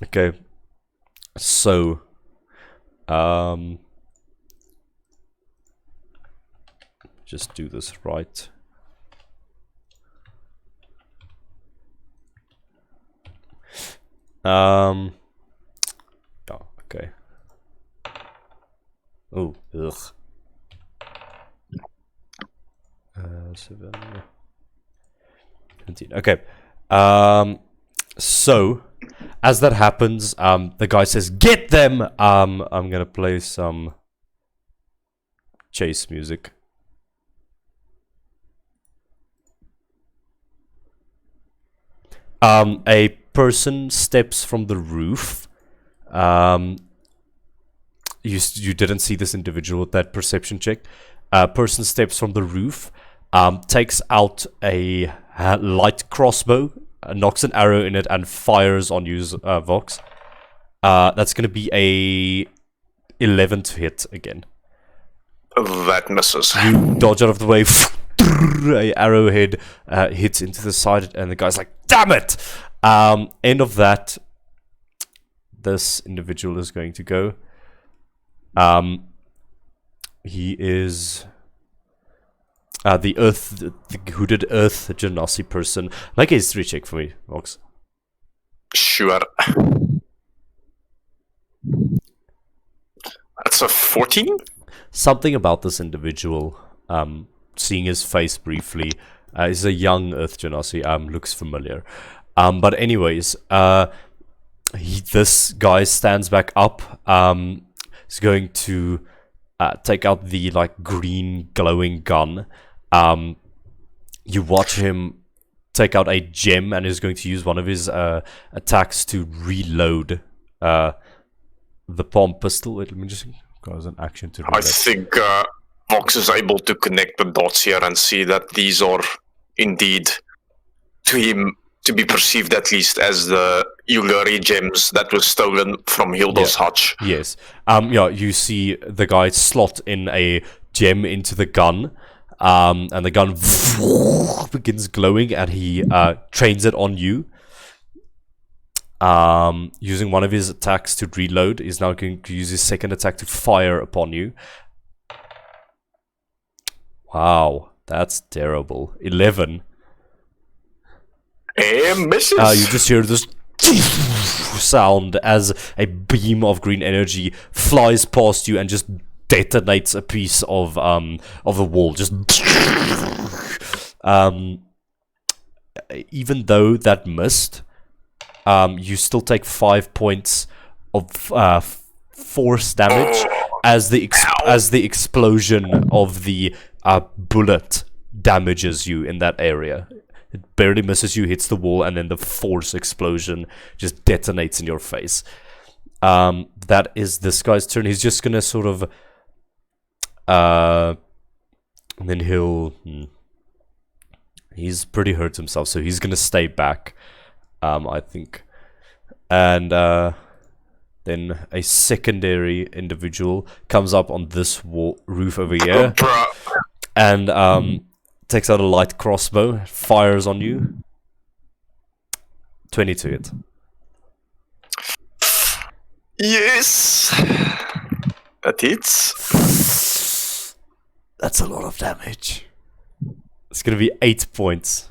okay. So, just do this right. Oh, okay. Oh, ugh. 7, 17. Okay. So, as that happens, the guy says, "Get them!" I'm gonna play some chase music. A person steps from the roof. You didn't see this individual with that perception check. A person steps from the roof, takes out a light crossbow, knocks an arrow in it, and fires on you, Vox. That's going to be a 11 to hit again. That misses. You dodge out of the way. A arrowhead hits into the side, and the guy's like, "Damn it!" End of that. This individual is going to go. He is the hooded Earth Genasi person. Make a history check for me, Vox. Sure. That's a 14? Something about this individual, seeing his face briefly, is a young Earth Genasi, looks familiar. But anyways, this guy stands back up. He's going to take out the green glowing gun. You watch him take out a gem and is going to use one of his attacks to reload the palm pistol. Wait, let me just go as an action to reload. I think Vox is able to connect the dots here and see that these are indeed, to him, to be perceived at least as the Uluri gems that were stolen from Hilda's hutch. Yes. Yeah, you see the guy slot in a gem into the gun, and the gun begins glowing, and he trains it on you. Using one of his attacks to reload, he's now going to use his second attack to fire upon you. Wow, that's terrible. 11. Misses. You just hear this sound as a beam of green energy flies past you and just detonates a piece of the wall. Just even though that missed, you still take 5 points of force damage as the explosion of the bullet damages you in that area. It barely misses you, hits the wall, and then the force explosion just detonates in your face. That is this guy's turn. He's just gonna sort of, and then he's pretty hurt himself, so he's gonna stay back, I think. And then a secondary individual comes up on this roof over here, and takes out a light crossbow, fires on you. 22 hit. Yes! That hits. That's a lot of damage. It's gonna be 8 points.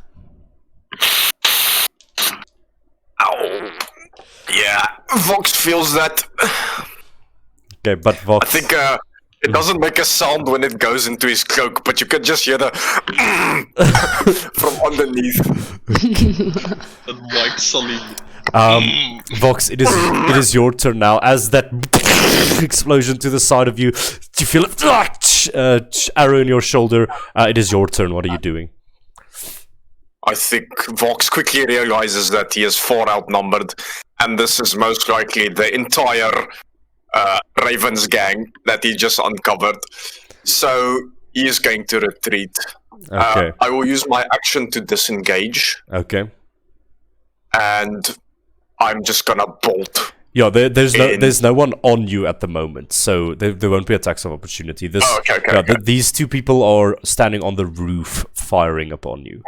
Ow. Yeah, Vox feels that. Okay, but Vox. I think it doesn't make a sound when it goes into his cloak, but you can just hear the from underneath. And Mike Sully. Vox, it is your turn now. As that explosion to the side of you, you feel arrow in your shoulder. It is your turn. What are you doing? I think Vox quickly realizes that he is far outnumbered, and this is most likely the entire Ravens gang that he just uncovered. So he is going to retreat. Okay. I will use my action to disengage. Okay. And I'm just gonna bolt. Yeah, there's no one on you at the moment, so there won't be attacks of opportunity. Okay. These two people are standing on the roof, firing upon you.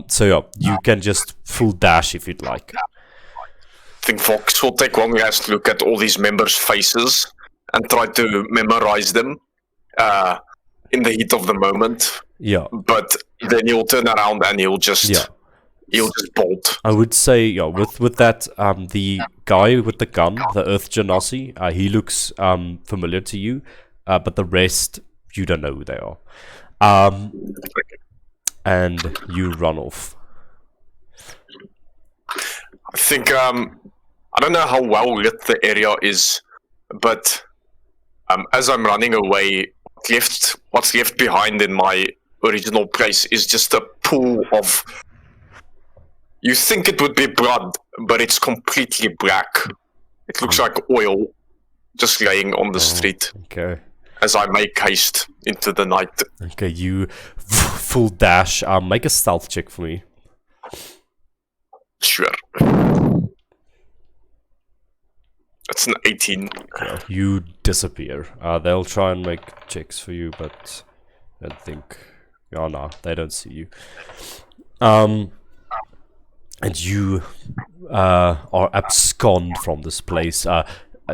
So yeah, you can just full dash if you'd like. I think Vox will take one last look at all these members' faces and try to memorize them in the heat of the moment. Yeah. But then he'll turn around and he'll just bolt. I would say, yeah, with that, the guy with the gun, the Earth Genasi, he looks familiar to you, but the rest, you don't know who they are. And you run off. I think, I don't know how well lit the area is, but as I'm running away, what's left behind in my original place is just a pool of... You think it would be blood, but it's completely black. It looks like oil just laying on the street. Okay. As I make haste into the night. Okay, you full dash. Make a stealth check for me. Sure. That's an 18. Okay, you disappear. They'll try and make checks for you, but I don't think... Oh no, they don't see you. And you are abscond from this place.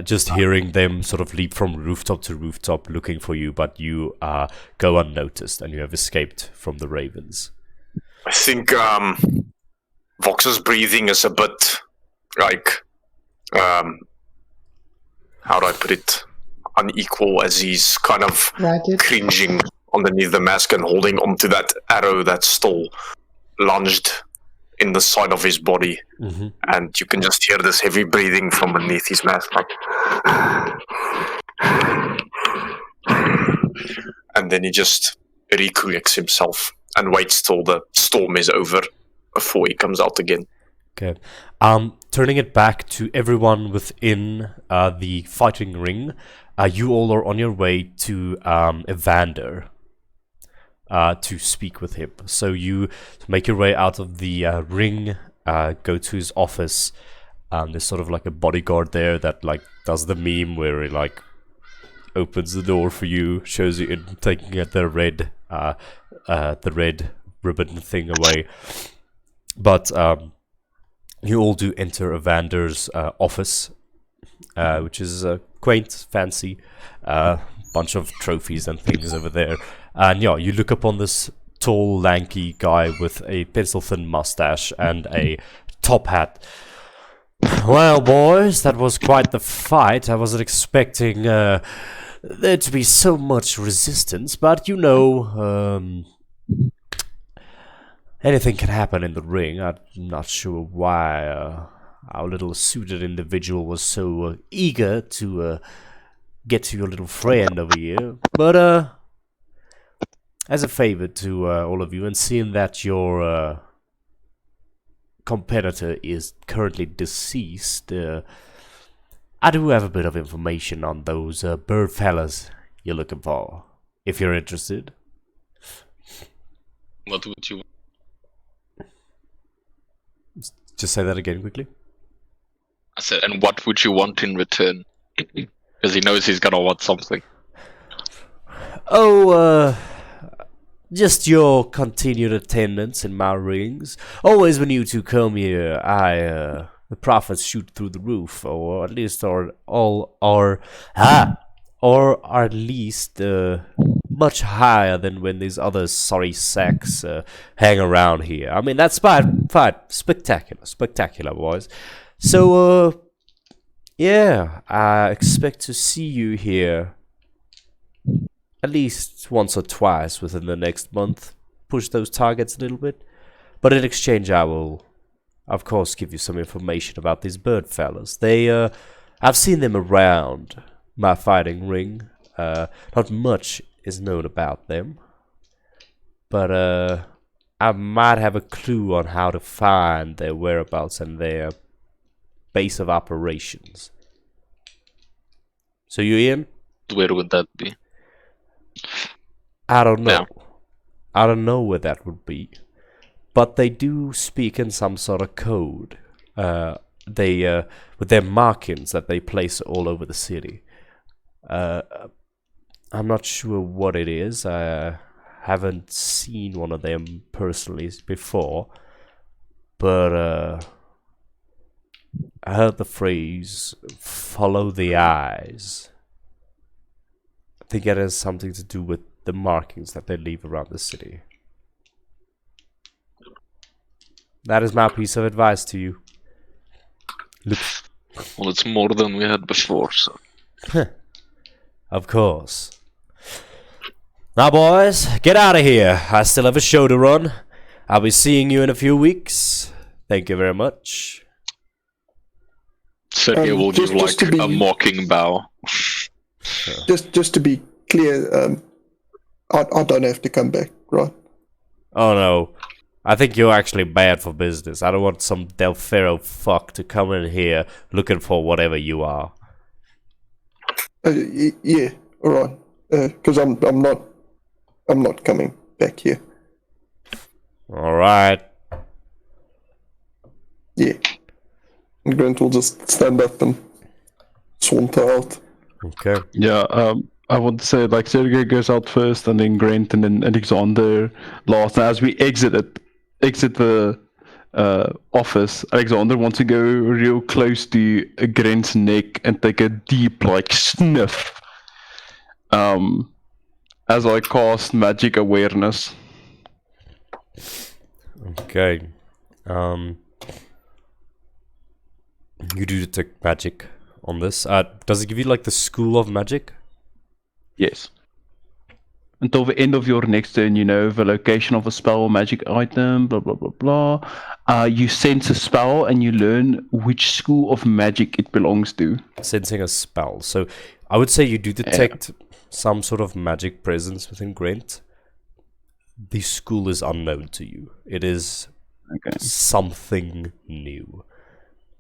Just hearing them sort of leap from rooftop to rooftop looking for you, but you go unnoticed and you have escaped from the Ravens. I think Vox's breathing is a bit like... how do I put it? Unequal, as he's kind of cringing underneath the mask and holding onto that arrow that's still lunged in the side of his body. Mm-hmm. And you can just hear this heavy breathing from beneath his mask, like... And then he just recollects himself and waits till the storm is over before he comes out again. Okay. Turning it back to everyone within the fighting ring, you all are on your way to Evander to speak with him. So you make your way out of the ring, go to his office. There's sort of like a bodyguard there that like does the meme where he like opens the door for you, shows you in, taking the red ribbon thing away. But you all do enter Evander's office, which is quaint, fancy, bunch of trophies and things over there. And yeah, you look upon this tall, lanky guy with a pencil-thin mustache and a top hat. Well, boys, that was quite the fight. I wasn't expecting there to be so much resistance, but you know, anything can happen in the ring. I'm not sure why our little suited individual was so eager to get to your little friend over here. But as a favor to all of you, and seeing that your competitor is currently deceased, I do have a bit of information on those bird fellas you're looking for, if you're interested. What would you... Just say that again quickly. I said, and what would you want in return? Because he knows he's gonna want something. Oh, just your continued attendance in my rings. Always when you two come here, the profits shoot through the roof, or at least or at least much higher than when these other sorry sacks hang around here. I mean, that's fine. Spectacular, boys. So, yeah, I expect to see you here at least once or twice within the next month. Push those targets a little bit. But in exchange, I will, of course, give you some information about these bird fellas. I've seen them around my fighting ring. Not much is known about them. But, I might have a clue on how to find their whereabouts and their base of operations. So you in? Where would that be? I don't know. Yeah. I don't know where that would be. But they do speak in some sort of code. They with their markings that they place all over the city. I'm not sure what it is. I haven't seen one of them personally before. But I heard the phrase, follow the eyes. I think it has something to do with the markings that they leave around the city. That is my piece of advice to you. Well, it's more than we had before, so. Of course. Now, boys, get out of here. I still have a show to run. I'll be seeing you in a few weeks. Thank you very much. Sergey will give like a mocking bow. Just to be clear, I don't have to come back, right? Oh no. I think you're actually bad for business. I don't want some Del Ferro fuck to come in here looking for whatever you are. Yeah, alright. Because I'm not coming back here. Alright. Yeah. And Grant will just stand up and saunter out. Okay. Yeah, I want to say, like, Sergey goes out first, and then Grant, and then Alexander last. And as we exit the office, Alexander wants to go real close to Grant's neck and take a deep, like, sniff. As I cast magic awareness. Okay. You do detect magic on this. Does it give you like the school of magic? Yes. Until the end of your next turn, you know the location of a spell or magic item, blah blah blah blah. You sense a spell and you learn which school of magic it belongs to. Sensing a spell. So I would say you do detect some sort of magic presence within Grant. The school is unknown to you. It is something new.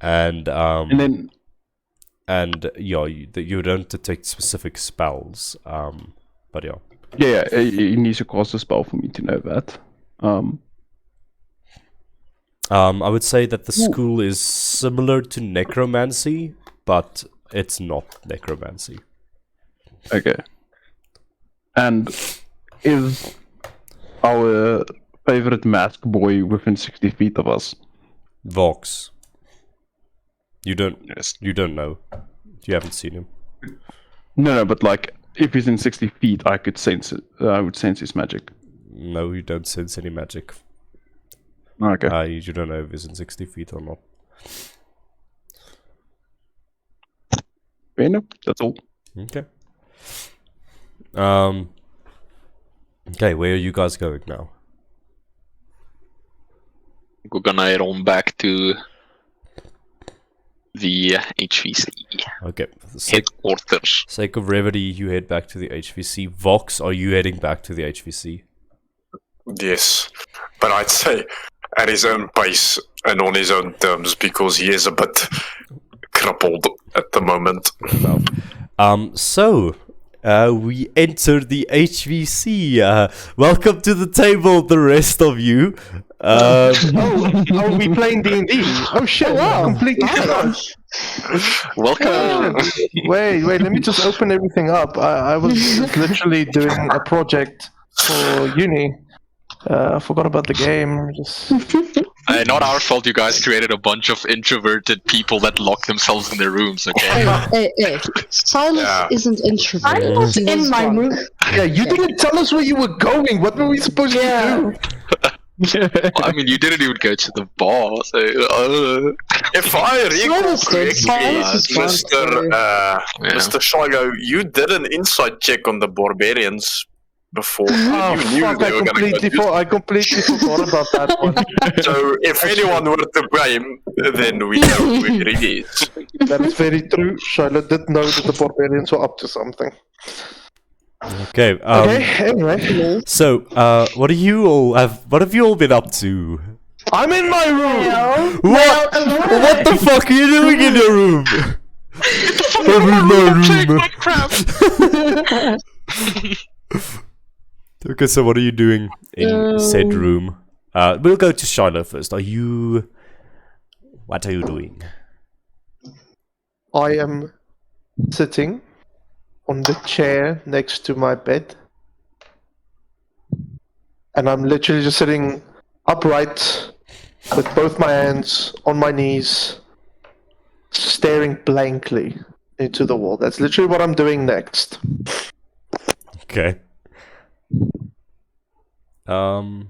And yeah, you don't detect specific spells. But yeah. Yeah, it needs to cast a spell for me to know that. I would say that the school is similar to necromancy, but it's not necromancy. Okay. And is our favorite mask boy within 60 feet of us? Vox. You don't know. You haven't seen him. No, but like, if he's in 60 feet, I could sense it. I would sense his magic. No, you don't sense any magic. Okay. You don't know if he's in 60 feet or not. Fair enough. That's all. Okay. Okay, where are you guys going now? We're gonna head on back to the HVC. Okay. Headquarters. Sake of brevity, you head back to the HVC. Vox, are you heading back to the HVC? Yes, but I'd say at his own pace and on his own terms because he is a bit crippled at the moment. So we enter the HVC. Welcome to the table, the rest of you. Are we playing D&D? Oh shit! Oh, wow. Completely forgot. Welcome. Wait, let me just open everything up. I was literally doing a project for uni. I forgot about the game. Not our fault. You guys created a bunch of introverted people that lock themselves in their rooms. Okay. Hey. Silas isn't introverted. I'm not He was in my drunk. room. Yeah, you didn't tell us where you were going. What were we supposed to do? I mean, you didn't even go to the bar. So, If I recall Silas did. Silas is drunk, Mr. Shiloh, you did an insight check on the barbarians before. Oh, You knew fuck, they were going to go. I completely forgot about that one. So if anyone were to blame, then we know who it really is. That is very true. Charlotte did know that the barbarians were up to something. Okay. Okay, anyway. So, what have you all been up to? I'm in my room! What? What the fuck are you doing in your room? Okay, so what are you doing in said room? We'll go to Shiloh first. What are you doing? I am sitting on the chair next to my bed. And I'm literally just sitting upright with both my hands on my knees, staring blankly into the wall. That's literally what I'm doing next. Okay. Let's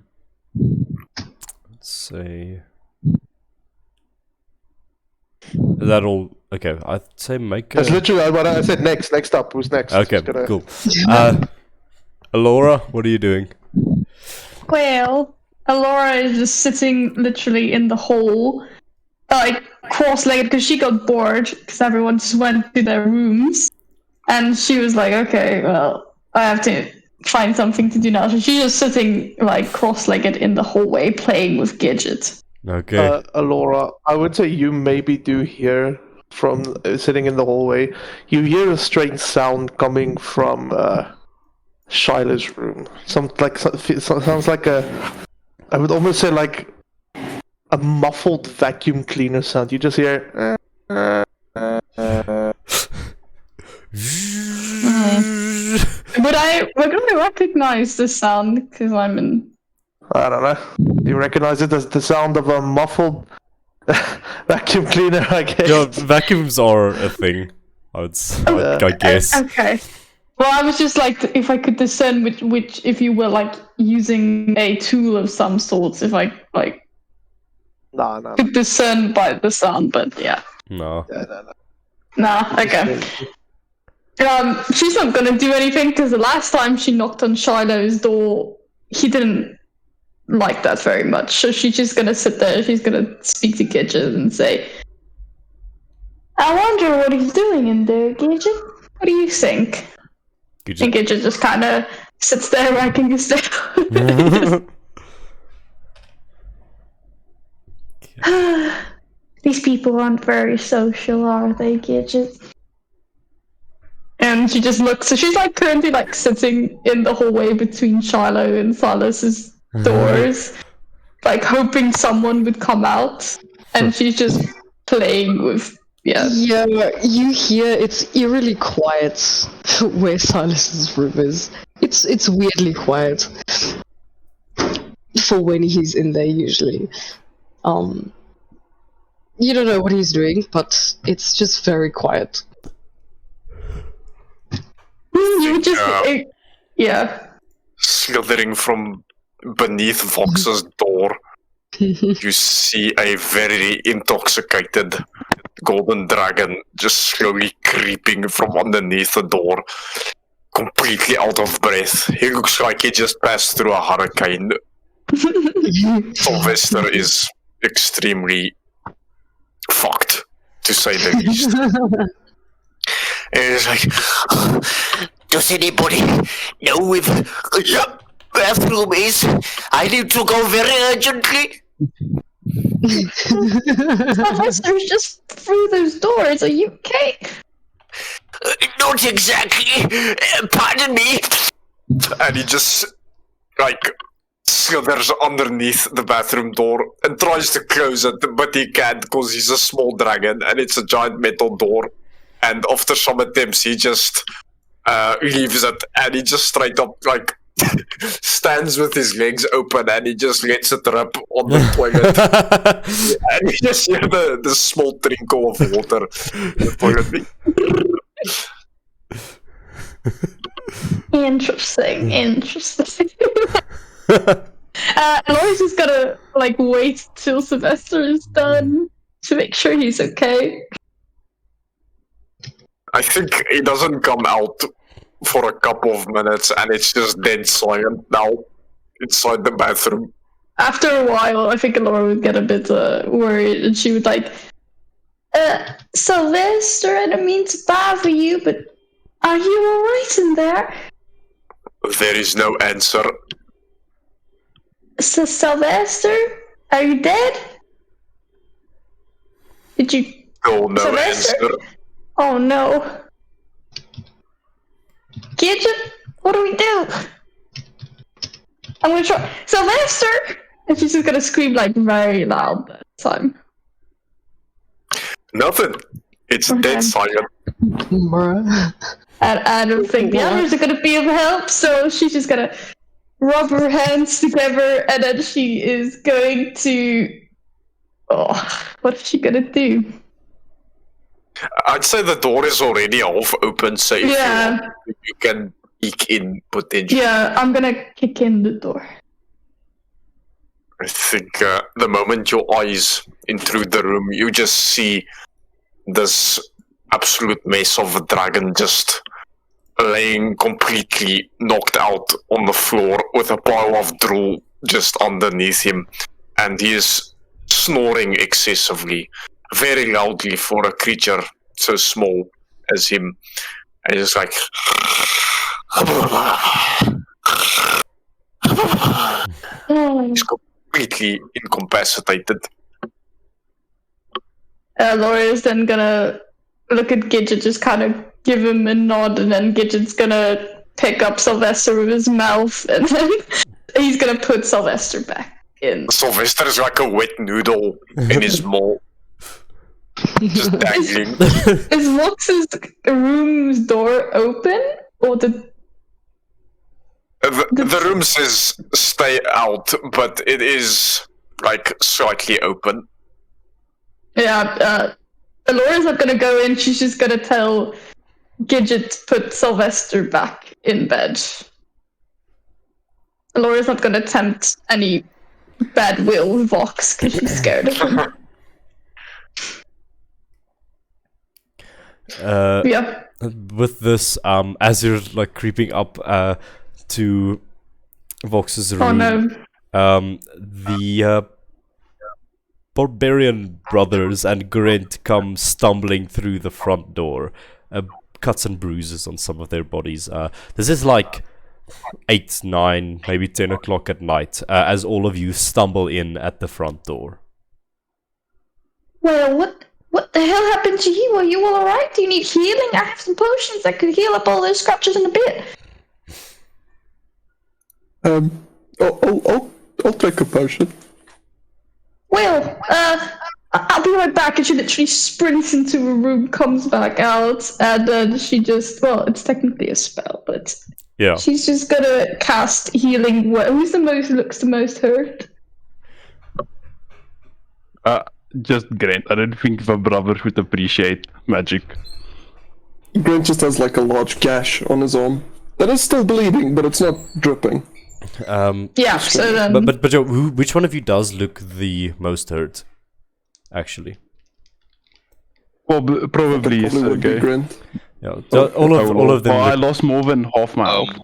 see. Is that all? Okay, I'd say make. That's literally what I said. Next up. Who's next? Okay, Just gonna- cool. Alora, what are you doing? Well, Alora is just sitting literally in the hall, like cross-legged because she got bored because everyone just went to their rooms, and she was like, "Okay, well, I have to find something to do now." So she's just sitting like cross-legged in the hallway playing with Gidget. Okay. Alora, I would say you maybe do hear from sitting in the hallway. You hear a strange sound coming from Shiloh's room. Sounds like I would almost say like a muffled vacuum cleaner sound. You just hear. Would I recognize the sound because I'm in? I don't know. You recognize it as the sound of a muffled vacuum cleaner, I guess. Yeah, vacuums are a thing. I guess. Okay. Well, I was just like, if I could discern which, if you were like using a tool of some sorts, if I like No. could discern by the sound, but yeah. No. Nah, okay. She's not gonna do anything because the last time she knocked on Shiloh's door, he didn't like that very much. So she's just gonna sit there. She's gonna speak to Gidget and say, "I wonder what he's doing in there, Gidget. What do you think?" And Gidget just kind of sits there wagging his tail. These people aren't very social, are they, Gidget? And she just looks. So she's like currently like sitting in the hallway between Shiloh and Silas's doors, like hoping someone would come out. And she's just playing with. Yeah, you hear it's eerily quiet where Silas's room is. It's weirdly quiet for when he's in there usually. You don't know what he's doing, but it's just very quiet. You would just Slithering from beneath Vox's door, you see a very intoxicated golden dragon just slowly creeping from underneath the door, completely out of breath. He looks like he just passed through a hurricane. Sylvester is extremely fucked, to say the least. And it's like, does anybody know where the bathroom is? I need to go very urgently. Sylvester's just through those doors. Are you okay? Not exactly. Pardon me. And he just, like, slithers underneath the bathroom door and tries to close it, but he can't because he's a small dragon and it's a giant metal door. And after some attempts, he just leaves it and he just straight up, like, stands with his legs open and he just lets it rip on the toilet. And you just hear the small trickle of water in the toilet. Interesting. Laura's just gonna wait till Sylvester is done to make sure he's okay. I think he doesn't come out for a couple of minutes and it's just dead silent now inside the bathroom. After a while, I think Laura would get a bit worried and she would Sylvester, I don't mean to bother you, but are you alright in there? There is no answer. So, Sylvester, are you dead? Did you... No Sylvester? answer. Oh no. Gidget, what do we do? I'm gonna try... Sylvester! And she's just gonna scream very loud that time. Nothing. It's dead silent. Bruh. And I don't think the others are gonna be of help, so she's just gonna rub her hands together and then she is going to... Oh, what is she gonna do? I'd say the door is already half open, so if Yeah. you can peek in potentially. Yeah, I'm gonna kick in the door. I think the moment your eyes enter the room, you just see this absolute mess of a dragon just laying completely knocked out on the floor with a pile of drool just underneath him, and he is snoring excessively, very loudly for a creature so small as him, and he's like he's completely incapacitated. Laura is then gonna look at Gidget, just kind of give him a nod, and then Gidget's gonna pick up Sylvester with his mouth, and then he's gonna put Sylvester back in. Sylvester is like a wet noodle in his mouth. Just dangling. Is Vox's room's door open? Or the room says stay out, but it is slightly open. Yeah, Laura's not gonna go in, she's just gonna tell Gidget to put Sylvester back in bed. Laura's not gonna tempt any bad will with Vox because she's scared of him. Yeah. With this, as you're creeping up to Vox's room, the Barbarian brothers and Grint come stumbling through the front door, cuts and bruises on some of their bodies. This is 8, 9, maybe 10 o'clock at night, as all of you stumble in at the front door. Well, what the hell happened to you? Are you all alright? Do you need healing? I have some potions that could heal up all those scratches in a bit. I'll take a potion. Well, I'll be right back. And she literally sprints into a room, comes back out, and then she just, well, it's technically a spell, but yeah, she's just gonna cast healing. Who's looks the most hurt? Just Grant. I don't think the brothers would appreciate magic. Grant just has a large gash on his arm. That is still bleeding, but it's not dripping. Yeah, so then... But Joe, which one of you does look the most hurt, actually? Well, probably Sergey. Grant. Yeah, all of them. Well, I lost more than half my health.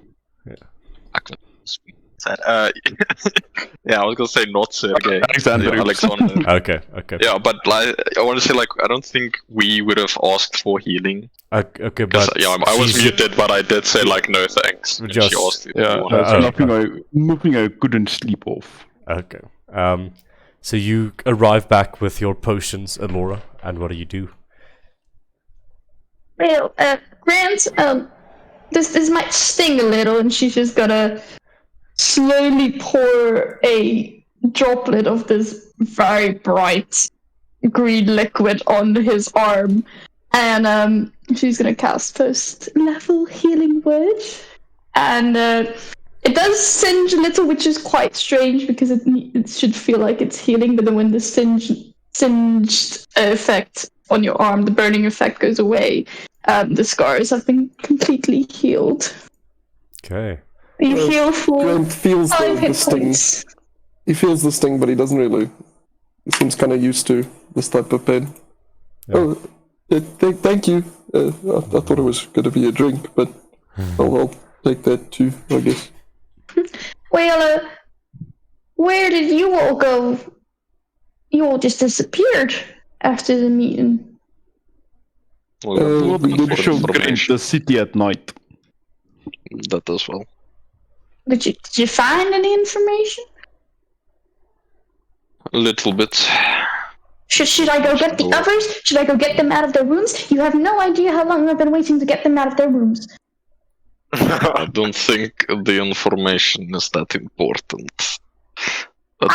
Yeah, I was gonna say not Sergey. Alexander. Okay. Yeah, but I want to say I don't think we would have asked for healing. Okay, but yeah, I was muted, but I did say no thanks. When she asked if you wanted. Nothing I couldn't sleep off. Okay. So you arrive back with your potions, Elora, and what do you do? Well, Grant, this might sting a little, and she's just gonna slowly pour a droplet of this very bright green liquid on his arm, and she's gonna cast first level healing word, and It does singe a little, which is quite strange because it should feel like it's healing, but then when the singed effect on your arm, the burning effect goes away, the scars have been completely healed. Okay. You heal full Grant feels 5 the hit sting. points. He feels the sting, but he doesn't really. He seems kind of used to this type of pain. Yeah. Oh, thank you. I thought it was going to be a drink, but I'll take that too, I guess. Well, where did you all go? You all just disappeared after the meeting. Well, we did Show Grant the city at night. that as well. Did you find any information? A little bit. Should I go get the others? Should I go get them out of their rooms? You have no idea how long I've been waiting to get them out of their rooms. I don't think the information is that important. But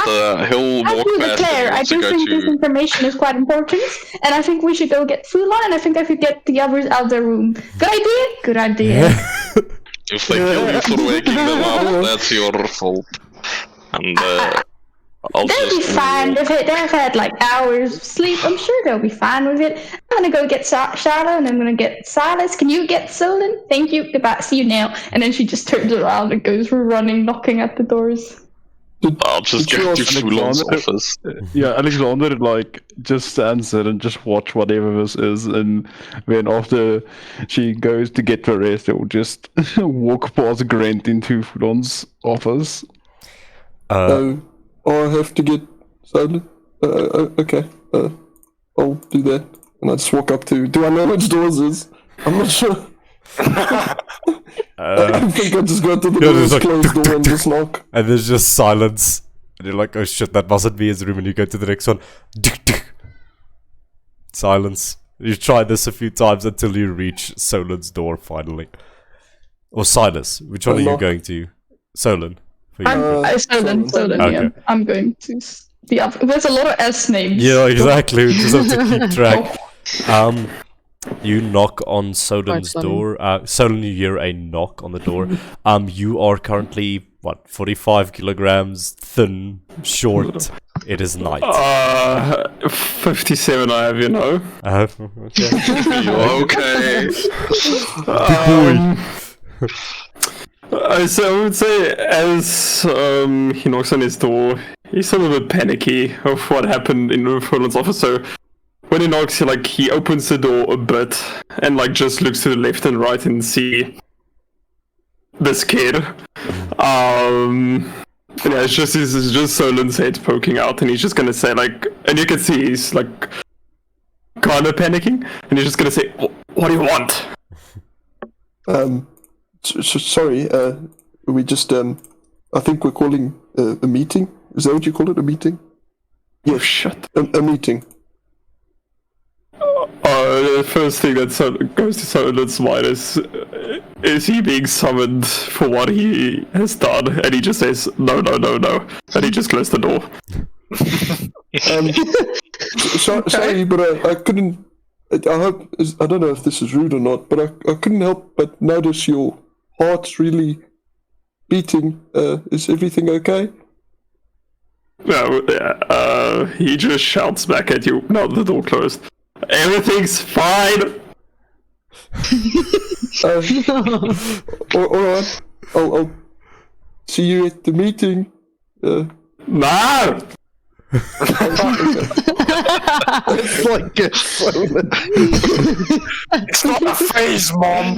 he'll I walk do past declare, and I wants to do go think this to... information is quite important, and I think we should go get Fulon, and I think I could get the others out of their room. Good idea? Good idea. If they kill you for waking them up, that's your fault. And I'll They'll be just... fine with it. They've had like hours of sleep. I'm sure they'll be fine with it. I'm gonna go get Charlotte and I'm gonna get Silas. Can you get Solon? Thank you. Goodbye. See you now. And then she just turns around and goes running, knocking at the doors. I'll just go to Fulon's office. Yeah, Alexander just stands there and just watch whatever this is, and then after she goes to get the rest, it will just walk past Grant into Fulon's office. I have to get silent. Okay. I'll do that. And I just walk up to. Do I know which doors is? I'm not sure. I think I just go to the doors, close the door, and just knock. And there's just silence. And you're like, oh shit, that mustn't be his room. And you go to the next one. Silence. You try this a few times until you reach Solon's door finally. Or Silas. Which one are you going to? Solon. Solon, okay. yeah. I'm going to the other. There's a lot of S names. Yeah, exactly. We just have to keep track. You knock on Solon's door. Solon, you hear a knock on the door. You are currently, 45 kilograms, thin, short. It is night. 57 I have, you know. Okay. You okay? So I would say as he knocks on his door, he's a little bit panicky of what happened in Roland's office. So when he knocks, he opens the door a bit and just looks to the left and right and see this kid. Yeah, it's just Solon's head poking out, and he's just gonna say and you can see he's kind of panicking, and he's just gonna say, "What do you want?" Sorry, we just, I think we're calling a meeting. Is that what you call it, a meeting? Yeah, shut. A meeting. The first thing that goes to Solon's mind is he being summoned for what he has done, and he just says, no, and he just closed the door. Sorry, but I couldn't, I don't know if this is rude or not, but I couldn't help but notice your heart's really beating. Is everything okay? No, he just shouts back at you now the door closed. Everything's fine! Alright, I'll see you at the meeting. No! It's like It's not a phase, Mom!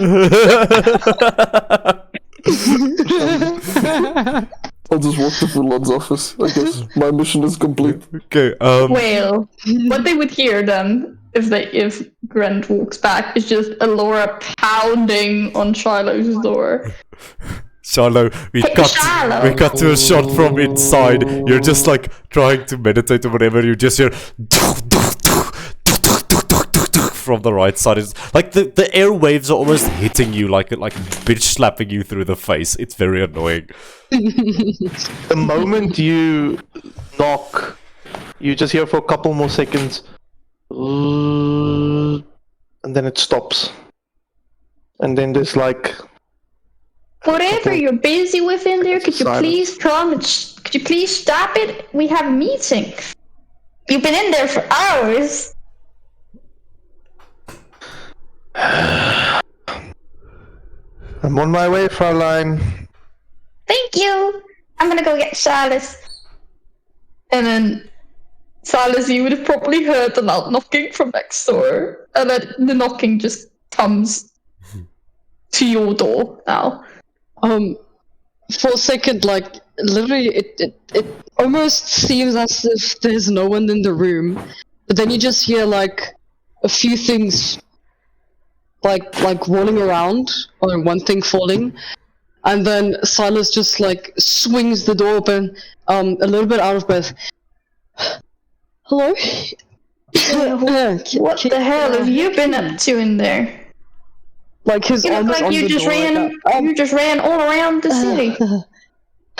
I'll just walk to Fulon's office. I guess my mission is complete. Okay, Well, what they would hear then, if Grant walks back, is just Alora pounding on Shiloh's door. Shiloh, we cut to a shot from inside. You're just trying to meditate or whatever. You just hear from the right side. It's the airwaves are almost hitting you like bitch slapping you through the face. It's very annoying. The moment you knock, you just hear for a couple more seconds, and then it stops. And then there's Whatever you're busy with in there, could you please come and could you please stop it? We have a meeting. You've been in there for hours. I'm on my way, Fraulein. Thank you. I'm gonna go get Silas. And then, Silas, you would have probably heard the loud knocking from next door. And then the knocking just comes to your door now. For a second, like, literally, it almost seems as if there's no one in the room. But then you just hear, like, a few things, like rolling around, or one thing falling. And then Silas just, like, swings the door open, a little bit out of breath. Hello? What the hell have you been up to in there? Like his You arm look is like on you the just door ran. like that. You just ran all around the city.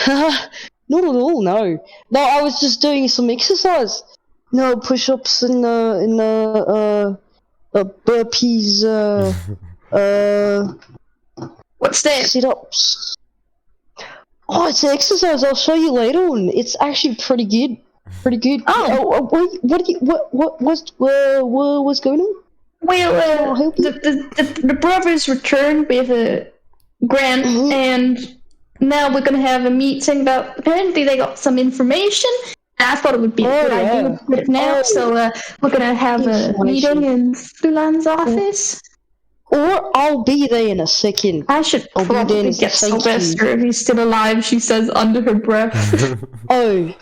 Not at all. No. No, I was just doing some exercise. No push-ups and burpees. What's that? Sit-ups. Oh, it's an exercise. I'll show you later on. It's actually pretty good. Pretty good. Oh. What's going on? Well, the brothers returned with a grant, and now we're gonna have a meeting about. Apparently, they got some information. I thought it would be a good idea to put it now, so we're gonna have a meeting in Fulan's office. Or I'll be there in a second. I should probably get Sylvester if he's still alive. She says under her breath. Oh,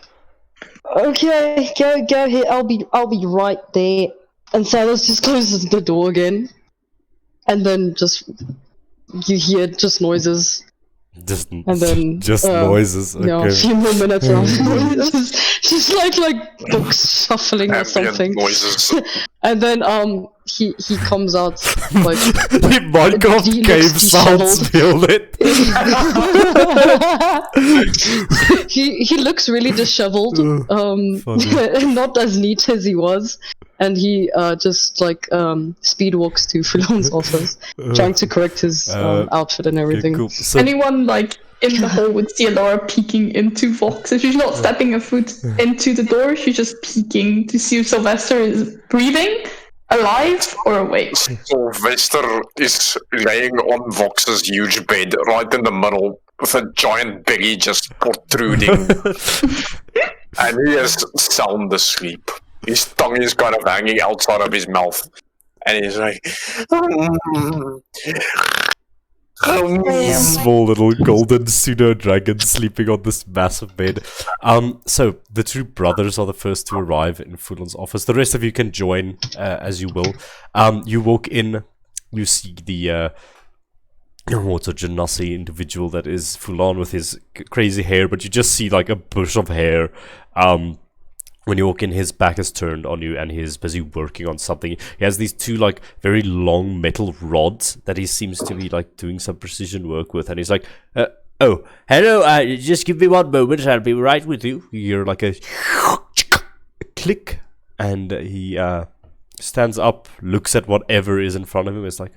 okay. Go ahead. I'll be right there. And Silas just closes the door again, and then you hear just noises. And then noises. Okay. Yeah, a few more minutes afterwards, just like books shuffling or something. Noises. And then he comes out like The Minecraft cave sounds feel it. he looks really disheveled, not as neat as he was, and he just like speed walks to Fulon's office, trying to correct his outfit and everything. Okay, cool. So, Anyone like in the hall would see Laura peeking into Vox. So she's not stepping a foot into the door, she's just peeking to see if Sylvester is breathing, alive, or awake. Sylvester is laying on Vox's huge bed right in the middle with a giant belly just protruding. And he is sound asleep. His tongue is kind of hanging outside of his mouth. And he's like... small little golden pseudo dragon sleeping on this massive bed. So the two brothers are the first to arrive in Fulan's office. The rest of you can join as you will. You walk in, you see the water genasi individual that is Fulan with his crazy hair, but you just see like a bush of hair. When you walk in, his back is turned on you and he's busy working on something. He has these two like very long metal rods that he seems to be like doing some precision work with, and he's like, oh, hello, just give me one moment, I'll be right with you. You hear like a click, and he stands up, looks at whatever is in front of him, is like,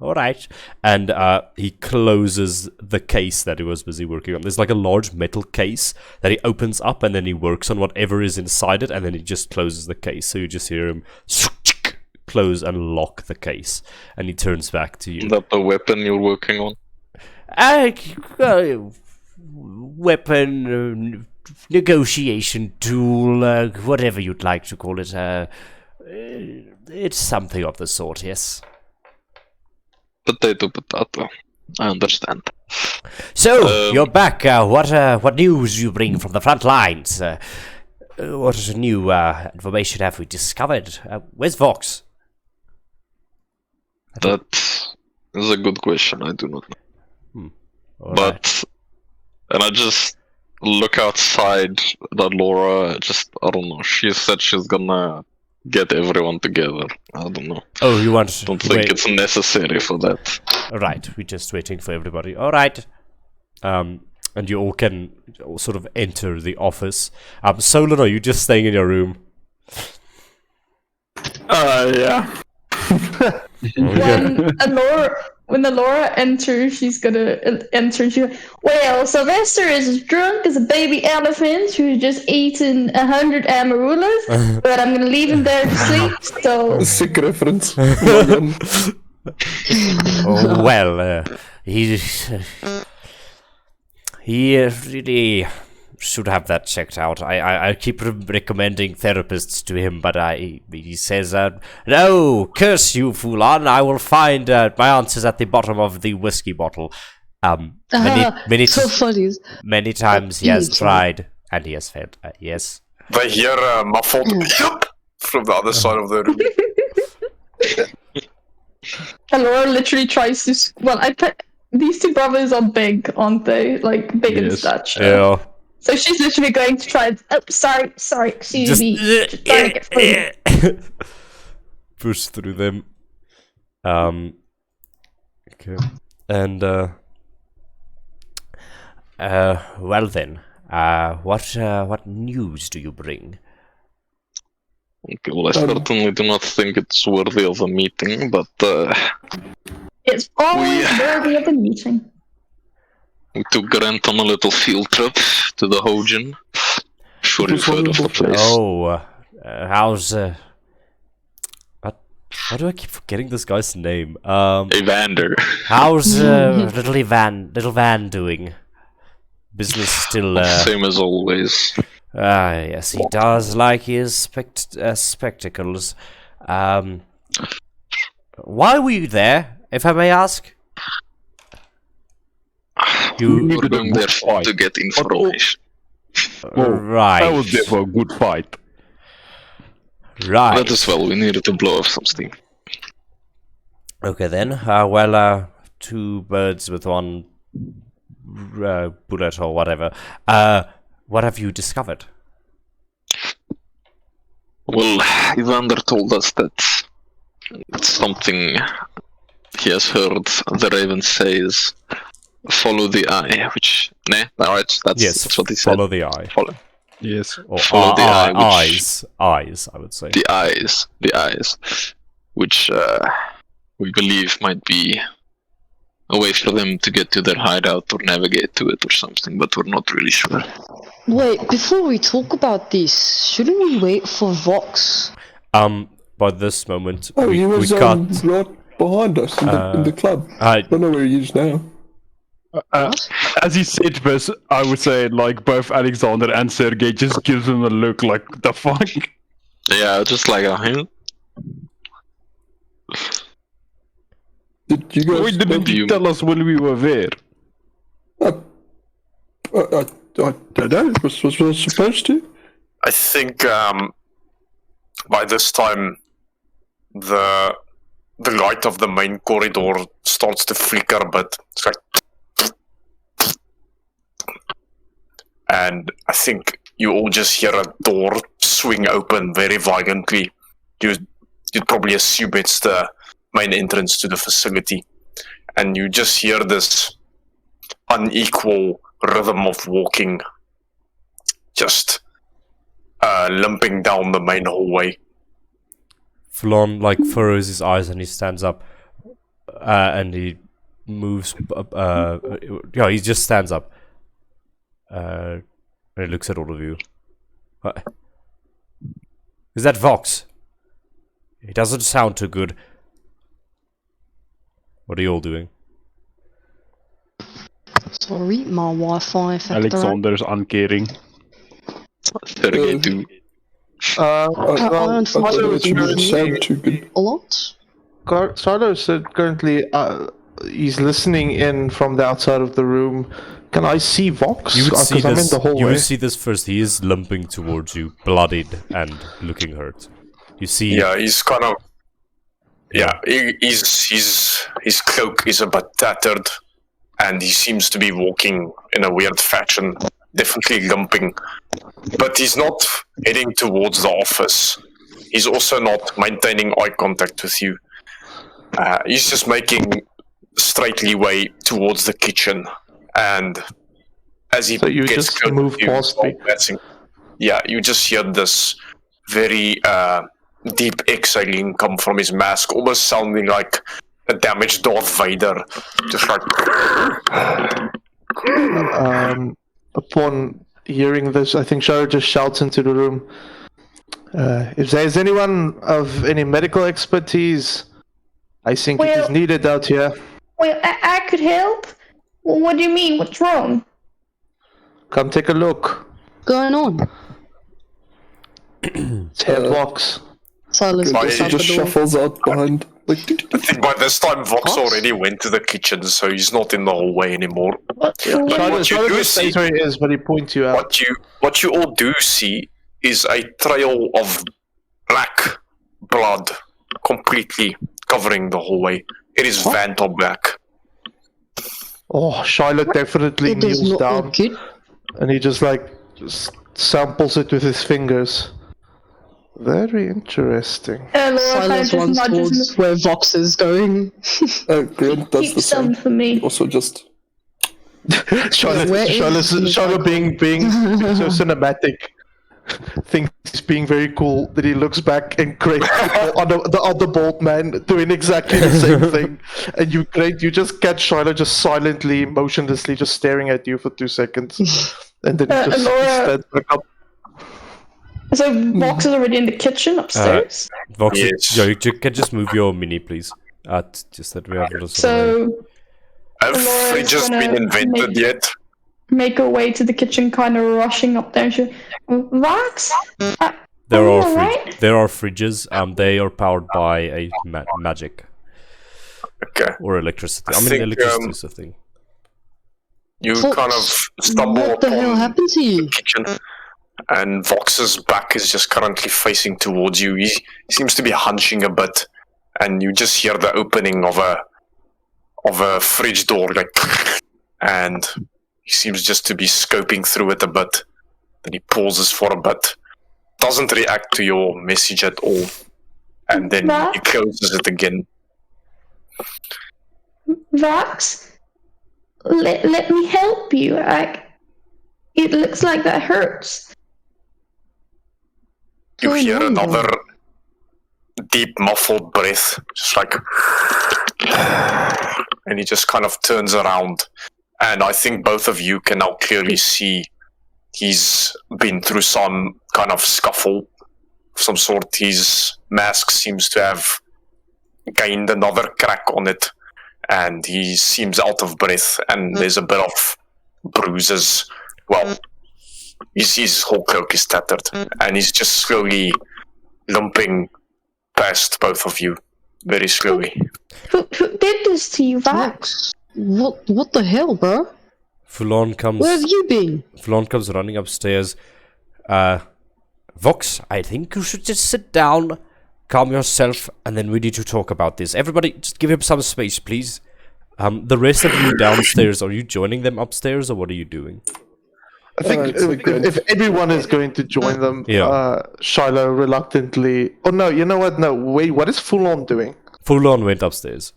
alright, and he closes the case that he was busy working on. There's like a large metal case that he opens up, and then he works on whatever is inside it, and then he just closes the case. So you just hear him close and lock the case, and he turns back to you. Is that the weapon you're working on? Weapon, negotiation tool, whatever you'd like to call it. It's something of the sort, yes. Potato. I understand. So, you're back. What news you bring from the front lines? What new information have we discovered? Where's Vox? That is a good question. I do not know. But, and I just look outside at Laura. I don't know. She said she's gonna get everyone together. I don't know. Oh, you want? Don't think it's necessary for that. All right, we're just waiting for everybody. All right. And you all can sort of enter the office. Solon, are you just staying in your room? Yeah. When when Laura enters, she's gonna enter. Well, Sylvester is as drunk as a baby elephant who's just eaten 100 Amarulas, but I'm gonna leave him there to sleep. So Sick reference. Oh Well, he really should have that checked out. I keep recommending therapists to him, but he says, no, curse you, Fulan, I will find my answers at the bottom of the whiskey bottle. So funny. Many times he has tried, and he has failed. Yes. They hear a muffled yep from the other side of the room. And Laura literally tries to. Well, these two brothers are big, aren't they? Like big in stature. Yeah. So she's literally going to try. Oh, sorry, excuse me. Just trying to get free. Push through them. Okay. And well then, what news do you bring? Okay, well, I certainly do not think it's worthy of a meeting, but It's always worthy of a meeting. we took Grant on a little field trip to the Hojan. Sure you've heard of the place. Oh, how's why do I keep forgetting this guy's name? Evander. How's little Van doing? Business still Same as always. Yes, he does like his spectacles. Why were you there, if I may ask? You were going there to get information. Right. I was there for a good fight. Right. That as well, we needed to blow off some steam. Okay then. Two birds with one bullet or whatever. What have you discovered? Well, Evander told us that it's something he has heard the Raven says, follow the eye, which, alright, that's what he said. Follow the eye. Yes. Or follow the eye, eyes, I would say. The eyes, which we believe might be a way for them to get to their hideout or navigate to it or something, but we're not really sure. Wait, before we talk about this, shouldn't we wait for Vox? By this moment, he was we got right behind us in the club. I don't know where he is now. As he said this, I would say like both Alexander and Sergey just gives him a look like the fuck. Yeah, just like Did you guys? Why didn't you tell us when we were there? I don't know. Was I supposed to? I think by this time the light of the main corridor starts to flicker a bit. It's like, and I think you all just hear a door swing open very violently. You'd probably assume it's the main entrance to the facility, and you just hear this unequal rhythm of walking, just limping down the main hallway. Flon furrows his eyes and he stands up, and he moves. He just stands up, and he looks at all of you. Is that Vox? He doesn't sound too good. What are you all doing? Sorry, my Wi-Fi factor. Alexander's uncaring. Sergey too. Sound too good. A lot? Sardo said currently he's listening in from the outside of the room. Can I see Vox? You would see I'm in this. the hallway. You would see this first. He is limping towards you, bloodied and looking hurt. You see. Yeah, he's kind of. Yeah, his cloak is a bit tattered, and he seems to be walking in a weird fashion, definitely limping. But he's not heading towards the office. He's also not maintaining eye contact with you. He's just making straight leeway towards the kitchen, and as he you gets just close move to past me. yeah, you just hear this very deep exhaling come from his mask, almost sounding like a damaged Darth Vader, just like. Upon hearing this, I think Shara just shouts into the room. If there is anyone of any medical expertise, I think it is needed out here. Well, I could help. Well, what do you mean? What's wrong? Come take a look. Going on? It's Head Vox. Silas just shuffles out behind. Like, I think by this time Vox already went to the kitchen, so he's not in the hallway anymore. What you do see, where he is, but he points you out. what you all do see is a trail of black blood completely covering the hallway. It is Vanta black. Oh, Charlotte definitely It does kneels not down, look good. and he just samples it with his fingers. Very interesting. Laura Silas kind of runs just nudges towards where Vox is going. Grant does Keep the some same. for me. Also just... Charlotte being so cinematic, thinks he's being very cool, that he looks back and Grant on the other bald man doing exactly the same thing, and you just catch Charlotte just silently, motionlessly, just staring at you for 2 seconds, and then he just stands back up. So Vox is already in the kitchen upstairs. Vox, Yes. you can just move your mini, please. Just that we have a little. So Have Laura's fridges gonna been invented yet? make her way to the kitchen, kind of rushing up there. She, Vox? There are alright? there are fridges. They are powered by a magic Okay. or electricity. I I mean, think, electricity is a thing. You Vox, kind of stumble What the hell upon happened to you? the kitchen, and Vox's back is just currently facing towards you. He seems to be hunching a bit, and you just hear the opening of a fridge door, like, and he seems just to be scoping through it a bit. Then he pauses for a bit, doesn't react to your message at all, and then he closes it again. Vox? Let me help you. It looks like that hurts. You Going hear on, another deep, muffled breath, just like, and he just kind of turns around, and I think both of you can now clearly see he's been through some kind of scuffle of some sort. His mask seems to have gained another crack on it, and he seems out of breath, and there's a bit of bruises. Well, his whole cloak is tattered, and he's just slowly limping past both of you, very slowly. Who did this to you, Vox? What the hell, bro? Fulon comes. Where have you been? Fulon comes running upstairs. Vox, I think you should just sit down, calm yourself, and then we need to talk about this. Everybody, just give him some space, please. The rest of you downstairs, are you joining them upstairs, or what are you doing? I think if everyone is going to join them, Shiloh reluctantly... Oh no, you know what? No, wait, what is Fulon doing? Fulon went upstairs.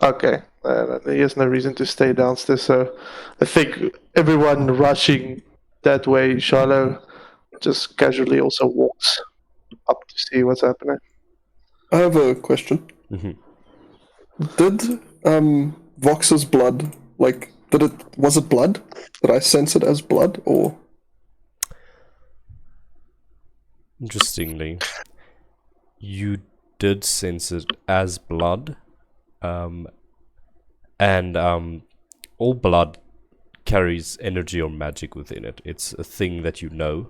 Okay, he has no reason to stay downstairs, so I think everyone rushing that way, Shiloh just casually also walks up to see what's happening. I have a question. Did Vox's blood, was it blood? Did I sense it as blood, or? Interestingly, you did sense it as blood, and all blood carries energy or magic within it. It's a thing that you know.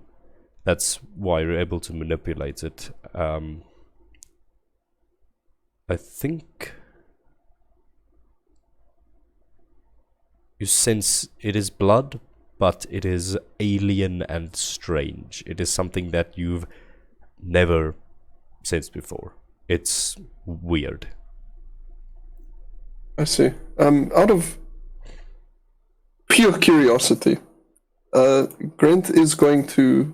That's why you're able to manipulate it. I think you sense it is blood, but it is alien and strange. It is something that you've never sensed before. It's weird. I see. Out of pure curiosity, Grant is going to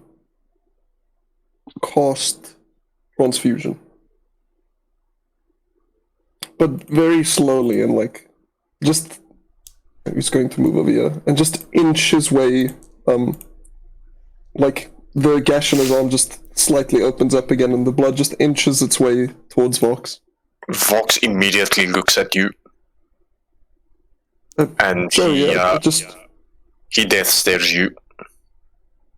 cast transfusion, but very slowly and just. He's going to move over here and just inch his way, the gash in his arm just slightly opens up again and the blood just inches its way towards Vox. Vox immediately looks at you, and he death stares you.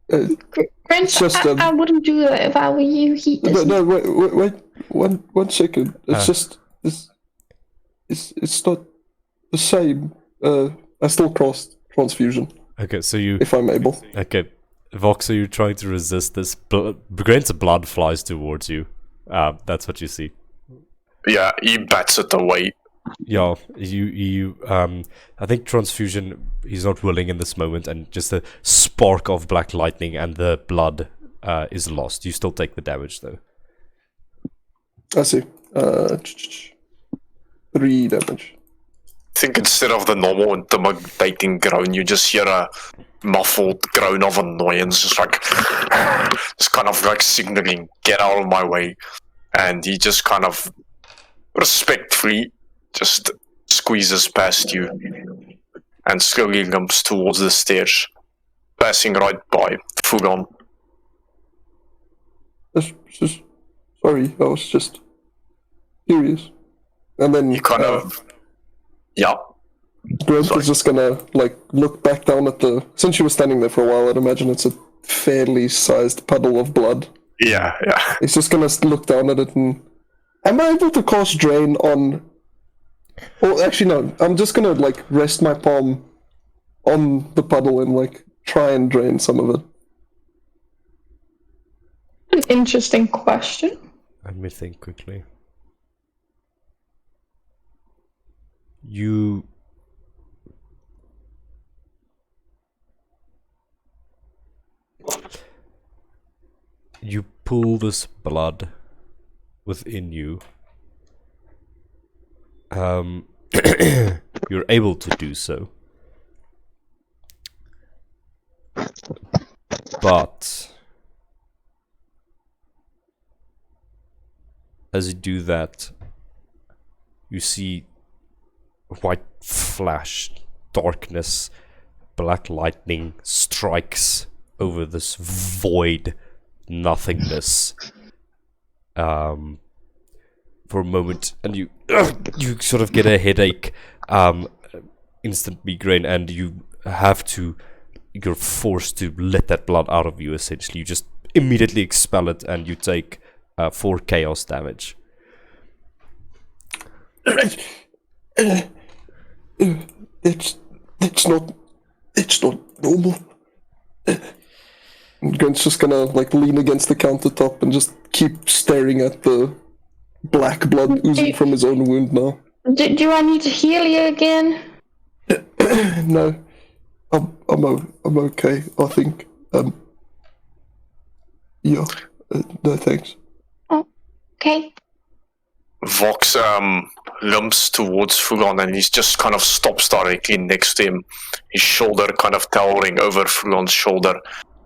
Grinch, just, I wouldn't do that if I were you. He doesn't. No, wait, one second. It's just it's not the same. I still crossed transfusion. Okay, so you... If I'm able. Okay, Vox, are you trying to resist this? Grains of blood flies towards you. That's what you see. Yeah, he bats it away. Yeah, I think transfusion, he's not willing in this moment, and just a spark of black lightning and the blood is lost. You still take the damage, though. I see. 3 damage. I think instead of the normal intimidating groan, you just hear a muffled groan of annoyance, just like, it's kind of like signaling, get out of my way. And he just kind of respectfully just squeezes past you and slowly limps towards the stairs, passing right by, full on. Sorry, I was just curious. And then you kind of, yeah. Grant is just gonna like look back down at the. Since she was standing there for a while, I'd imagine it's a fairly sized puddle of blood. Yeah. He's just gonna look down at it and. Am I able to cast drain on? Well, actually, no. I'm just gonna like rest my palm on the puddle and like try and drain some of it. An interesting question. Let me think quickly. You pull this blood within you. You're able to do so, but as you do that, you see white flash, darkness, black lightning strikes over this void nothingness for a moment, and you sort of get a headache, instant migraine, and you're forced to let that blood out of you. Essentially, you just immediately expel it, and you take 4 chaos damage. It's not normal. Grant's just gonna like lean against the countertop and just keep staring at the black blood oozing from his own wound now. Do I need to heal you again? No, I'm okay. I think. Yeah. No thanks. Oh, okay. Vox limps towards Fugon, and he's just kind of stops directly next to him, his shoulder kind of towering over Fugon's shoulder.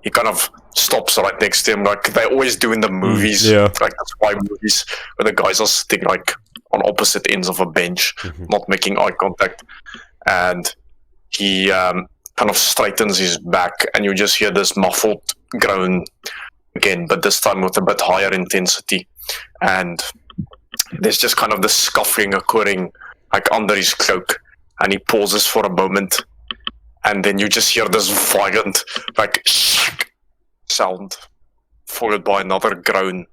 He kind of stops right next to him, like they always do in the movies. Yeah. Like that's why movies where the guys are sitting like on opposite ends of a bench, not making eye contact. And he kind of straightens his back, and you just hear this muffled groan again, but this time with a bit higher intensity. And there's just kind of this scuffling occurring like under his cloak, and he pauses for a moment, and then you just hear this violent like sound followed by another groan,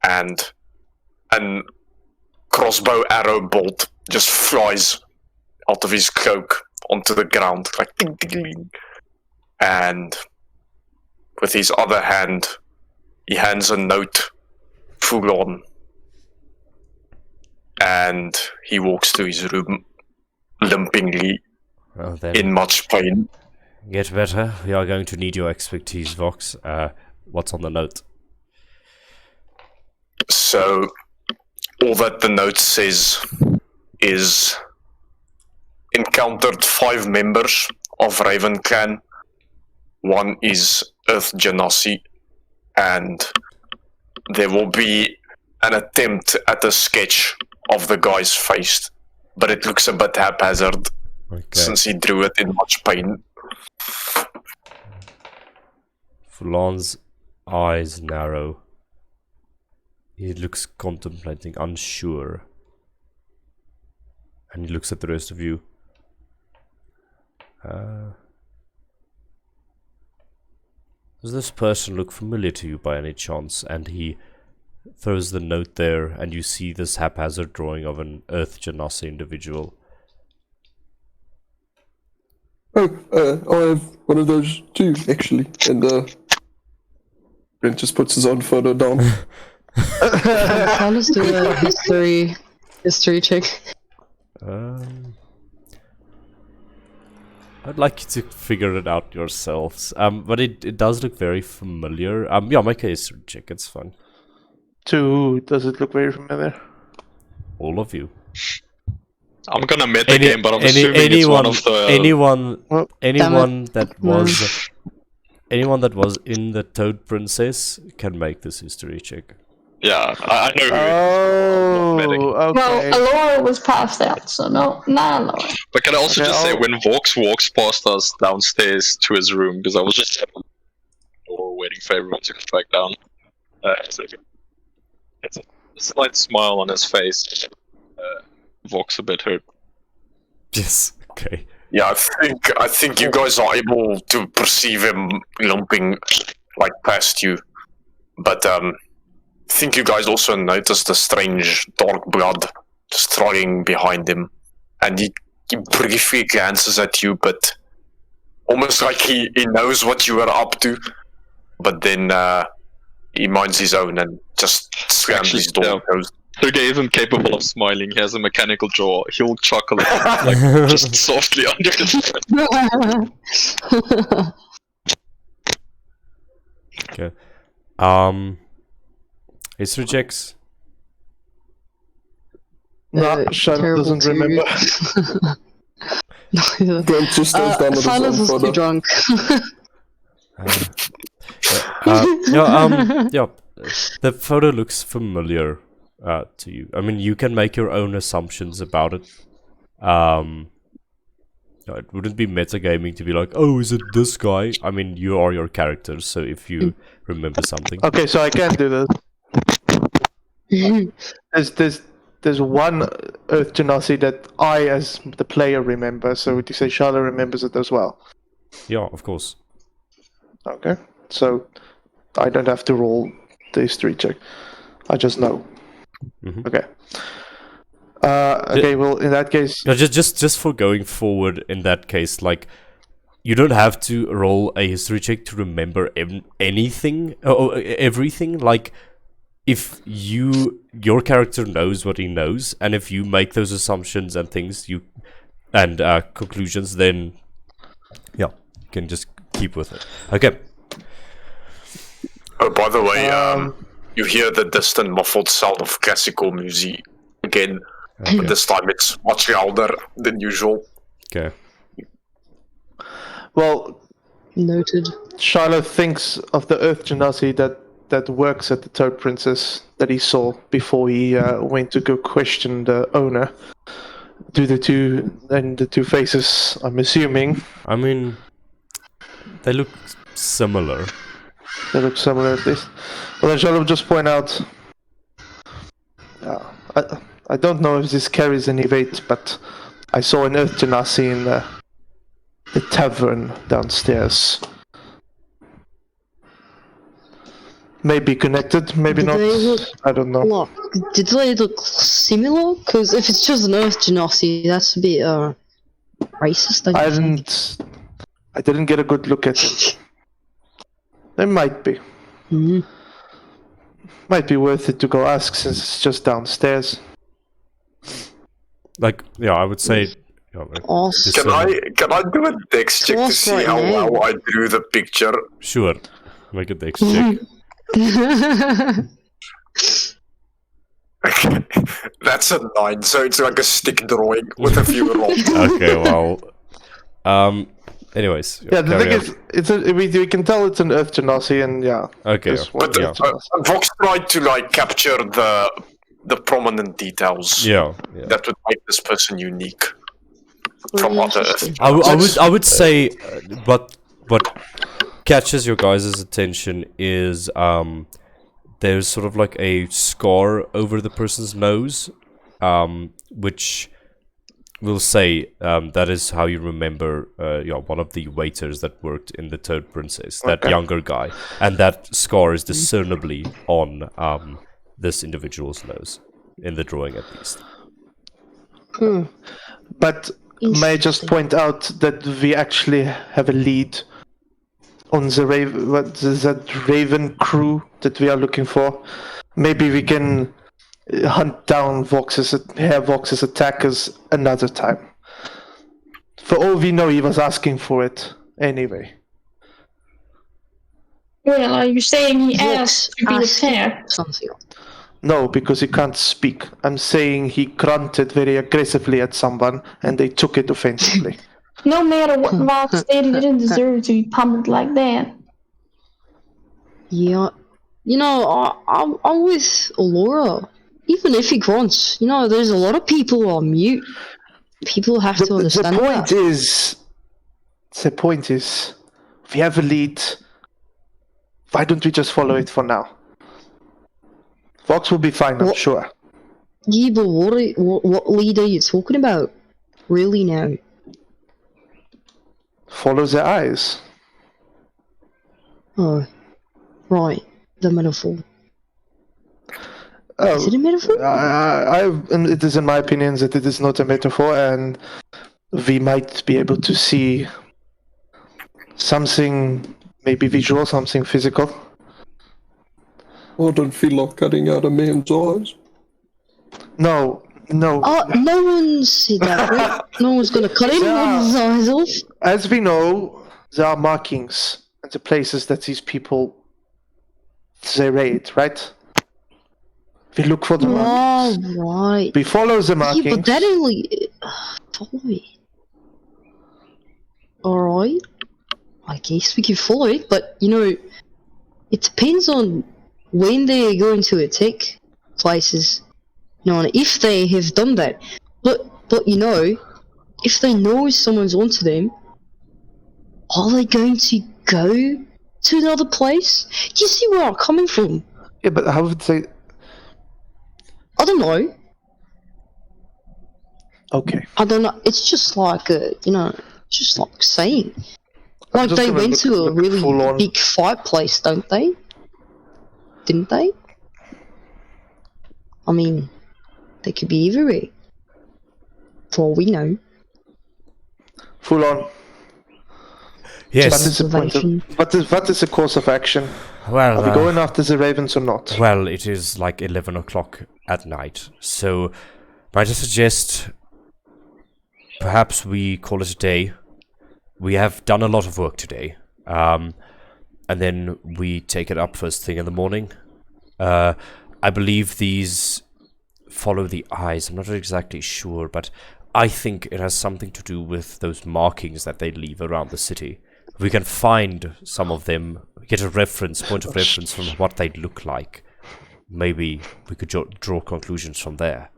and an crossbow arrow bolt just flies out of his cloak onto the ground like ding, ding, ding. And with his other hand he hands a note full on, and he walks to his room limpingly, well, then, in much pain. Get better. We are going to need your expertise, Vox. What's on the note? So, all that the note says is encountered 5 members of Raven Clan. One is Earth Genasi, and there will be an attempt at a sketch of the guy's face, but it looks a bit haphazard since he drew it in much pain. Fulan's eyes narrow. He looks contemplating, unsure. And he looks at the rest of you. Does this person look familiar to you by any chance? And he throws the note there, and you see this haphazard drawing of an Earth Genasi individual. Oh, I have one of those too, actually. And Brent just puts his own photo down. I'll just do a history check. I'd like you to figure it out yourselves. But it does look very familiar. Yeah, make a history check. It's fun. Does it look very familiar? All of you. I'm gonna metagame, but I'm assuming it's one of the... Anyone that was in the Toad Princess can make this history check. Yeah, I know who it is. Okay. Well, Alora was passed out, so no, not Alora. But can I also just say, when Vox walks past us downstairs to his room, because I was just waiting for everyone to come back down, it's a slight smile on his face. Vox a bit hurt. Yes, okay. Yeah, I think you guys are able to perceive him lumping like past you, but I think you guys also noticed the strange dark blood just trotting behind him, and he briefly glances at you, but almost like he knows what you are up to, but then he minds his own and just slams his door closed. Sergey isn't capable of smiling. He has a mechanical jaw. He'll chuckle like just softly under his breath. Okay. History checks. Shadow doesn't remember. Brent just stares down at his Silas own was photo. too drunk. Yeah, the photo looks familiar to you. I mean, you can make your own assumptions about it. It wouldn't be metagaming to be like, oh, is it this guy? I mean, you are your characters, so if you remember something. Okay, so I can do this. There's one Earth Genasi that I, as the player, remember. So would you say Charlotte remembers it as well? Yeah, of course. Okay, so I don't have to roll the history check. I just know. Mm-hmm. Okay. Okay. Well, in that case, no, just for going forward. In that case, like, you don't have to roll a history check to remember anything or everything. Like, if your character knows what he knows, and if you make those assumptions and things and conclusions, then yeah, you can just keep with it. Okay. Oh, by the way, you hear the distant muffled sound of classical music again, but this time it's much louder than usual. Okay. well, Noted. Charlotte thinks of the Earth Genasi that works at the Toad Princess that he saw before he went to go question the owner. Do the two faces, I'm assuming. I mean, they look similar. They look similar at least. Well, then Charlotte will just point out. I don't know if this carries any weight, but I saw an Earth Genasi in the tavern downstairs. Maybe connected, maybe Did not. they look I don't know. Look, did they look similar? Because if it's just an Earth Genasi, that's a bit racist. Don't you think? I didn't get a good look at it. They might be. Mhm. Might be worth it to go ask since it's just downstairs. Like, yeah, I would say. Awesome. Can I do a dex check to What's see right how now? well I drew the picture? Sure. Make a dex check. That's a 9, so it's like a stick drawing with a few rolls. Okay, well. Anyways. Yeah, the carry thing on. is, we can tell it's an Earth Genasi, and yeah. Okay, this one But yeah. Vox tried to like capture the prominent details Yeah. that would make this person unique from other. I would say, but what catches your guys' attention is there's sort of like a scar over the person's nose, which we'll say that is how you remember one of the waiters that worked in the Third Princess, that younger guy, and that scar is discernibly on this individual's nose, in the drawing at least. But may I just point out that we actually have a lead on the that Raven crew that we are looking for. Maybe we can hunt down Vox's attackers another time. For all we know, he was asking for it anyway. Well, are you saying he asked to be attacked? Something. No, because he can't speak. I'm saying he grunted very aggressively at someone, and they took it offensively. No matter what Vox did, he didn't deserve to be pummeled like that. Yeah. You know, I'm with Laura. Even if he grunts, you know, there's a lot of people who are mute. People have to understand that. The point is, we have a lead. Why don't we just follow it for now? Vox will be fine, I'm sure. Yeah, but what lead are you talking about? Really now? Follow the eyes. Oh, right. The metaphor. Oh, is it a metaphor? It is in my opinion that it is not a metaphor, and we might be able to see something, maybe visual, something physical. I don't feel like cutting out a man's eyes. No. Oh, no one said that, right? No one's gonna cut anyone's eyes off. As we know, there are markings at the places that these people they raid, right? We look for the markings. Oh, right. We follow the markings. Yeah, but that only... follow it. Alright. I guess we can follow it, but, you know, it depends on when they're going to attack places. You know, and if they have done that. But you know, if they know someone's onto them, are they going to go to another place? Do you see where I'm coming from? Yeah, but how would they... I don't know. Okay. I don't know. It's just like you know, just like saying. Like they went to a really big fireplace, don't they? Didn't they? I mean, they could be everywhere. For all we know. Full on. Yes. What is the point of, what is the course of action? Well, are we going after the ravens or not? Well, it is like 11 o'clock at night, so might I suggest perhaps we call it a day. We have done a lot of work today, and then we take it up first thing in the morning. I believe these follow the eyes. I'm not exactly sure, but I think it has something to do with those markings that they leave around the city. We can find some of them, get a point of reference from what they look like. Maybe we could draw conclusions from there.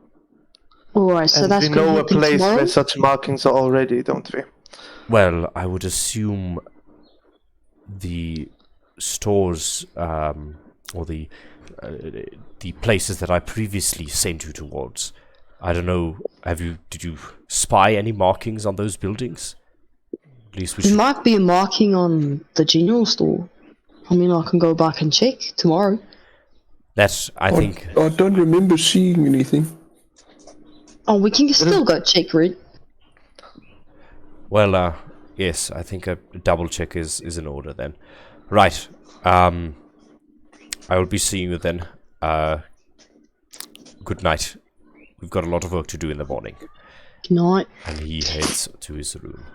Alright, so that's we know a place where such markings are already, don't we? Well, I would assume the stores, or the places that I previously sent you towards. I don't know, did you spy any markings on those buildings? At least we should... There might be a marking on the general store. I mean, I can go back and check tomorrow. That, I think... I don't remember seeing anything. Oh, we can still go check, Red. Well, yes, I think a double check is in order then. Right, I will be seeing you then. Good night. We've got a lot of work to do in the morning. Good night. And he heads to his room.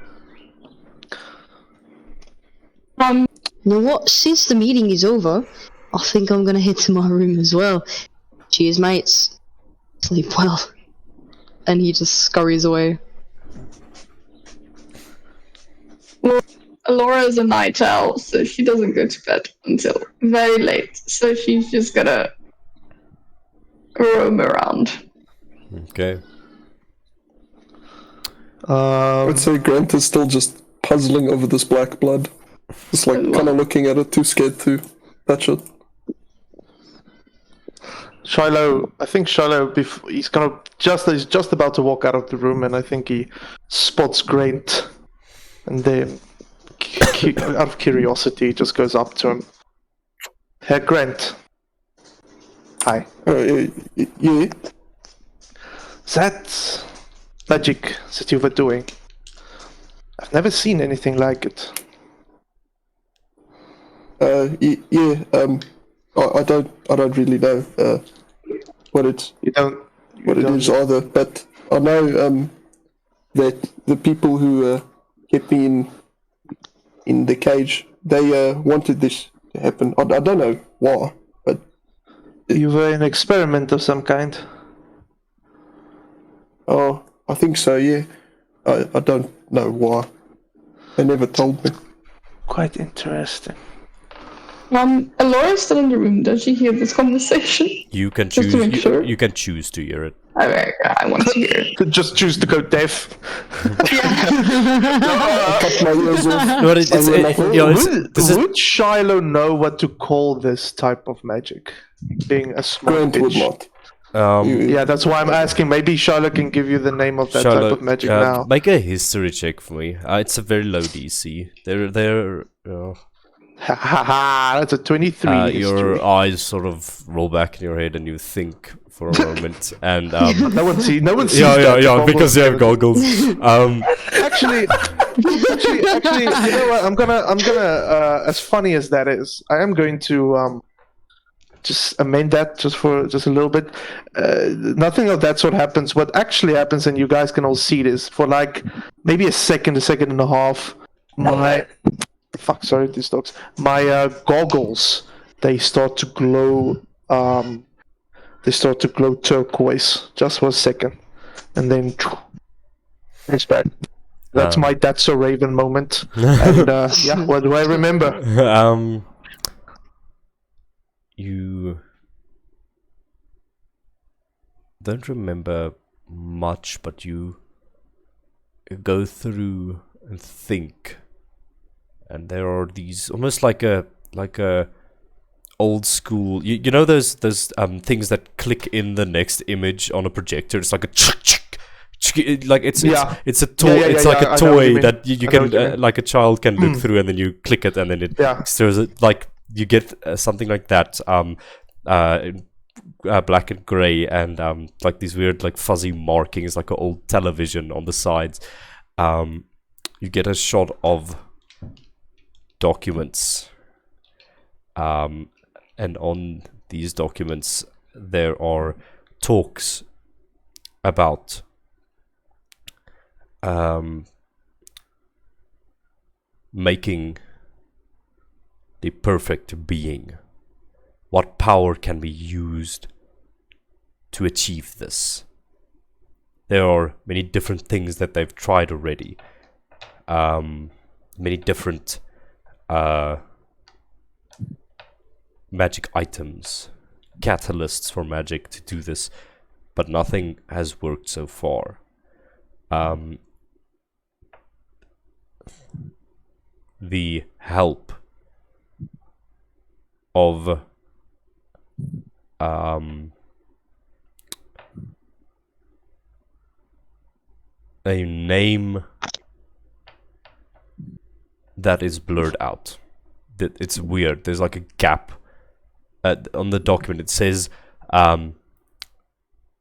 You know what? Since the meeting is over, I think I'm gonna head to my room as well. Cheers, mates. Sleep well. And he just scurries away. Well, Laura's a night owl, so she doesn't go to bed until very late. So she's just gonna roam around. Okay. I'd say Grant is still just puzzling over this black blood. Just like kind of looking at it, too scared to touch it. Shiloh, I think Shiloh, he's just about to walk out of the room, and I think he spots Graint, and then, out of curiosity, just goes up to him. Herr Grant. Hi. Yeah. That magic that you were doing, I've never seen anything like it. Yeah. I don't really know what it is either, but I know that the people who kept me in the cage, they wanted this to happen. I don't know why, but You were an experiment of some kind. oh, I think so. Yeah. I don't know why. They never told me. Quite interesting. Alora's still in the room. Does she hear this conversation? You can Just choose. to make sure. You can choose to hear it. Okay, I want to hear it. Just choose to go deaf. Cut my ears off. No, Would Shiloh know what to call this type of magic? Being a smart Grant would bitch. not. Yeah, that's why I'm asking. Maybe Shiloh can give you the name of that type of magic now. Make a history check for me. It's a very low DC. They're. Ha ha ha! That's a 23. Your history. eyes sort of roll back in your head, and you think for a moment, and No one sees. No one sees. yeah, because you have goggles. Actually, you know what? I'm gonna. As funny as that is, I am going to just amend that just a little bit. Nothing of that sort happens. What actually happens, and you guys can all see this for like maybe a second and a half. Sorry, these dogs. My goggles, they start to glow. They start to glow turquoise just for a second, and then it's bad. That's my "that's so Raven" moment. And yeah, what do I remember? You don't remember much, but you go through and think. And there are these almost like a old school. You know those things that click in the next image on a projector. It's like a like it's a toy. It's like a toy that you can like a child can look through, and then you click it, and then it stirs it. Like you get something like that. Black and gray, and like these weird like fuzzy markings, like an old television on the sides. You get a shot of documents, and on these documents there are talks about making the perfect being. What power can be used to achieve this? There are many different things that they've tried already. Many different magic items, catalysts for magic to do this, but nothing has worked so far. The help of a name that is blurred out. It's weird. There's like a gap on the document. It says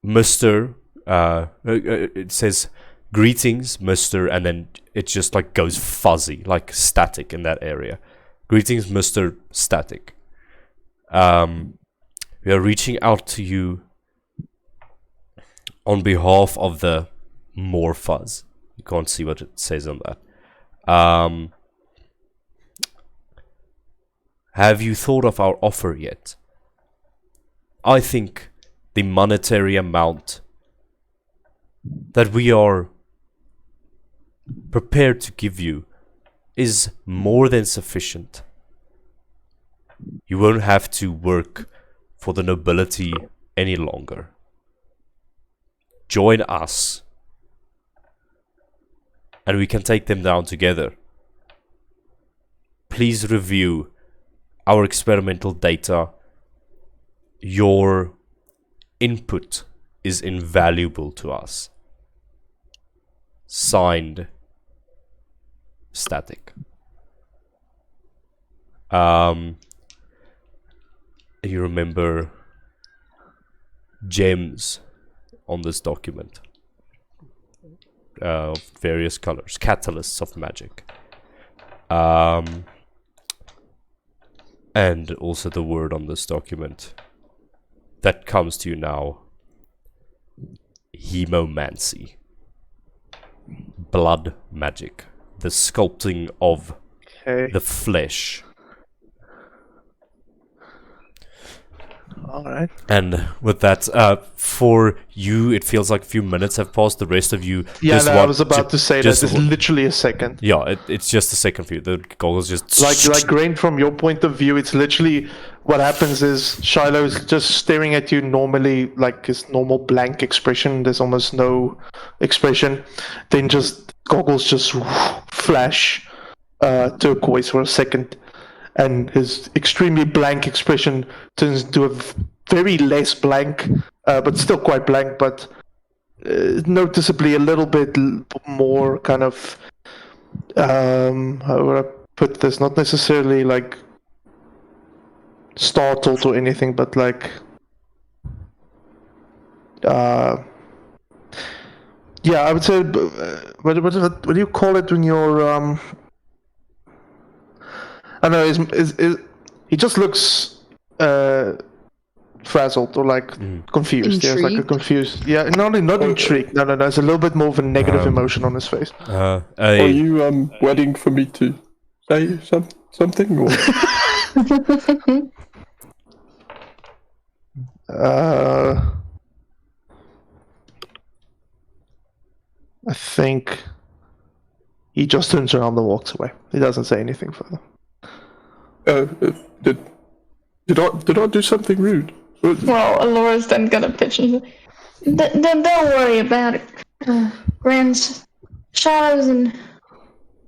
Mr. It says greetings, Mr. And then it just like goes fuzzy, like static in that area. Greetings, Mr. Static. We are reaching out to you on behalf of the more fuzz. You can't see what it says on that. Have you thought of our offer yet? I think the monetary amount that we are prepared to give you is more than sufficient. You won't have to work for the nobility any longer. Join us, and we can take them down together. Please review our experimental data, your input is invaluable to us. Signed, Static. You remember gems on this document of various colors, catalysts of magic. And also the word on this document that comes to you now: hemomancy. Blood magic. The sculpting of the flesh. Alright. And with that, for you, it feels like a few minutes have passed. The rest of you, Yeah, just no, I want was about to say that just it's literally a second. Yeah, it's just a second for you. The goggles just Like Grain, from your point of view, it's literally what happens is Shiloh's just staring at you normally, like his normal blank expression. There's almost no expression. Then just goggles just flash turquoise for a second, and his extremely blank expression turns into a very less blank, but still quite blank, but noticeably a little bit more kind of how would I put this? Not necessarily like startled or anything, but like yeah, I would say what do you call it when you're I don't know, is he just looks frazzled or like confused. Yeah, it's like a Intrigued? confused. Yeah, not intrigued. No. It's a little bit more of a negative emotion on his face. Are you waiting for me to say something? Or? I think he just turns around and walks away. He doesn't say anything further. Did I do something rude? Well, Alora's then gonna pitch in. Don't worry about it. Grand's Shadow's an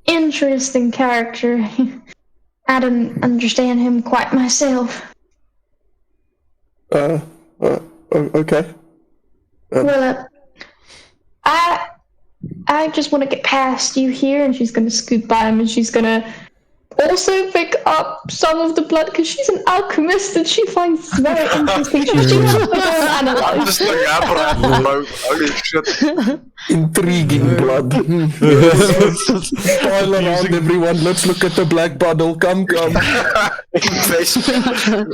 interesting character. I didn't understand him quite myself. Okay. Well, I just want to get past you here, and she's gonna scoot by him, and she's gonna also pick up some of the blood because she's an alchemist and she finds it very interesting. She wants to go and analyze. Just like Abraham. Holy shit. Intriguing blood. Pile around, everyone. Let's look at the black bottle. Come.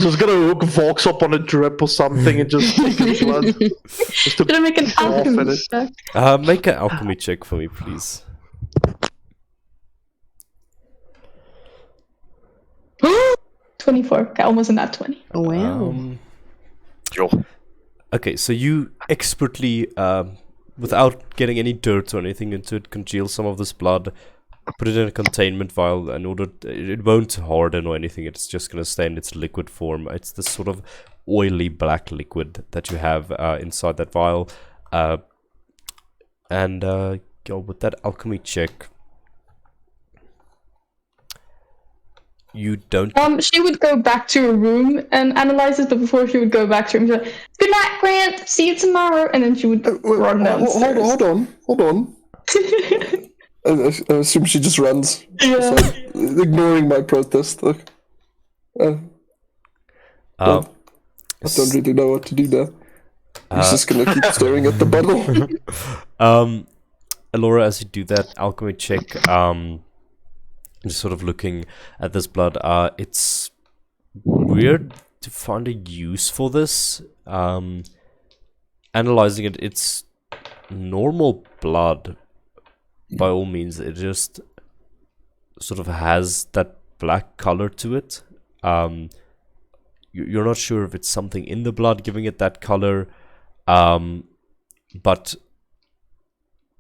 Just gonna hook Vox up on a drip or something and just take his blood. Just to gonna make an alchemy check. Make an alchemy check for me, please. 24. Okay, almost in that 20. Oh, wow. Okay, so you expertly, without getting any dirt or anything into it, congeal some of this blood, put it in a containment vial in order it won't harden or anything. It's just going to stay in its liquid form. It's this sort of oily black liquid that you have inside that vial. And with that alchemy check, you don't. She would go back to her room and analyze it, but before she would go back to her room, she'd be like, "Good night, Grant. See you tomorrow." And then she would run downstairs. Hold on. I assume she just runs. Yeah. So, ignoring my protest. I don't really know what to do there. He's just gonna keep staring at the bottle. Alora, as you do that alchemy check, just sort of looking at this blood, it's weird to find a use for this. Analyzing it, it's normal blood. By all means, it just sort of has that black color to it. You're not sure if it's something in the blood giving it that color, but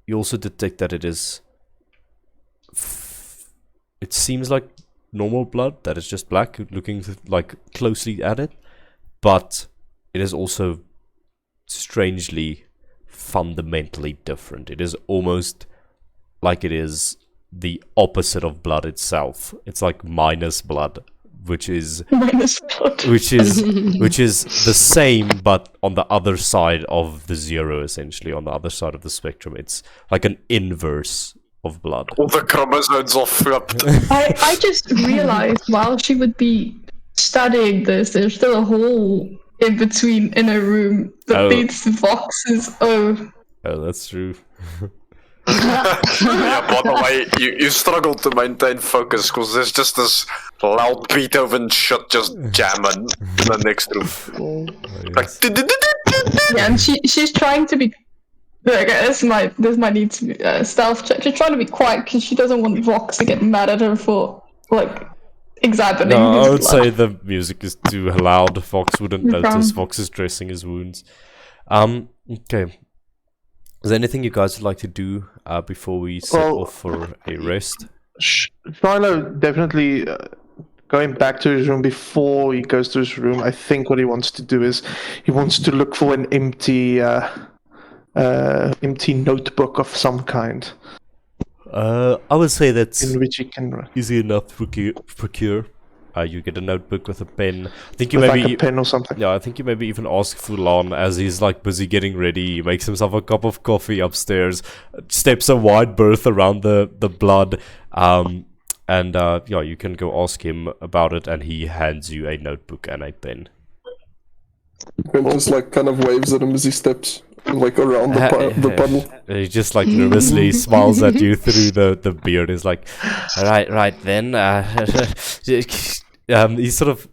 you also detect that it is. It seems like normal blood that is just black, looking like closely at it, but it is also strangely fundamentally different. It is almost like it is the opposite of blood itself. It's like minus blood. which is Minus blood. which is the same but on the other side of the zero, essentially on the other side of the spectrum. It's like an inverse of blood. All the chromosomes are flipped. I just realized while she would be studying this, there's still a hole in between in her room that leads to Vox's. Oh, that's true. Yeah, by the way, you struggle to maintain focus because there's just this loud Beethoven shit just jamming in the next room. Like, Yeah, and she's trying to be. Like, this might need to be stealth check. She's trying to be quiet because she doesn't want Vox to get mad at her for like examining. No, his I would blood. say the music is too loud. Vox wouldn't notice. Vox is dressing his wounds. Okay. Is there anything you guys would like to do before we set off for a rest? Shiloh definitely going back to his room. Before he goes to his room, I think what he wants to do is he wants to look for an empty notebook of some kind. I would say that's in which he can easy enough to procure. You get a notebook with a pen. I think you with maybe like a pen or something. Yeah, I think you maybe even ask Fulan as he's like busy getting ready. He makes himself a cup of coffee upstairs, steps a wide berth around the blood, and yeah, you can go ask him about it, and he hands you a notebook and a pen. And just like kind of waves at him as he steps like around the puddle. He just like nervously smiles at you through the beard. He's like, right then. He sort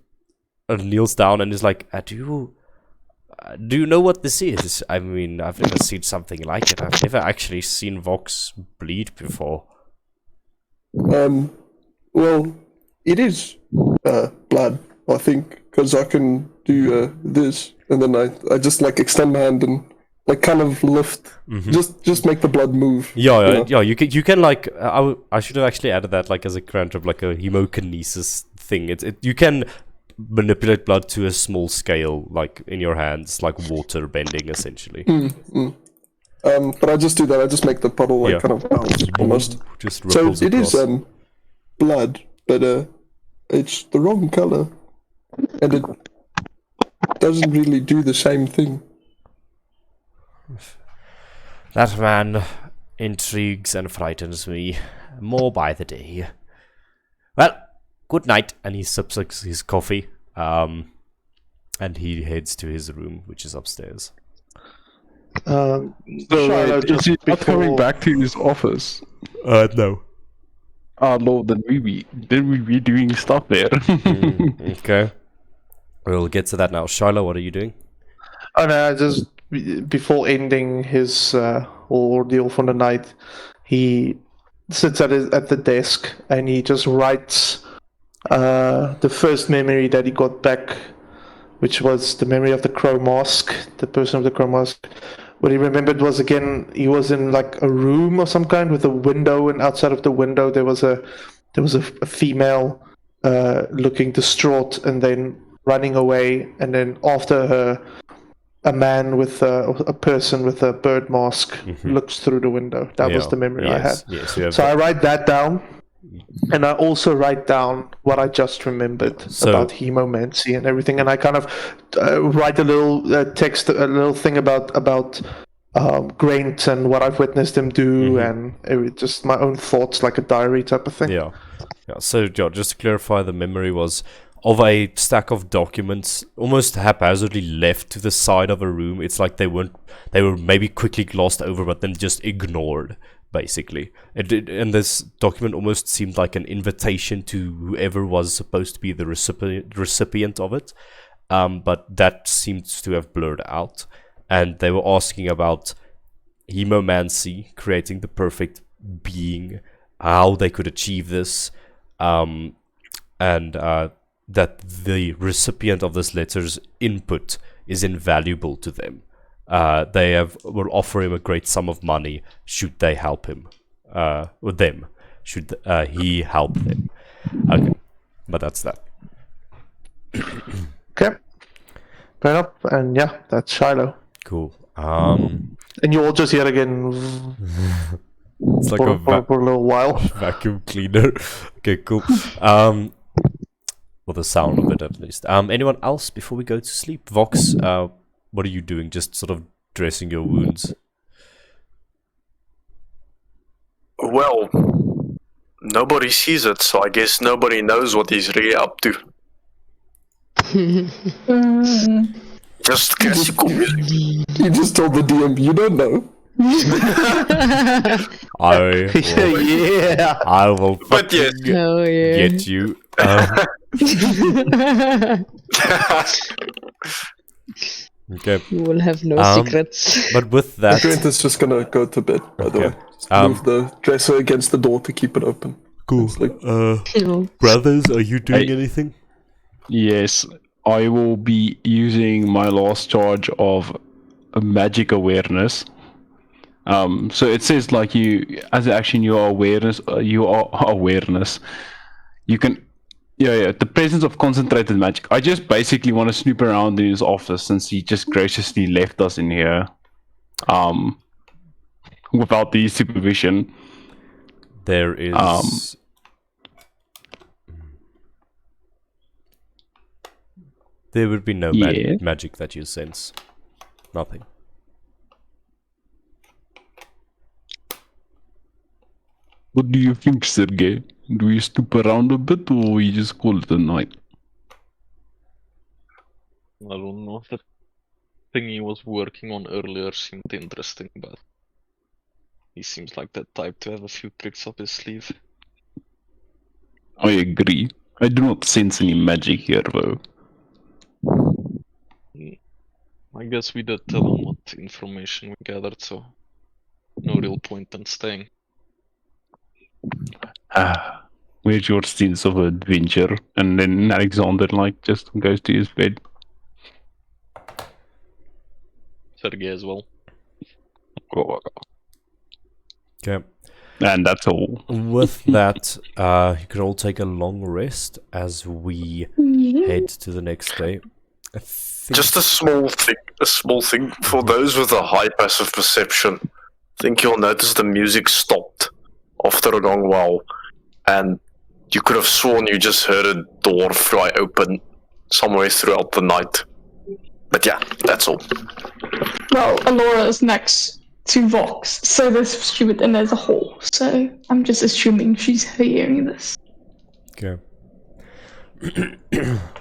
of kneels down and is like, do you know what this is? I mean, I've never seen something like it. I've never actually seen Vox bleed before. Well, it is blood, I think, because I can do this, and then I just like extend my hand and like kind of lift, just make the blood move. Yeah. You can like I should have actually added that like as a cantrip, like a hemokinesis thing. You can manipulate blood to a small scale, like in your hands, like water bending, essentially. But I just do that. I just make the puddle like kind of bounce almost. So it is blood, but it's the wrong color, and it doesn't really do the same thing. That man intrigues and frightens me more by the day. Well, good night. And he sips his coffee, and he heads to his room, which is upstairs. So is he not coming back to his office? No. Oh Lord, then we be doing stuff there. Okay. We'll get to that now. Shiloh, what are you doing? Oh no, just before ending his ordeal for the night, he sits at the desk and he just writes the first memory that he got back, which was the memory of the Crow Mask, the person of the Crow Mask. What he remembered was, again, he was in like a room of some kind with a window, and outside of the window there was a female looking distraught and then running away, and then after her a man with a person with a bird mask looks through the window. That was the memory I had. Yes, so I write that down, and I also write down what I just remembered about hemomancy and everything, and I kind of write a little text, a little thing about Graint and what I've witnessed him do, and just my own thoughts, like a diary type of thing. Yeah. So just to clarify, the memory was of a stack of documents almost haphazardly left to the side of a room. It's like they were maybe quickly glossed over, but then just ignored, basically. And this document almost seemed like an invitation to whoever was supposed to be the recipient of it, but that seems to have blurred out. And they were asking about hemomancy, creating the perfect being, how they could achieve this, and that the recipient of this letter's input is invaluable to them. They will offer him a great sum of money should they help him, or them, should he help them. Okay, but that's that. Okay, fair enough. And yeah, that's Shiloh. Cool. And you all just hear again. It's like for a little while. Vacuum cleaner. Okay, cool. or the sound of it at least. Anyone else before we go to sleep? Vox, what are you doing? Just sort of dressing your wounds? Well, nobody sees it, so I guess nobody knows what he's really up to. Just classical music. You just told the DM, you don't know. I will But yes. fucking Hell yeah. get you. Okay. You will have no secrets. But with that, Grant is just gonna go to bed, by the way. Just move the dresser against the door to keep it open. cool. Brothers, are you doing anything? Yes, I will be using my last charge of magic awareness. So it says like you, as an action, you are awareness. You can, the presence of concentrated magic. I just basically want to snoop around in his office since he just graciously left us in here, without the supervision. There is. There would be no magic that you sense. Nothing. What do you think, Sergey? Do we snoop around a bit or we just call it a night? I don't know. The thing he was working on earlier seemed interesting, but he seems like that type to have a few tricks up his sleeve. I agree. I do not sense any magic here, though. I guess we did tell him what information we gathered, so no real point in staying. Where's your sense of adventure? And then Alexander just goes to his bed. Sergey as well. Okay. And that's all. With that, you can all take a long rest as we head to the next day. Just a small thing for those with a high passive perception. I think you'll notice the music stopped after a long while, and you could have sworn you just heard a door fly open somewhere throughout the night. But yeah, that's all. Well, Alora is next to Vox, so there's stupid and there's a hole. So I'm just assuming she's hearing this. Okay.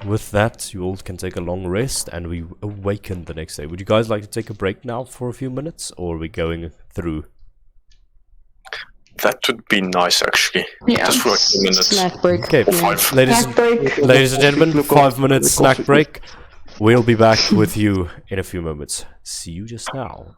With that, you all can take a long rest, and we awaken the next day. Would you guys like to take a break now for a few minutes, or are we going through? That would be nice, actually. Yeah. Just for a few minutes. Snack break. Okay, Five. ladies and gentlemen, 5 minutes snack break. We'll be back with you in a few moments. See you just now.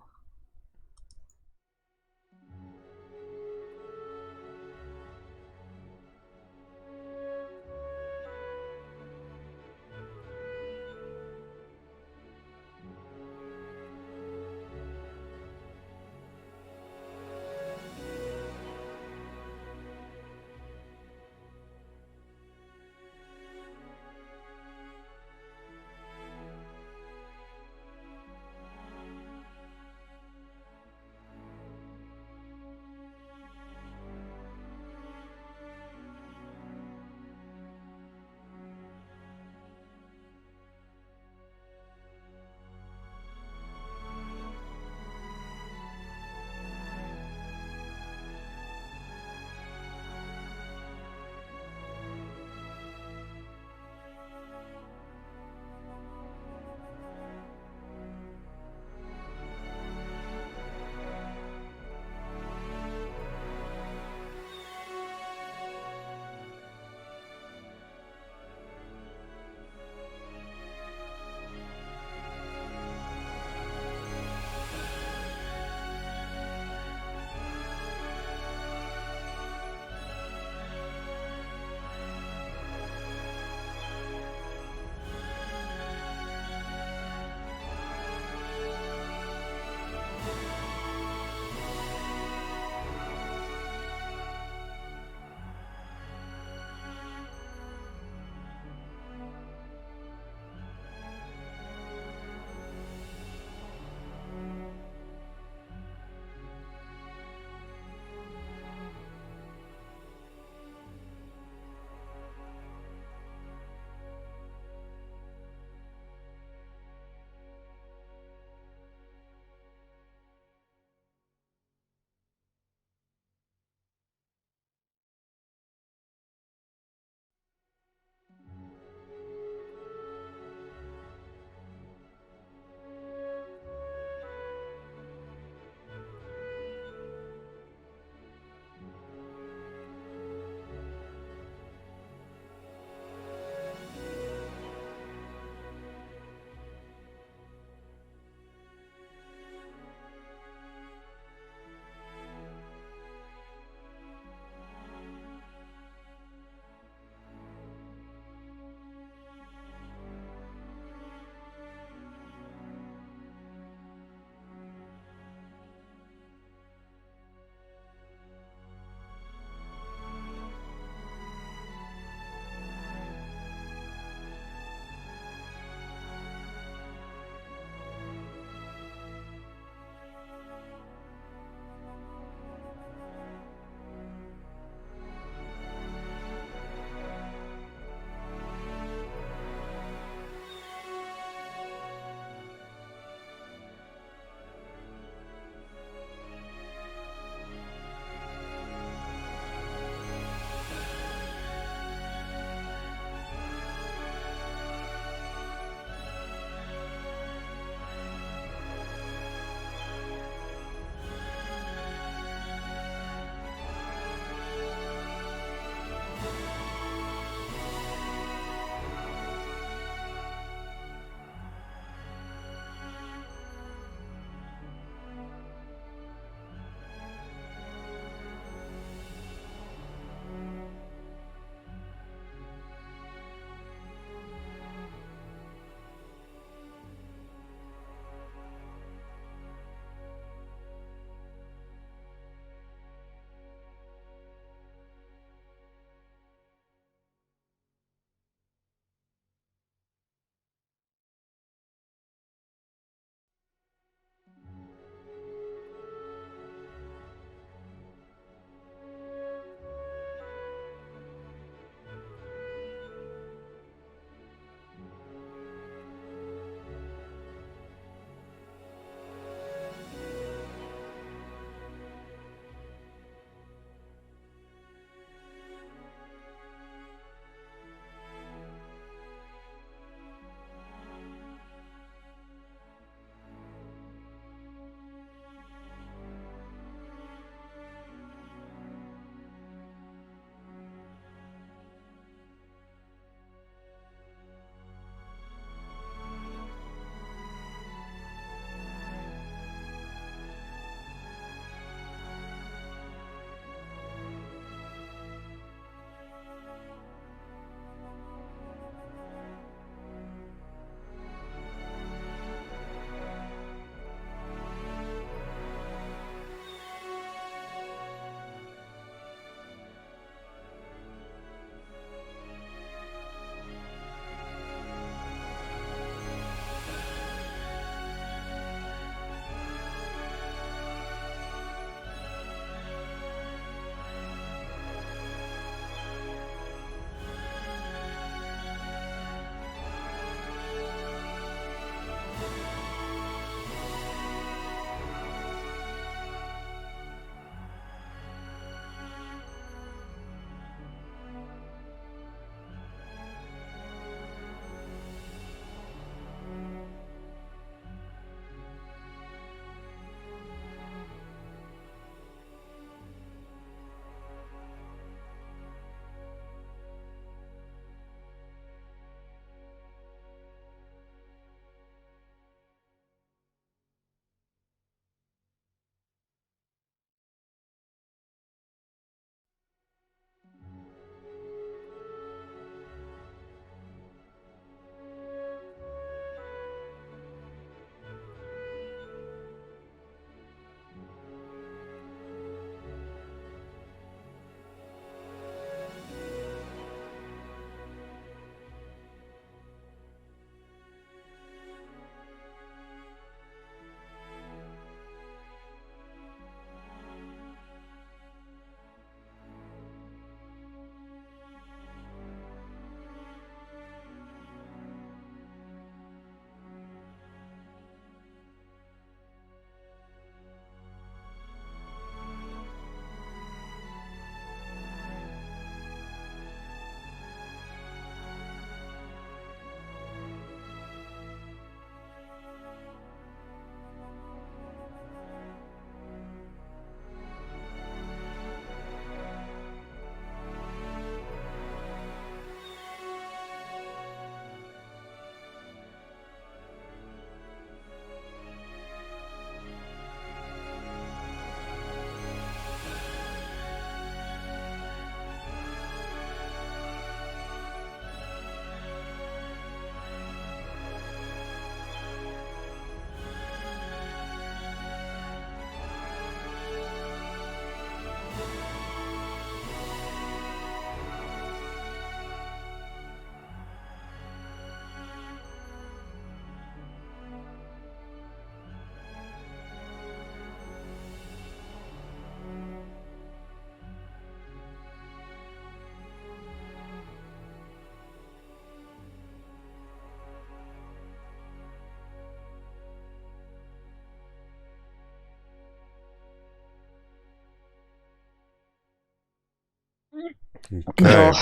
Okay.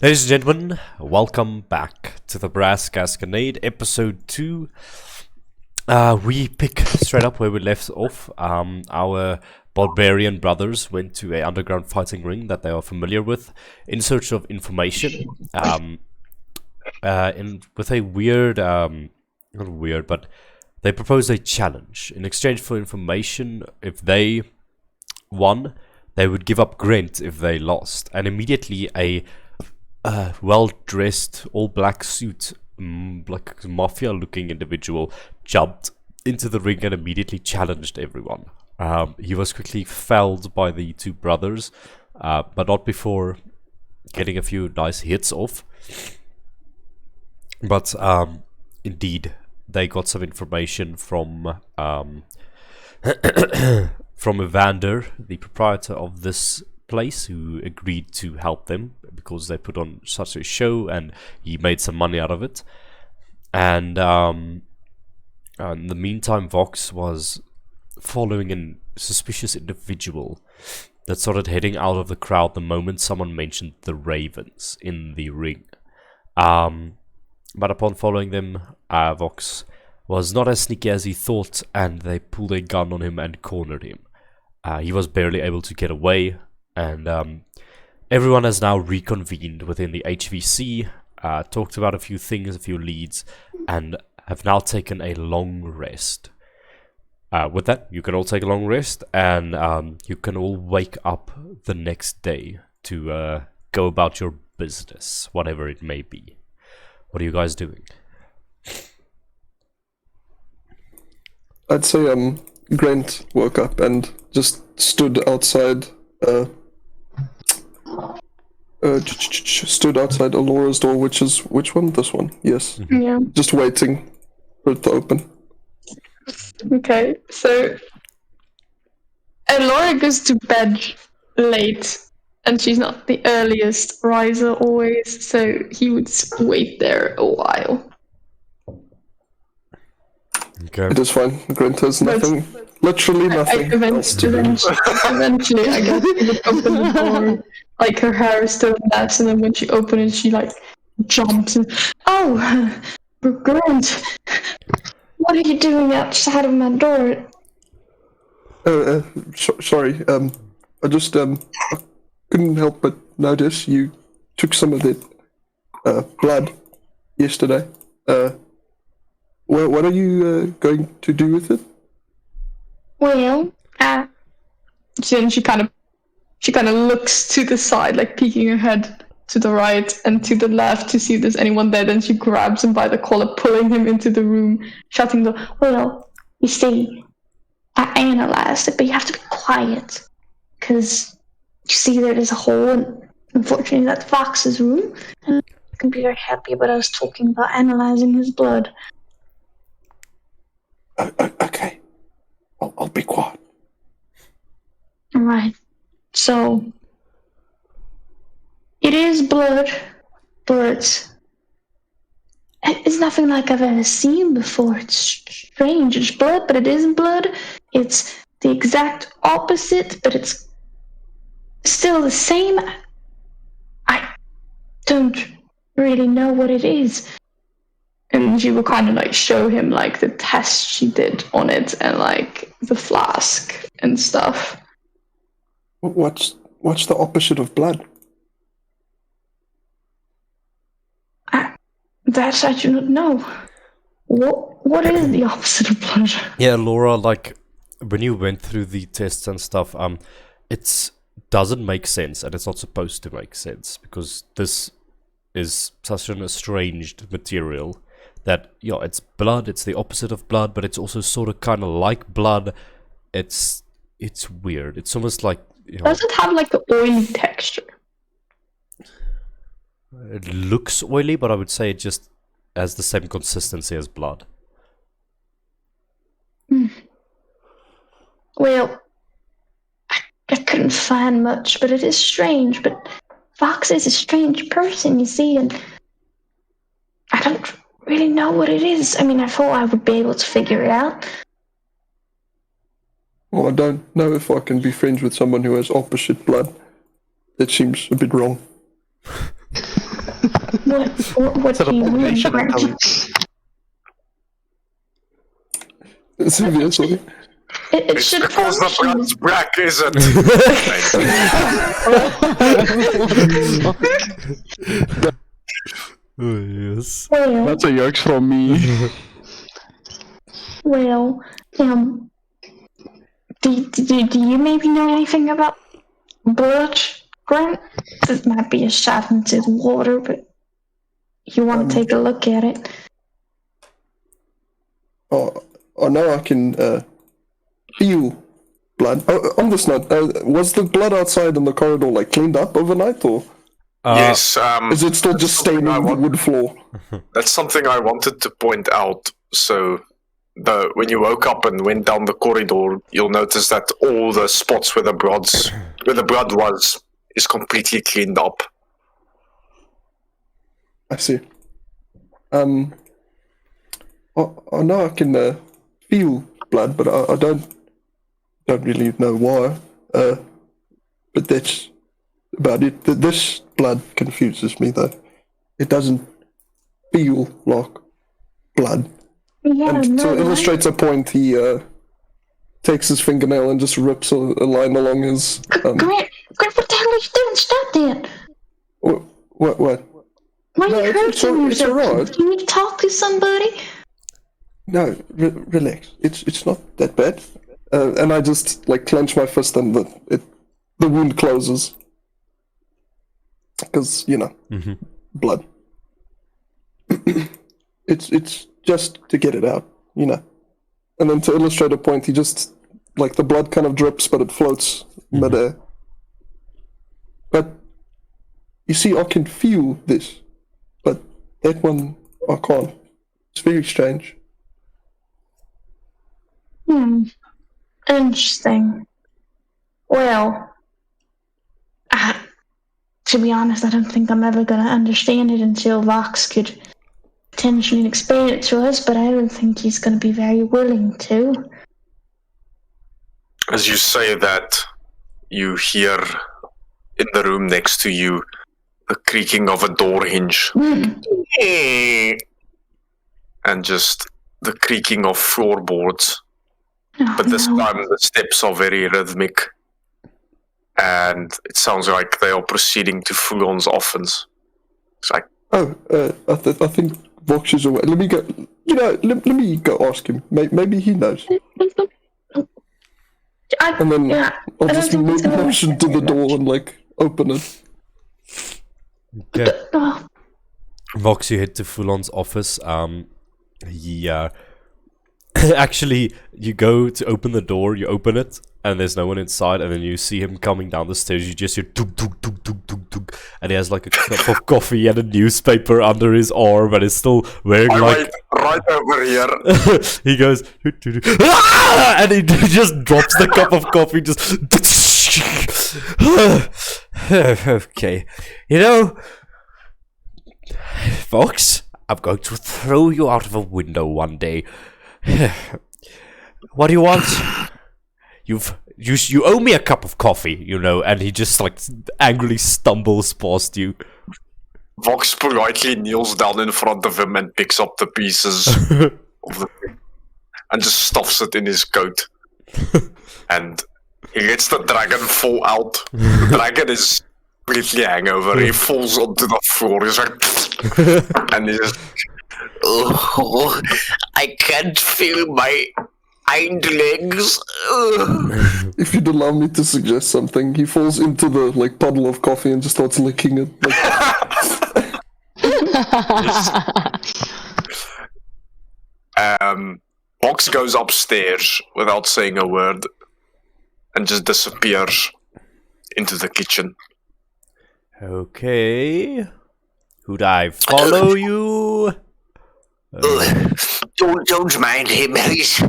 Ladies and gentlemen, welcome back to the Brass Gasconade, episode 2. We pick straight up where we left off. Our barbarian brothers went to an underground fighting ring that they are familiar with in search of information. With a weird, not weird, but they proposed a challenge. In exchange for information, if they won, they would give up Grant if they lost. And immediately a well-dressed, all-black suit, like mafia-looking individual jumped into the ring and immediately challenged everyone. He was quickly felled by the two brothers, but not before getting a few nice hits off. But indeed, they got some information from from Evander, the proprietor of this place, who agreed to help them because they put on such a show and he made some money out of it. And in the meantime, Vox was following a suspicious individual that started heading out of the crowd the moment someone mentioned the Ravens in the ring. But upon following them, Vox was not as sneaky as he thought, and they pulled a gun on him and cornered him. He was barely able to get away, and everyone has now reconvened within the HVC, talked about a few things, a few leads, and have now taken a long rest. With that, you can all take a long rest, and you can all wake up the next day to go about your business, whatever it may be. What are you guys doing? I'd say Grant woke up and just stood outside stood outside Alora's door, which one? This one, yes. Yeah. Just waiting for it to open. Okay, so Elora goes to bed late, and she's not the earliest riser always, so he would wait there a while. Okay. It is fine. Grant has nothing. Literally nothing. Eventually, I guess she would open the door. Like, her hair is still a mess, and then when she opens it, she, like, jumps and... Oh! Grant! What are you doing outside of my door? Sorry. I just I couldn't help but notice you took some of that blood yesterday. What are you going to do with it? Well, then she kind of looks to the side, like peeking her head to the right and to the left to see if there's anyone there. Then she grabs him by the collar, pulling him into the room, shutting the... Well, you see, I analyzed it, but you have to be quiet. Because, you see, there is a hole, and unfortunately that's Fox's room. And I can be very happy about us talking about analyzing his blood. Okay. I'll be quiet. Alright. So, it is blood, but it's nothing like I've ever seen before. It's strange. It's blood, but it isn't blood. It's the exact opposite, but it's still the same. I don't really know what it is. And she will kind of like show him like the test she did on it and like the flask and stuff. What's the opposite of blood? That I do not know. What is the opposite of blood? Yeah, Laura, like, when you went through the tests and stuff, it doesn't make sense, and it's not supposed to make sense, because this is such an estranged material that, you know, it's blood, it's the opposite of blood, but it's also sort of kind of like blood. It's weird. It's almost like, you know... Does it have like an oily texture? It looks oily, but I would say it just has the same consistency as blood. Well, I couldn't find much, but it is strange. But Fox is a strange person, you see, and I don't really know what it is. I mean, I thought I would be able to figure it out. Well, I don't know if I can be friends with someone who has opposite blood. That seems a bit wrong. What Is that do a you mean, population Grant? intelligence? Sylvia, sorry. It It's should because the function. blood's black, is it? Oh, yes. Well, That's a yoke from me. well, do you maybe know anything about blood, Grant? This might be a shot into the water, but you want to take a look at it. Oh, now I can feel blood. Oh, on this note, was the blood outside in the corridor like cleaned up overnight, or Yes, is it still just staining the wood floor? that's something I wanted to point out. So, when you woke up and went down the corridor, you'll notice that all the spots where the blood was is completely cleaned up. I see. Oh, now I can feel blood, but I don't really know why. But that's about it. This blood confuses me, though. It doesn't feel like blood. Yeah, And no, to illustrate a point, he takes his fingernail and just rips a line along his. Grant, what the hell are you doing? Stop that! What? Why are No, you it's hurting all yourself? right. Do you need to talk to somebody? No, relax. It's not that bad. And I just like clench my fist and the wound closes. Because blood. It's just to get it out, And then to illustrate a point, he just like the blood kind of drips, but it floats midair. But you see, I can feel this, but that one I can't. It's very strange. Interesting. Well, to be honest, I don't think I'm ever going to understand it until Vox could potentially explain it to us, but I don't think he's going to be very willing to. As you say that, you hear in the room next to you the creaking of a door hinge. And just the creaking of floorboards. But this time the steps are very rhythmic. And it sounds like they are proceeding to Fulon's office. It's like, I think Vox is away. Let me go. Let me go ask him. Maybe he knows. And then I'll just motion to the door and open it. Okay. Vox, you head to Fulon's office. Yeah. Actually, you go to open the door, you open it, and there's no one inside, and then you see him coming down the stairs, you just hear tuk tuk tuk tuk tuk tuk, and he has a cup of coffee and a newspaper under his arm, and is still wearing right over here. He goes, and he just drops the cup of coffee, just okay. Vox, I'm going to throw you out of a window one day. What do you want? You owe me a cup of coffee, and he just angrily stumbles past you. Vox politely kneels down in front of him and picks up the pieces of the thing and just stuffs it in his coat. And he lets the dragon fall out. The dragon is completely hangover. He falls onto the floor. He's like, and he's just, Oh, I can't feel my hind legs. If you'd allow me to suggest something, he falls into the puddle of coffee and just starts licking it. Box goes upstairs without saying a word and just disappears into the kitchen. Okay. Could I follow you? Don't mind him. He's.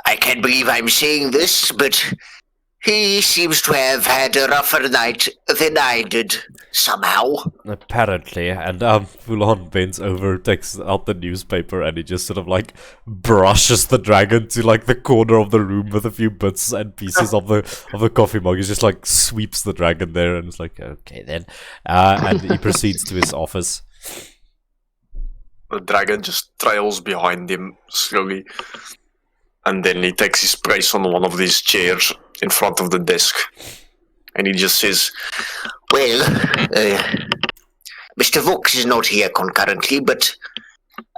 I can't believe I'm saying this, but he seems to have had a rougher night than I did. somehow. Apparently, and Fulon bends over, takes out the newspaper, and he just sort of like brushes the dragon to like the corner of the room with a few bits and pieces of the coffee mug. He just like sweeps the dragon there, and it's like, okay then, and he proceeds to his office. The dragon just trails behind him slowly, and then he takes his place on one of these chairs in front of the desk, and he just says, Well, Mr. Vox is not here concurrently, but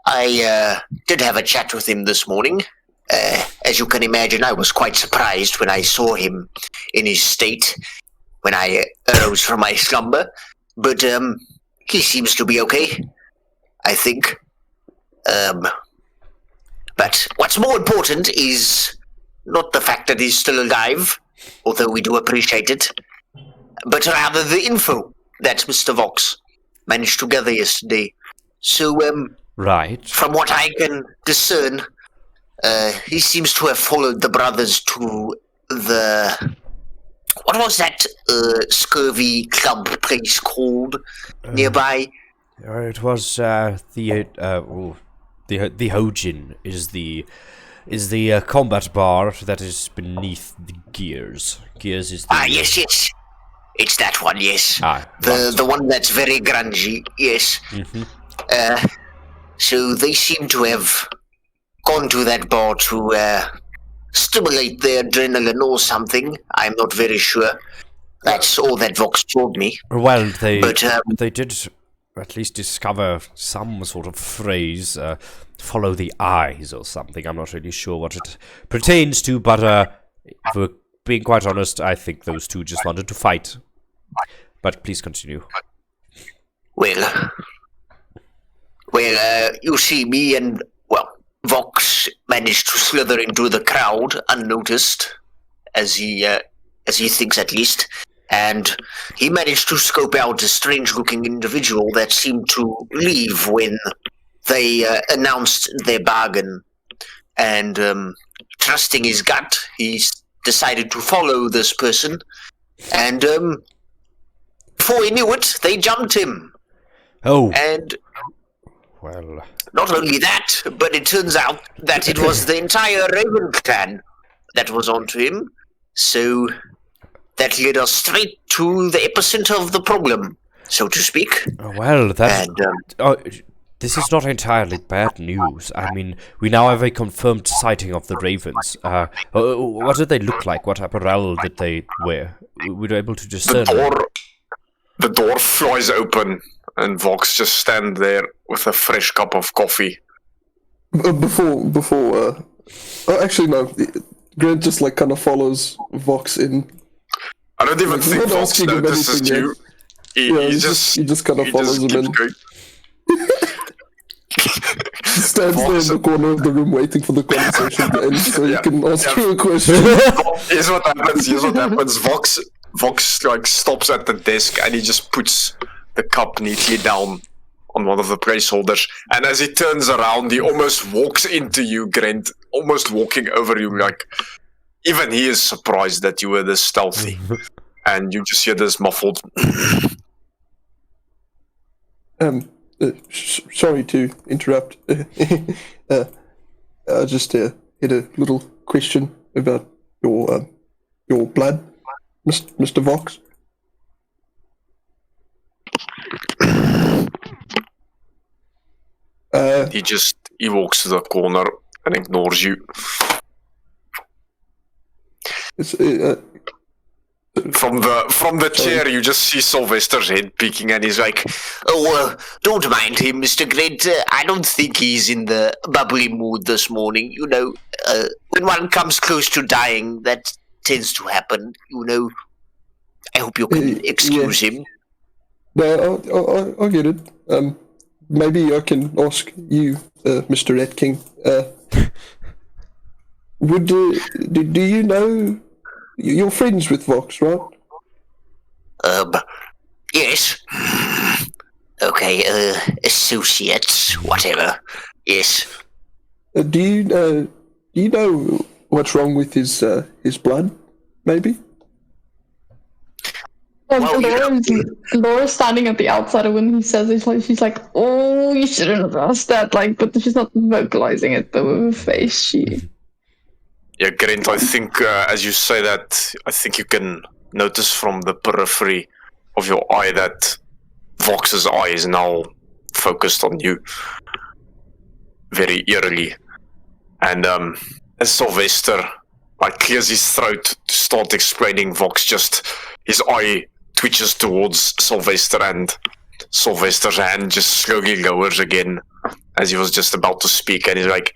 I did have a chat with him this morning. As you can imagine, I was quite surprised when I saw him in his state when I arose from my slumber, but he seems to be okay, I think. But what's more important is not the fact that he's still alive, although we do appreciate it, but rather the info that Mr. Vox managed to gather yesterday. So, Right. from what I can discern, he seems to have followed the brothers to the... What was that scurvy club place called nearby? It was the Hojin is the combat bar that is beneath the Gears. Gears is the... Yes. It's that one, yes. The one that's very grungy, yes. Mm-hmm. So they seem to have gone to that bar to stimulate their adrenaline or something. I'm not very sure. That's all that Vox told me. Well, they did at least discover some sort of phrase, follow the eyes or something. I'm not really sure what it pertains to, but for being quite honest, I think those two just wanted to fight. But please continue. Well, you see, me and, Vox managed to slither into the crowd unnoticed, as he thinks at least, and he managed to scope out a strange-looking individual that seemed to leave when they announced their bargain. And trusting his gut, he decided to follow this person, and before he knew it, they jumped him. Oh. And... Well... Not only that, but it turns out that it was the entire Raven clan that was onto him, so that led us straight to the epicenter of the problem, so to speak. Well, that's... this is not entirely bad news. I mean, we now have a confirmed sighting of the Ravens. What did they look like? What apparel did they wear? We were able to discern. The door flies open, and Vox just stand there with a fresh cup of coffee. Actually no, Grant just like kind of follows Vox in. I don't even think Vox notices you. He just kind of follows him in. Stands there in the corner of the room waiting for the conversation to end so he can ask you a question. Here's what happens. Vox like stops at the desk and he just puts the cup neatly down on one of the placeholders. And as he turns around, he almost walks into you, Grant, almost walking over you. Like, even he is surprised that you were this stealthy. And you just hear this muffled. Sorry to interrupt. I just had a little question about your blood, Mr. Vox. He walks to the corner and ignores you. From the chair, you just see Sylvester's head peeking, and he's like, "Oh, don't mind him, Mr. Grant. I don't think he's in the bubbly mood this morning. You know, when one comes close to dying, that tends to happen. You know. I hope you can excuse him." No, I get it. Maybe I can ask you, Mr. Red King. Do you know? You're friends with Vox, right? Yes. Okay, associates, whatever. Yes. Do you know what's wrong with his blood? Maybe. Well, you know, Laura's standing at the outside when he says it. Like she's like, "Oh, you shouldn't have asked that." Like, but she's not vocalizing it though with her face. She. Yeah, Grant, I think as you say that, I think you can notice from the periphery of your eye that Vox's eye is now focused on you very eerily. And as Sylvester clears his throat to start explaining, Vox just, his eye twitches towards Sylvester, and Sylvester's hand just slowly lowers again as he was just about to speak, and he's like,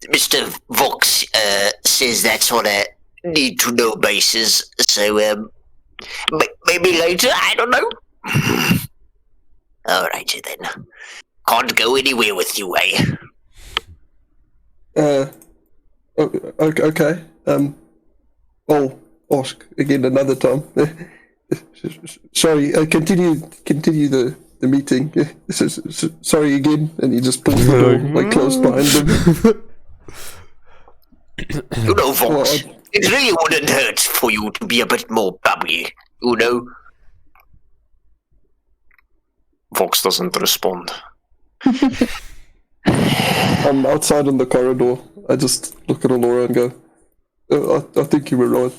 Mr. Vox says that's on a need-to-know basis, so maybe later, I don't know. Alrighty then. Can't go anywhere with you, eh? Okay. I'll ask again another time. Sorry, continue the meeting. Sorry again, and he just pulls the door closed behind him. You know, Vox, it really wouldn't hurt for you to be a bit more bubbly, you know? Vox doesn't respond. I'm outside in the corridor. I just look at Alora and go, I think you were right.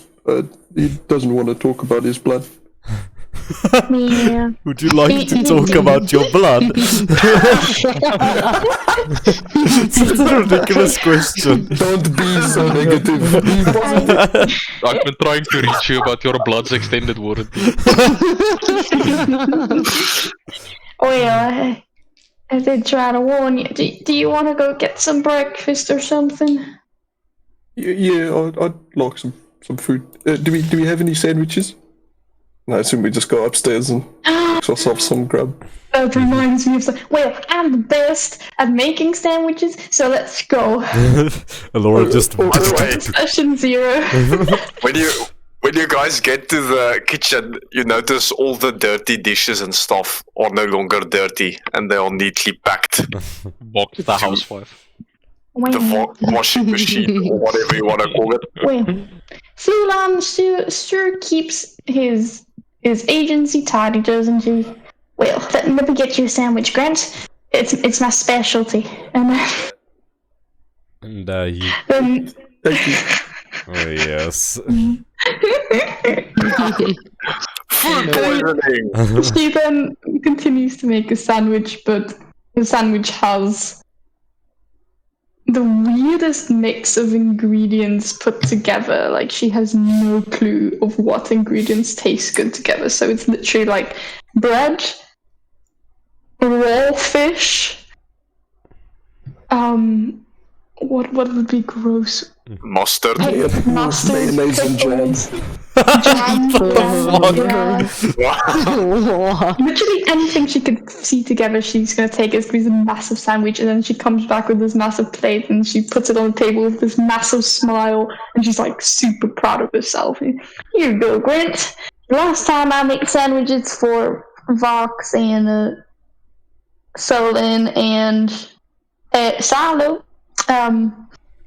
He doesn't want to talk about his blood. Yeah. Would you like to talk about your blood? It's a ridiculous question. Don't be so negative. I've been trying to reach you about your blood's extended warranty. Well, I did try to warn you. Do you want to go get some breakfast or something? Yeah, I'd like some food. Do we have any sandwiches? No, I assume we just go upstairs and make ourselves some grub. That reminds me of something. Well, I'm the best at making sandwiches, so let's go. Laura just... Session 0. When you guys get to the kitchen, you notice all the dirty dishes and stuff are no longer dirty, and they are neatly packed. Box the housewife. The washing machine, or whatever you want to call it. Well, Fulan sure keeps his agency tidy, doesn't he? Well, let me get you a sandwich, Grant. It's my specialty. And you... Thank you. Oh, yes. Food poisoning! She then continues to make a sandwich, but the sandwich has the weirdest mix of ingredients put together. Like, she has no clue of what ingredients taste good together. So it's literally like bread, raw fish, what would be gross? Mustard. Mustard, Mayonnaise and jam. Literally anything she could see together, she's gonna take it. It's gonna be a massive sandwich, and then she comes back with this massive plate, and she puts it on the table with this massive smile, and she's like super proud of herself. Here you go, Grant. Last time I made sandwiches for Vox and Solon and Silo.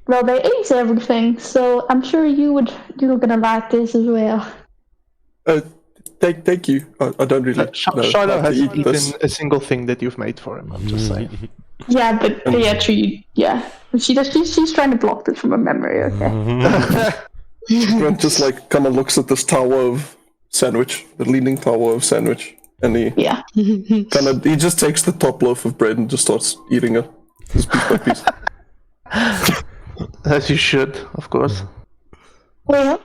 Well, they ate everything, so I'm sure you're gonna like this as well. Thank you. I don't really know Shiloh how to hasn't eat eaten this. a single thing that you've made for him. I'm just saying. Yeah, but she's trying to block this from her memory. Okay. Grant just kind of looks at this tower of sandwich, the leaning tower of sandwich, and he he just takes the top loaf of bread and just starts eating it, just piece by piece. As you should, of course. Well,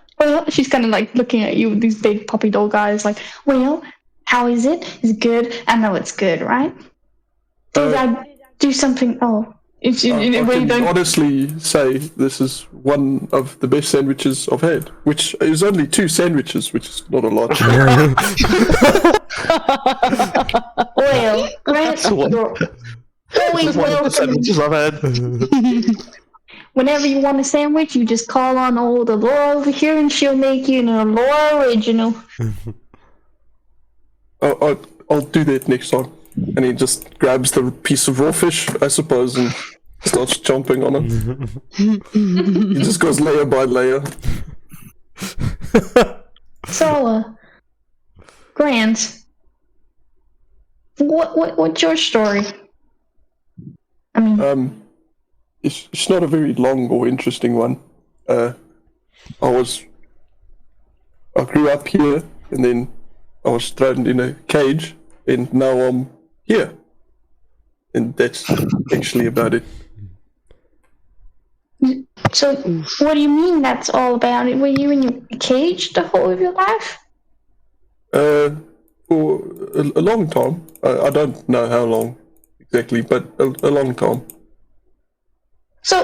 she's kind of like looking at you with these big puppy dog eyes, like, well, how is it? Is it good? I know it's good, right? Did I do something? Oh, I can honestly say this is one of the best sandwiches I've had, which is only 2 sandwiches, which is not a lot. Well, Grant, you're always welcome. Sandwiches I've had. Whenever you want a sandwich, you just call on old Laura over here, and she'll make you an Laura original. I'll do that next time. And he just grabs the piece of raw fish, I suppose, and starts chomping on it. He just goes layer by layer. So, Grant, what's your story? I mean, It's not a very long or interesting one. I grew up here, and then I was thrown in a cage, and now I'm here. And that's actually about it. so what do you mean that's all about it? Were you in a cage the whole of your life? For a long time. I don't know how long exactly, but a long time. So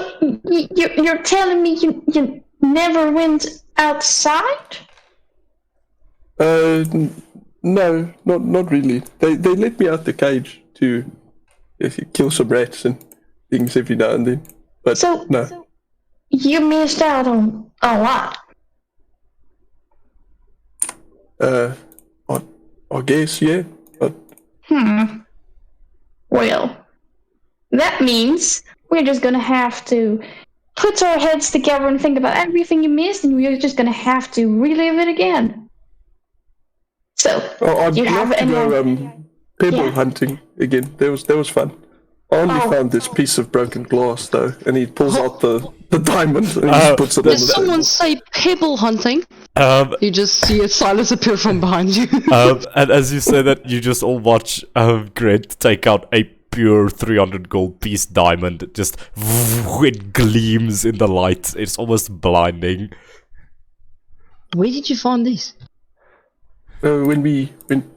you're telling me you never went outside? No, not really. They let me out the cage to kill some rats and things every now and then. But So no. you missed out on a lot. I guess, yeah. But Well, that means we're just gonna have to put our heads together and think about everything you missed, and we're just gonna have to relive it again. So, I'd do you have love to any? go pebble Yeah. hunting again. That was fun. I only found this piece of broken glass though, and he pulls out the diamond and he just puts it on Did the someone table. say pebble hunting? You just see a Silas appear from behind you. And as you say that, you just all watch Grant take out a pure 300 gold piece diamond. Just it gleams in the light. It's almost blinding. Where did you find this? When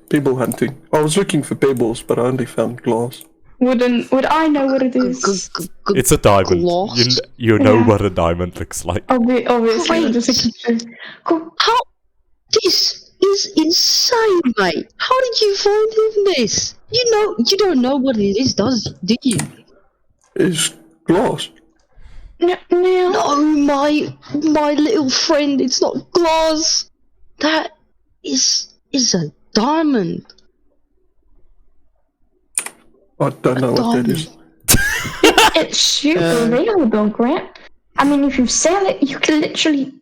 pebble hunting, I was looking for pebbles, but I only found glass. Would I know what it is? It's a diamond. Gloss? You know Yeah. what a diamond looks like. Obviously, Wait. just a picture. How? This is insane, mate. How did you find this? You don't know what it is, do you? It's glass. No. No, my little friend, it's not glass. That is a diamond. I don't know what that is. It's super valuable, Grant. I mean, if you sell it, you can literally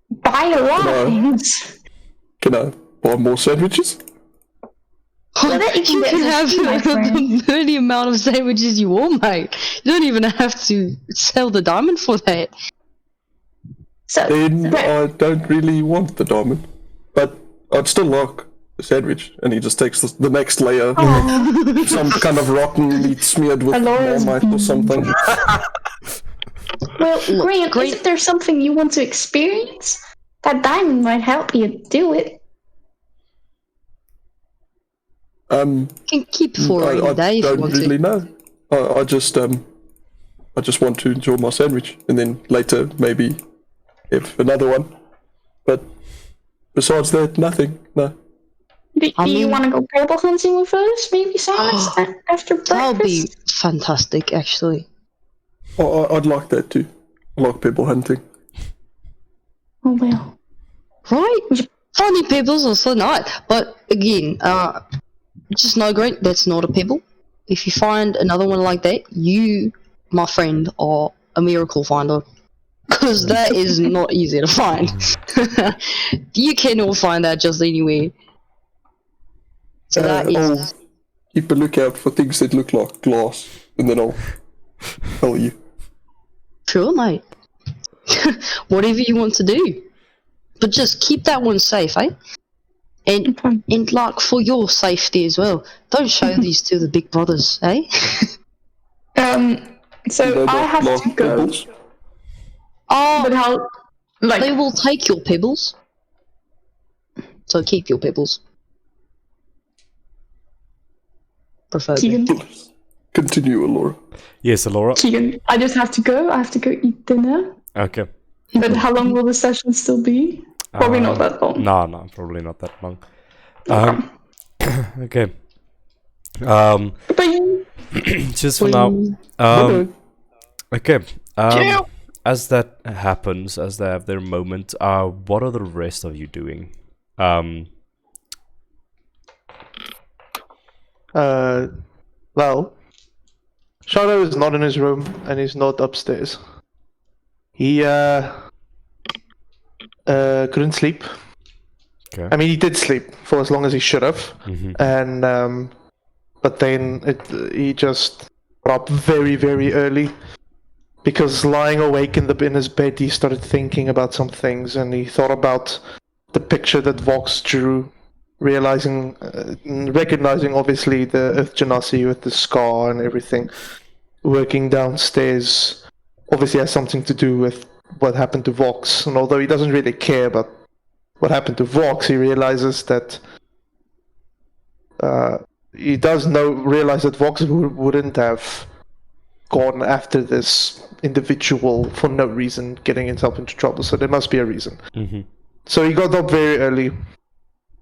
buy a lot of things. Can I buy more sandwiches? You can have any amount of sandwiches you want, mate. You don't even have to sell the diamond for that. So, Then I don't really want the diamond, but I'd still like the sandwich. And he just takes the next layer, some kind of rotten meat smeared with marmite or something. well, Grant, isn't there something you want to experience? That diamond might help you do it. You can keep for a rainy day if you don't want really to. know. I just want to enjoy my sandwich, and then later maybe have another one. But besides that, nothing. No. Do you want to go pebble hunting with us? Maybe after breakfast? That would be fantastic, actually. I'd like that too. I like pebble hunting. Oh well. Right? Finding pebbles also nice, but again, just know, Grant, that's not a pebble. If you find another one like that, you, my friend, are a miracle finder. Because that is not easy to find. You cannot find that just anywhere. So that is... I'll keep a lookout for things that look like glass, and then I'll tell you. Sure, mate. Whatever you want to do. But just keep that one safe, eh? And like, for your safety as well. Don't show these to the big brothers, eh? So I have to go. Pebbles? Oh, But how? Like, they will take your pebbles. So keep your pebbles. Preferably. Keegan, Continue, Alora. Yes, Alora. Keegan, I just have to go. I have to go eat dinner. Okay. But how long will the session still be? Probably not that long. No, probably not that long. Okay. Bye. Just for now. Okay. As that happens, as they have their moment, what are the rest of you doing? Well, Shadow is not in his room, and he's not upstairs. He couldn't sleep. Okay. I mean, he did sleep for as long as he should have, and but then he just got up very, very early because lying awake in his bed, he started thinking about some things, and he thought about the picture that Vox drew, recognizing obviously the Earth Genasi with the scar and everything, working downstairs. Obviously, has something to do with what happened to Vox, and although he doesn't really care about what happened to Vox, he realizes that he does realize that Vox wouldn't have gone after this individual for no reason, getting himself into trouble. So there must be a reason. So he got up very early,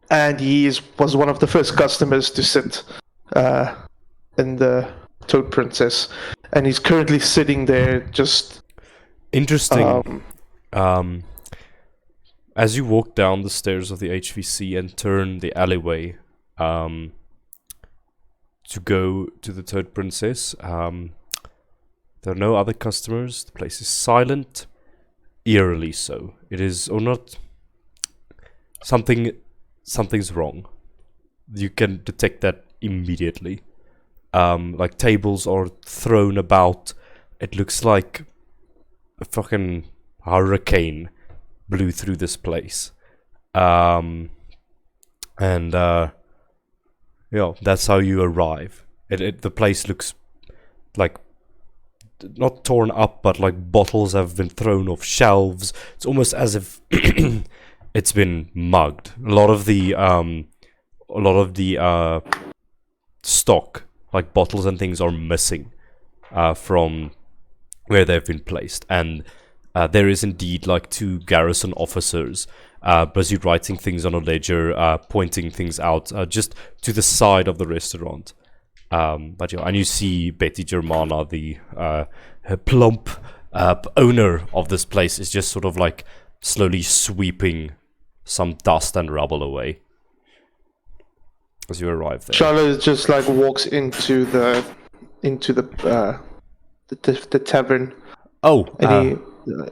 and he was one of the first customers to sit in the Toad Princess, and he's currently sitting there just. Interesting. As you walk down the stairs of the HVC and turn the alleyway to go to the Toad Princess, there are no other customers. The place is silent, eerily so. It is, or not. Something's wrong. You can detect that immediately. Like tables are thrown about. It looks like a fucking hurricane blew through this place. Yeah, that's how you arrive. The place looks like not torn up, but like bottles have been thrown off shelves. It's almost as if it's been mugged. A lot of the stock, like bottles and things, are missing from where they've been placed, and there is indeed like 2 garrison officers busy writing things on a ledger, pointing things out just to the side of the restaurant. But yeah, and you see Betty Germana, the her plump owner of this place, is just sort of like slowly sweeping some dust and rubble away as you arrive there. Charlotte just like walks into the tavern. Oh, and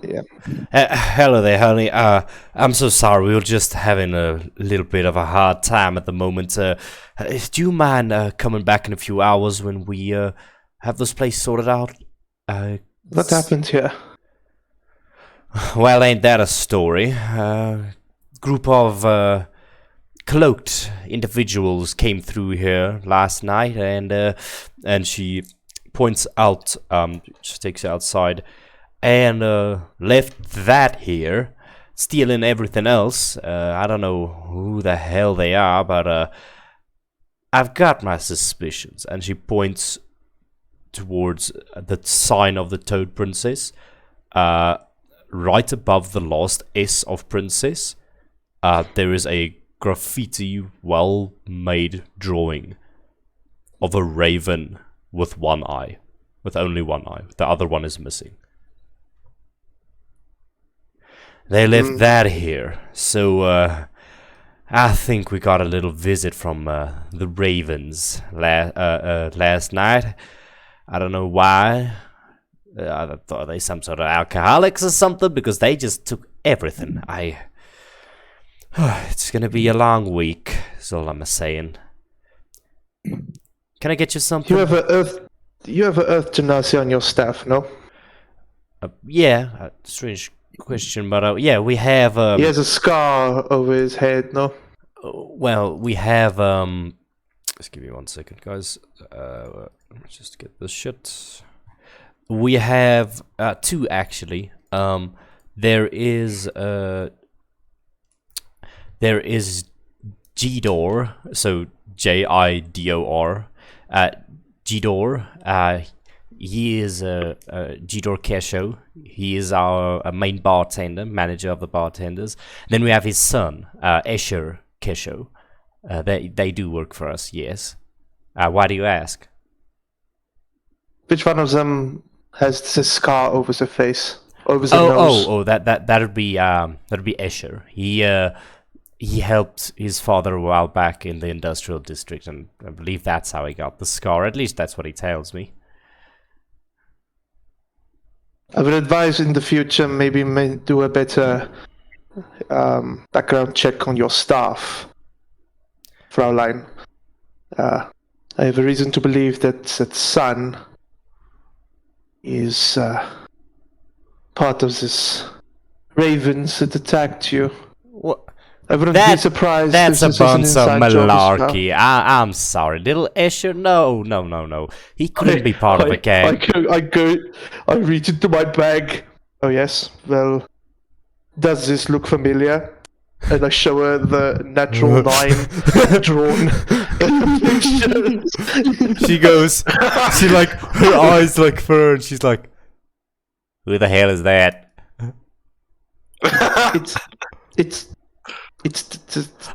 yeah. Hello there, honey. I'm so sorry. We were just having a little bit of a hard time at the moment. Do you mind coming back in a few hours when we have this place sorted out? What happened here? Well, ain't that a story? Group of cloaked individuals came through here last night, and she points out. She takes you outside. And left that here, stealing everything else. I don't know who the hell they are, but I've got my suspicions. And she points towards the sign of the Toad Princess, right above the last S of Princess. There is a graffiti, well-made drawing of a raven with one eye, with only one eye. The other one is missing. They left that here, so I think we got a little visit from the Ravens last night. I don't know why. I thought they some sort of alcoholics or something, because they just took everything. It's gonna be a long week, is all I'm saying. Can I get you something? You have an Earth Genasi on your staff, no? Yeah, strange question, but yeah, we have. He has a scar over his head, no? Well, we have. Just give me 1 second, guys. Let's just get this shit. We have 2 actually. There is Gidor, so Jidor. Gidor. He is Gidor Kesho. He is our main bartender, manager of the bartenders. Then we have his son, Escher Kesho. They do work for us, yes. Why do you ask? Which one of them has this scar over the face, over the nose? That'd be Escher. He helped his father a while back in the industrial district, and I believe that's how he got the scar. At least that's what he tells me. I would advise in the future maybe do a better background check on your staff, Fraulein. I have a reason to believe that son is part of this ravens that attacked you. What? I wouldn't be surprised That's if a this is an bunch of inside job as well. malarkey. I'm sorry, little Escher. No. He couldn't be part of a gang. I reach into my bag. Oh yes. Well, does this look familiar? And I show her the natural 9 drawn. She goes. She like her eyes like fur, and she's like, "Who the hell is that?" It's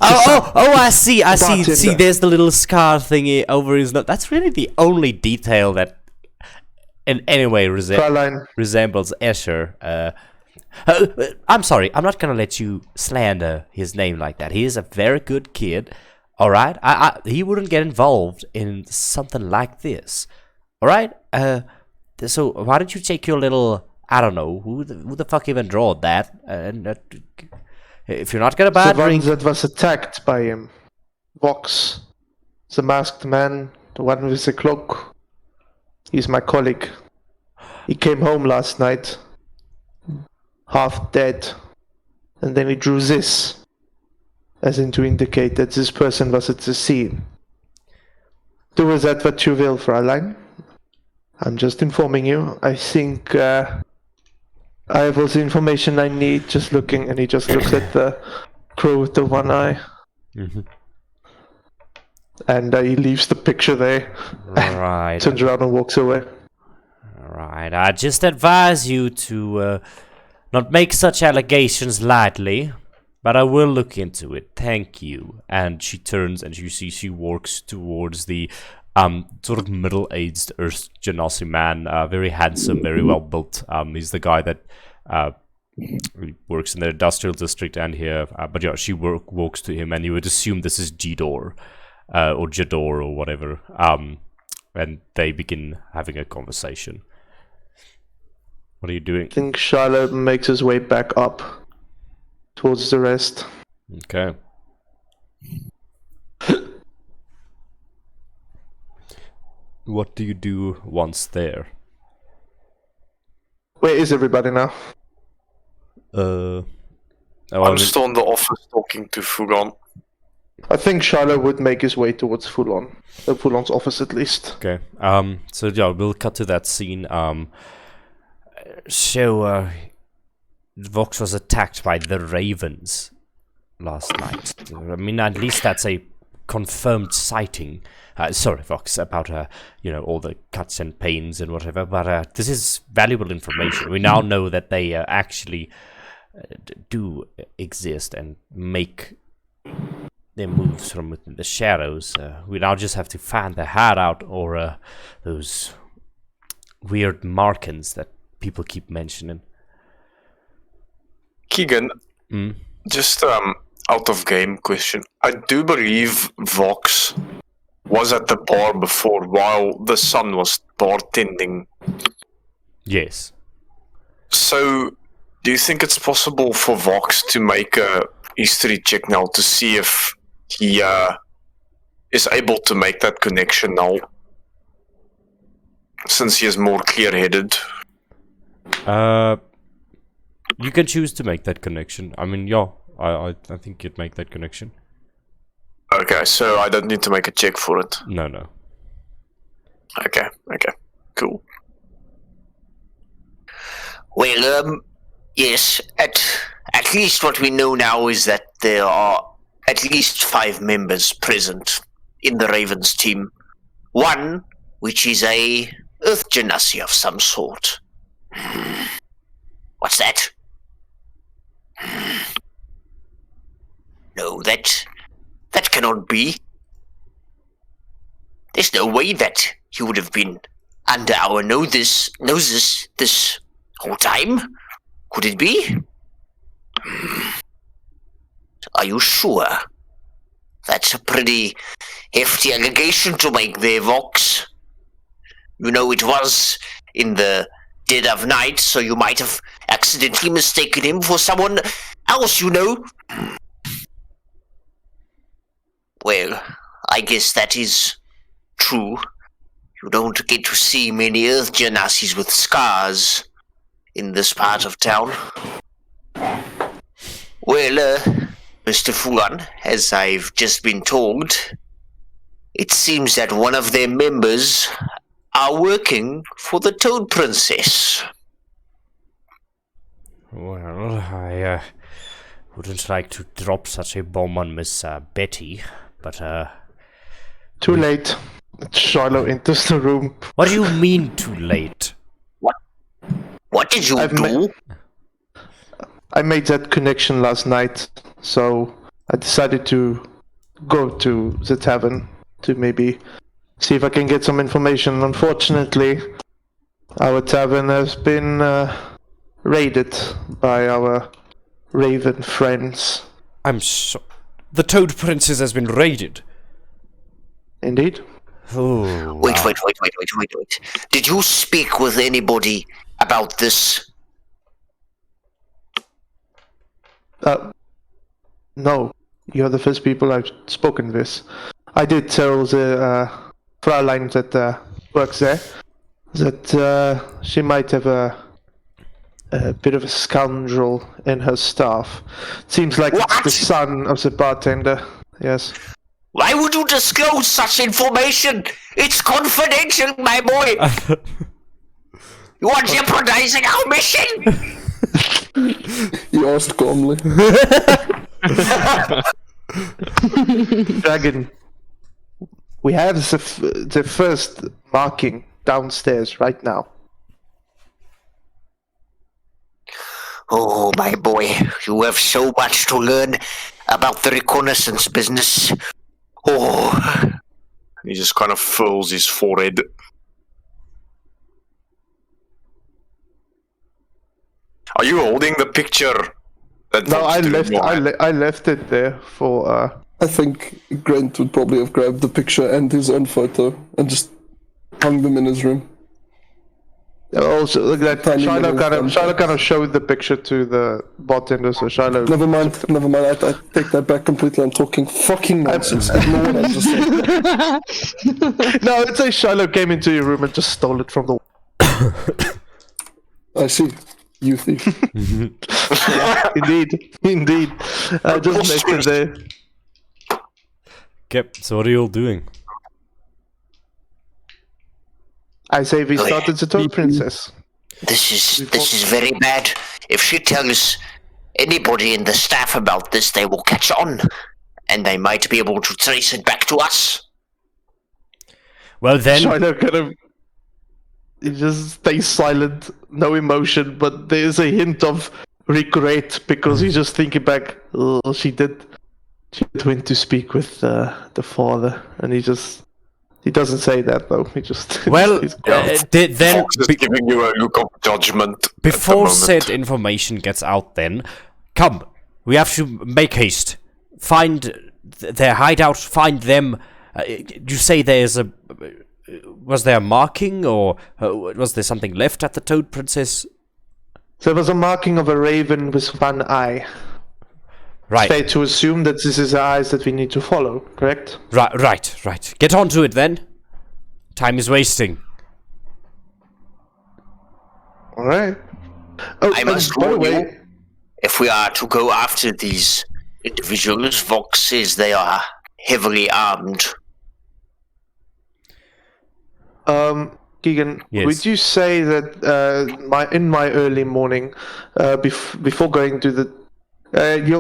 Oh, I see. bartender. See, there's the little scar thingy over his nose. That's really the only detail that in any way Fraulein. resembles Escher. I'm sorry, I'm not gonna let you slander his name like that. He is a very good kid, alright? He wouldn't get involved in something like this, alright? So why don't you take your little, I don't know, who the fuck even drawed that? If you're not gonna buy a The one drink... that was attacked by him. Vox. The masked man. The one with the cloak. He's my colleague. He came home last night. Half dead. And then he drew this. As in to indicate that this person was at the scene. Do with that what you will, Fraulein. I'm just informing you. I think I have all the information I need just looking, and he just looks at the crow with the one eye. Mm-hmm. And he leaves the picture there. Right. Turns around and walks away. Alright, I just advise you to not make such allegations lightly, but I will look into it. Thank you. And she turns and you see she walks towards the sort of middle-aged Earth Genasi man, very handsome, very well built. He's the guy that works in the industrial district and here. But yeah, she walks to him, and you would assume this is Jidor or Jador or whatever. And they begin having a conversation. What are you doing? I think Charlotte makes his way back up towards the rest. Okay. What do you do once there? Where is everybody now? I'm still in the office talking to Fugon. I think Charlotte would make his way towards Fulon. Fulon's office at least. Okay. So yeah, we'll cut to that scene. So Vox was attacked by the Ravens last night. I mean, at least that's a confirmed sighting. Sorry, Vox, about all the cuts and pains and whatever. But this is valuable information. We now know that they actually do exist and make their moves from within the shadows. We now just have to find the hideout or those weird markings that people keep mentioning. Keegan, just out of game question. I do believe Vox was at the bar before while the son was bartending. Yes. So, do you think it's possible for Vox to make a history check now to see if he is able to make that connection now? Since he is more clear-headed. You can choose to make that connection. I mean, yeah, I think you'd make that connection. Okay, so I don't need to make a check for it. No. Okay, cool. Well, yes, at least what we know now is that there are at least 5 members present in the Ravens team. One, which is a Earth Genasi of some sort. What's that? No, that cannot be. There's no way that he would have been under our noses this whole time. Could it be? Are you sure? That's a pretty hefty allegation to make there, Vox. You know, it was in the dead of night, so you might have accidentally mistaken him for someone else, you know. Well, I guess that is true. You don't get to see many Earth Genasies with scars in this part of town. Well, Mr. Fulan, as I've just been told, it seems that one of their members are working for the Toad Princess. Well, I wouldn't like to drop such a bomb on Miss Betty, but Too late. Shiloh enters the room. what do you mean too late? What did you do? I made that connection last night, so I decided to go to the tavern to maybe see if I can get some information. Unfortunately, our tavern has been raided by our raven friends. The Toad Princess has been raided. Indeed. Oh, Wait. Did you speak with anybody about this? No. You're the first people I've spoken with. I did tell the Fraulein that works there that she might have a bit of a scoundrel in her staff. Seems like it's the son of the bartender. Yes. Why would you disclose such information? It's confidential, my boy. You are jeopardizing our mission. He asked calmly. Dragon, we have the first marking downstairs right now. Oh, my boy, you have so much to learn about the reconnaissance business. Oh. He just kind of furls his forehead. Are you holding the picture? No, I left it there for. I think Grant would probably have grabbed the picture and his own photo and just hung them in his room. Also, look at that. Shiloh kind of showed the picture to the bartender, so Shiloh. Never mind. I take that back completely. I'm talking fucking nonsense. Ignore what I just said. No, I'd say Shiloh came into your room and just stole it from the. I see. You thief. Yeah, indeed. Just next to there. Okay, so what are you all doing? I say we started the Toad Princess. This is very bad. If she tells anybody in the staff about this, they will catch on, and they might be able to trace it back to us. Well then, Shiloh kind of. He just stays silent, no emotion, but there's a hint of regret because he's just thinking back. Oh, she did went to speak with the father, and he doesn't say that though. He just well, then Fox is giving you a look of judgment. Before said information gets out, then come, we have to make haste. Find their hideout. Find them. You say there's a. Was there a marking, or was there something left at the Toad Princess? There was a marking of a raven with one eye. Right. Fair to assume that this is the eyes that we need to follow, correct? Right. Get on to it then. Time is wasting. Alright. Oh, I must by the warn way, you, if we are to go after these individuals, Vox says they are heavily armed. Keegan, Yes. would you say that in my early morning, before going to the,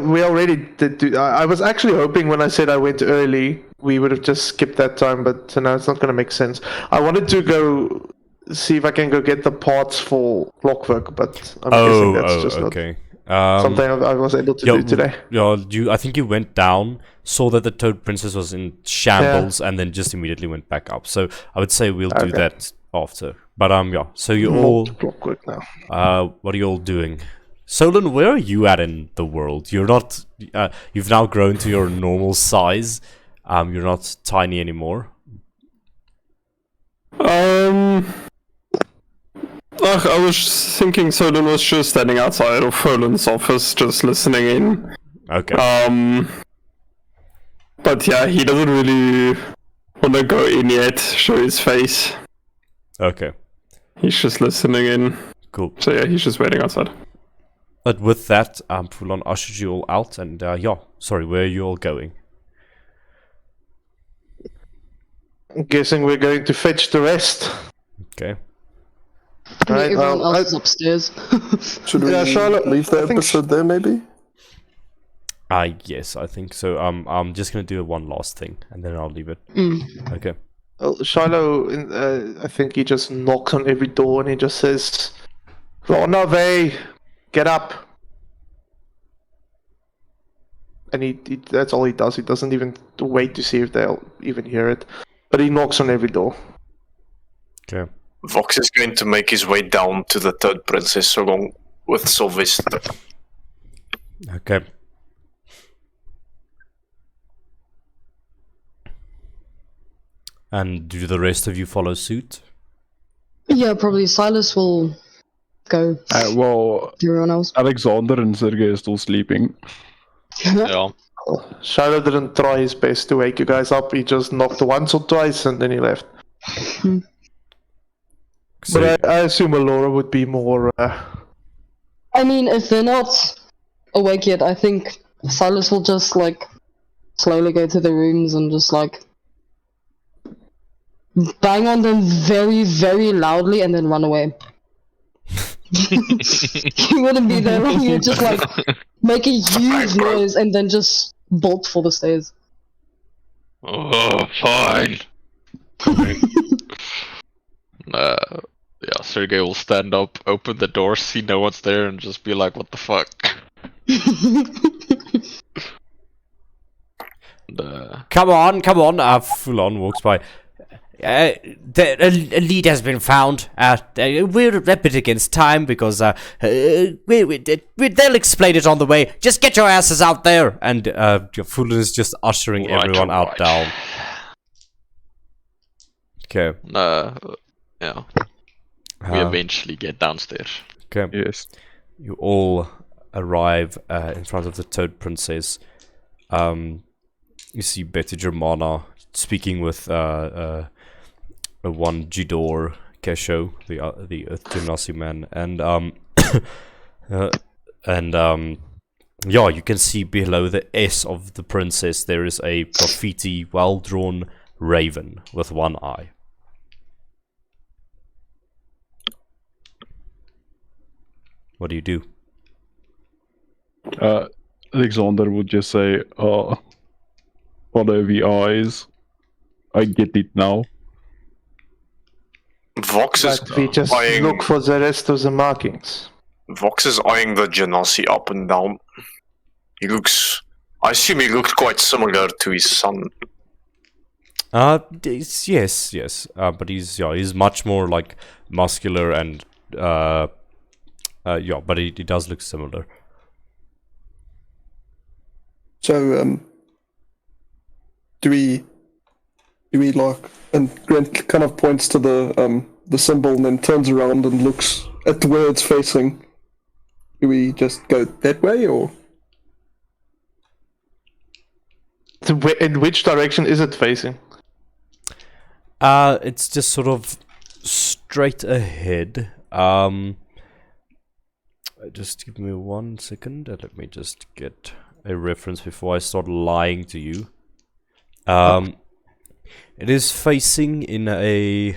we already did. I was actually hoping when I said I went early, we would have just skipped that time, but now it's not going to make sense. I wanted to go see if I can go get the parts for clockwork, but I'm guessing that's just okay. something I was able to do today. I think you went down, saw that the Toad Princess was in shambles, and then just immediately went back up. So I would say we'll do that after. But so you all clockwork now. what are you all doing? Solon, where are you at in the world? You're not. You've now grown to your normal size. You're not tiny anymore. I was thinking Solon was just standing outside of Herland's office, just listening in. Okay. But yeah, he doesn't really want to go in yet, show his face. Okay. He's just listening in. Cool. So yeah, he's just waiting outside. But with that, Fulon ushers you all out, and yeah, sorry, where are you all going? I'm guessing we're going to fetch the rest. Okay. Right, Everyone well, else is upstairs. Should we Charlotte, leave the I think episode there, maybe? Yes, I think so. I'm just gonna do one last thing, and then I'll leave it. Okay. Well, Shiloh, I think he just knocks on every door and he just says, Ronave, get up. And he that's all he does. He doesn't even wait to see if they'll even hear it. But he knocks on every door. Okay. Vox is going to make his way down to the third princess along with Sylvester. Okay. And do the rest of you follow suit? Yeah, probably Silas will go. Well, Everyone else. Alexander and Sergei are still sleeping. Yeah. Shiloh didn't try his best to wake you guys up. He just knocked once or twice and then he left. So, But I assume Alora would be more... I mean, if they're not awake yet, I think Silas will just, like, slowly go to the rooms and just, like, bang on them very, very loudly and then run away. He wouldn't be there long, he would just, like, make a huge noise and then just bolt for the stairs. Oh, fine. Yeah, Sergey will stand up, open the door, see no one's there, and just be like, what the fuck? come on, Fulon walks by. A lead has been found. We're a bit against time because they'll explain it on the way. Just get your asses out there. And Fulon is just ushering everyone out down. Okay. Yeah. We eventually get downstairs. Okay. Yes. You all arrive in front of the Toad Princess. You see Betty Germana speaking with one Jidor Kesho, the Earth Genasi man, and yeah, you can see below the S of the princess there is a graffiti, well-drawn raven with one eye. What do you do? Alexander would just say, follow the eyes. I get it now. Vox is But we just eyeing, look for the rest of the markings. Vox is eyeing the Genasi up and down. He looks... I assume he looked quite similar to his son. Yes. But he's much more like muscular and yeah, but he does look similar. So, do we like, and Grant kind of points to the symbol and then turns around and looks at where it's facing. Do we just go that way, or? In which direction is it facing? It's just sort of straight ahead. Just give me 1 second. Let me just get a reference before I start lying to you. It is facing in a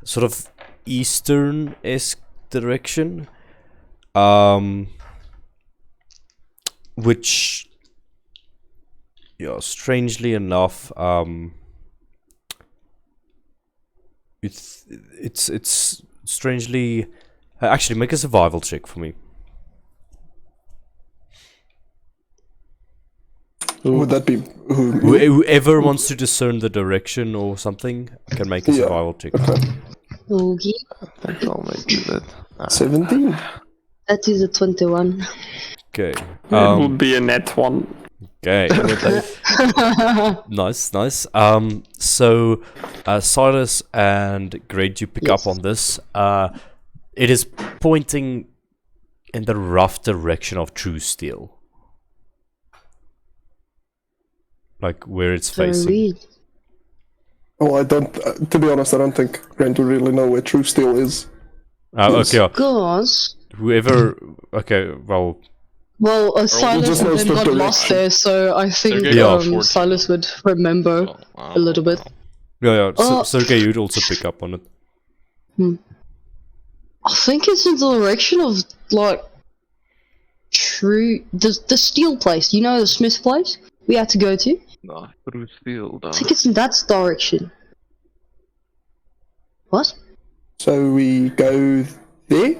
sort of eastern-esque direction, which, yeah, strangely enough, it's strangely. Actually, make a survival check for me. Would that be Whoever wants to discern the direction or something can make a survival check. Okay. I think I'll make it. 17? That is a 21. Okay. It would be a net one. Okay. Nice, nice. So Silas and Great, you pick up on this. It is pointing in the rough direction of True Steel. Like where it's facing. weird. Oh, I don't. To be honest, I don't think Grant would really know where True Steel is. Okay. Because, Whoever. Okay. Well. Silas just knows then the got lost direction. there, so I think Yeah. Silas would remember a little bit. Yeah. So, Sergey, you'd also pick up on it. I think it's in the direction of like the steel place. You know the Smith place we had to go to. No, True Steel. I think it's in that direction. What? So we go there.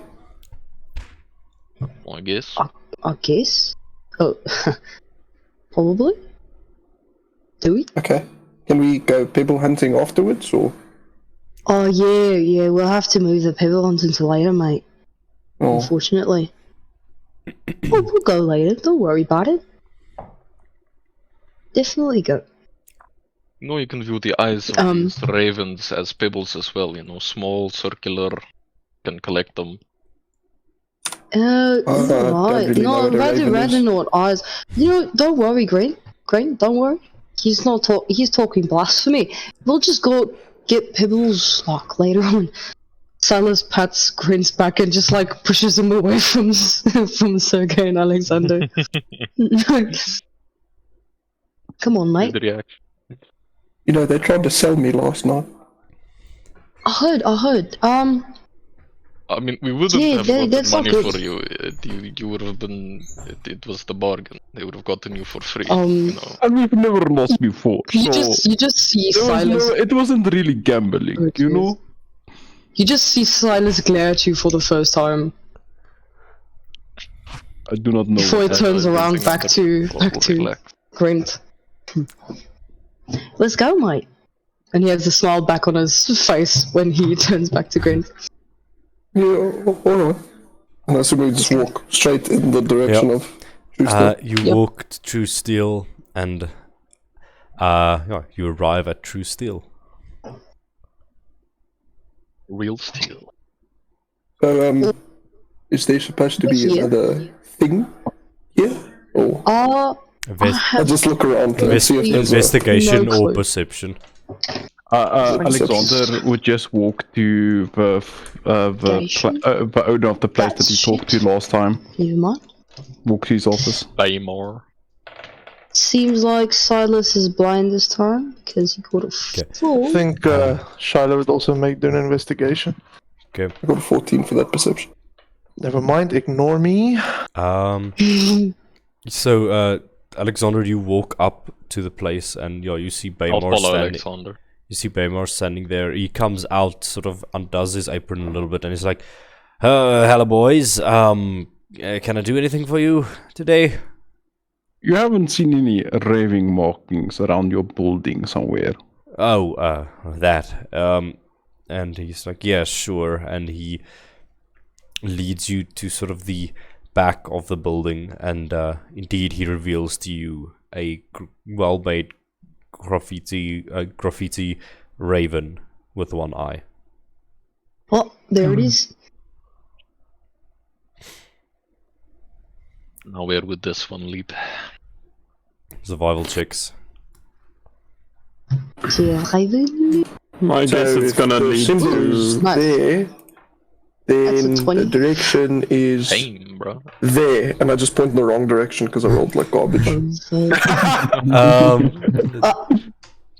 I guess. I guess. Oh, probably. Do we? Okay. Can we go pebble hunting afterwards, or? Oh yeah. We'll have to move the pebble hunting to later, mate. Oh, Unfortunately. We'll go later. Don't worry about it. Definitely go. No, you can view the eyes of these ravens as pebbles as well, you know, small, circular, can collect them. don't Right. really know No, what a raven rather is. not eyes. You know, don't worry, Green, don't worry. He's not he's talking blasphemy. We'll just go get pebbles like later on. Silas pats Green's back and just like pushes him away from Sergey and Alexander. Come on, mate. Good reaction. You know, they tried to sell me last night. I heard. I mean, we wouldn't Yeah, have gotten that's not money good. for you. You would have been. It was the bargain. They would have gotten you for free. You know. And we've never lost before, You so just see there was Silas. it wasn't really gambling, you know? You just see Silas glare at you for the first time I do not know. before it what turns I don't around think back I'm to gonna neglect. Grint. Let's go, mate. And he has a smile back on his face when he turns back to Grint. Yeah, alright. And I assume we just walk straight in the direction of True Steel. You walk to True Steel and you arrive at True Steel. Real steel. So, is there supposed to be Yeah. another thing here? Or I just look around and see if there's Investigation no or clue. perception. Alexander would just walk to the owner of the place that he talked to last time. Never mind. Walk to his office. Pay more. Seems like Silas is blind this time because he got a I fool. think Shiloh would also make an investigation. Okay. I got a 14 for that perception. Never mind, ignore me. So Alexander, you walk up to the place and you see I'll Baymar follow standing. Alexander. You see Baymar standing there. He comes out, sort of undoes his apron a little bit, and he's like, "Hello, boys. Can I do anything for you today?" You haven't seen any raving markings around your building somewhere? Oh, that. And he's like, "Yeah, sure." And he leads you to sort of the back of the building, and indeed, he reveals to you a well-made graffiti raven with one eye. Oh, there it is. Now where would this one lead? Survival checks. Yeah, Raven. I guess So it's if gonna the lead symbol to. is Nice. there, That's a then 20. the direction is Pain, bro. there, and I just point in the wrong direction because I rolled like garbage.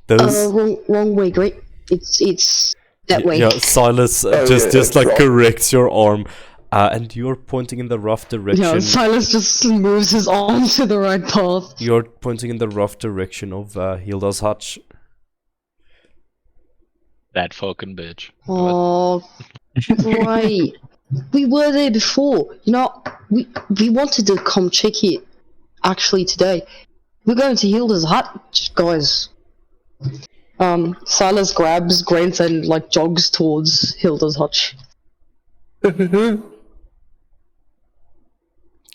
Those. Wrong way, great. It's that way. Yeah, Silas just like wrong. corrects your arm, and you're pointing in the rough direction. Yeah, Silas just moves his arm to the right path. You're pointing in the rough direction of Hilda's hutch. That fucking bitch. Oh, right. We were there before. You know, we wanted to come check it actually today. We're going to Hilda's hut, guys. Silas grabs Grant and like jogs towards Hilda's hutch.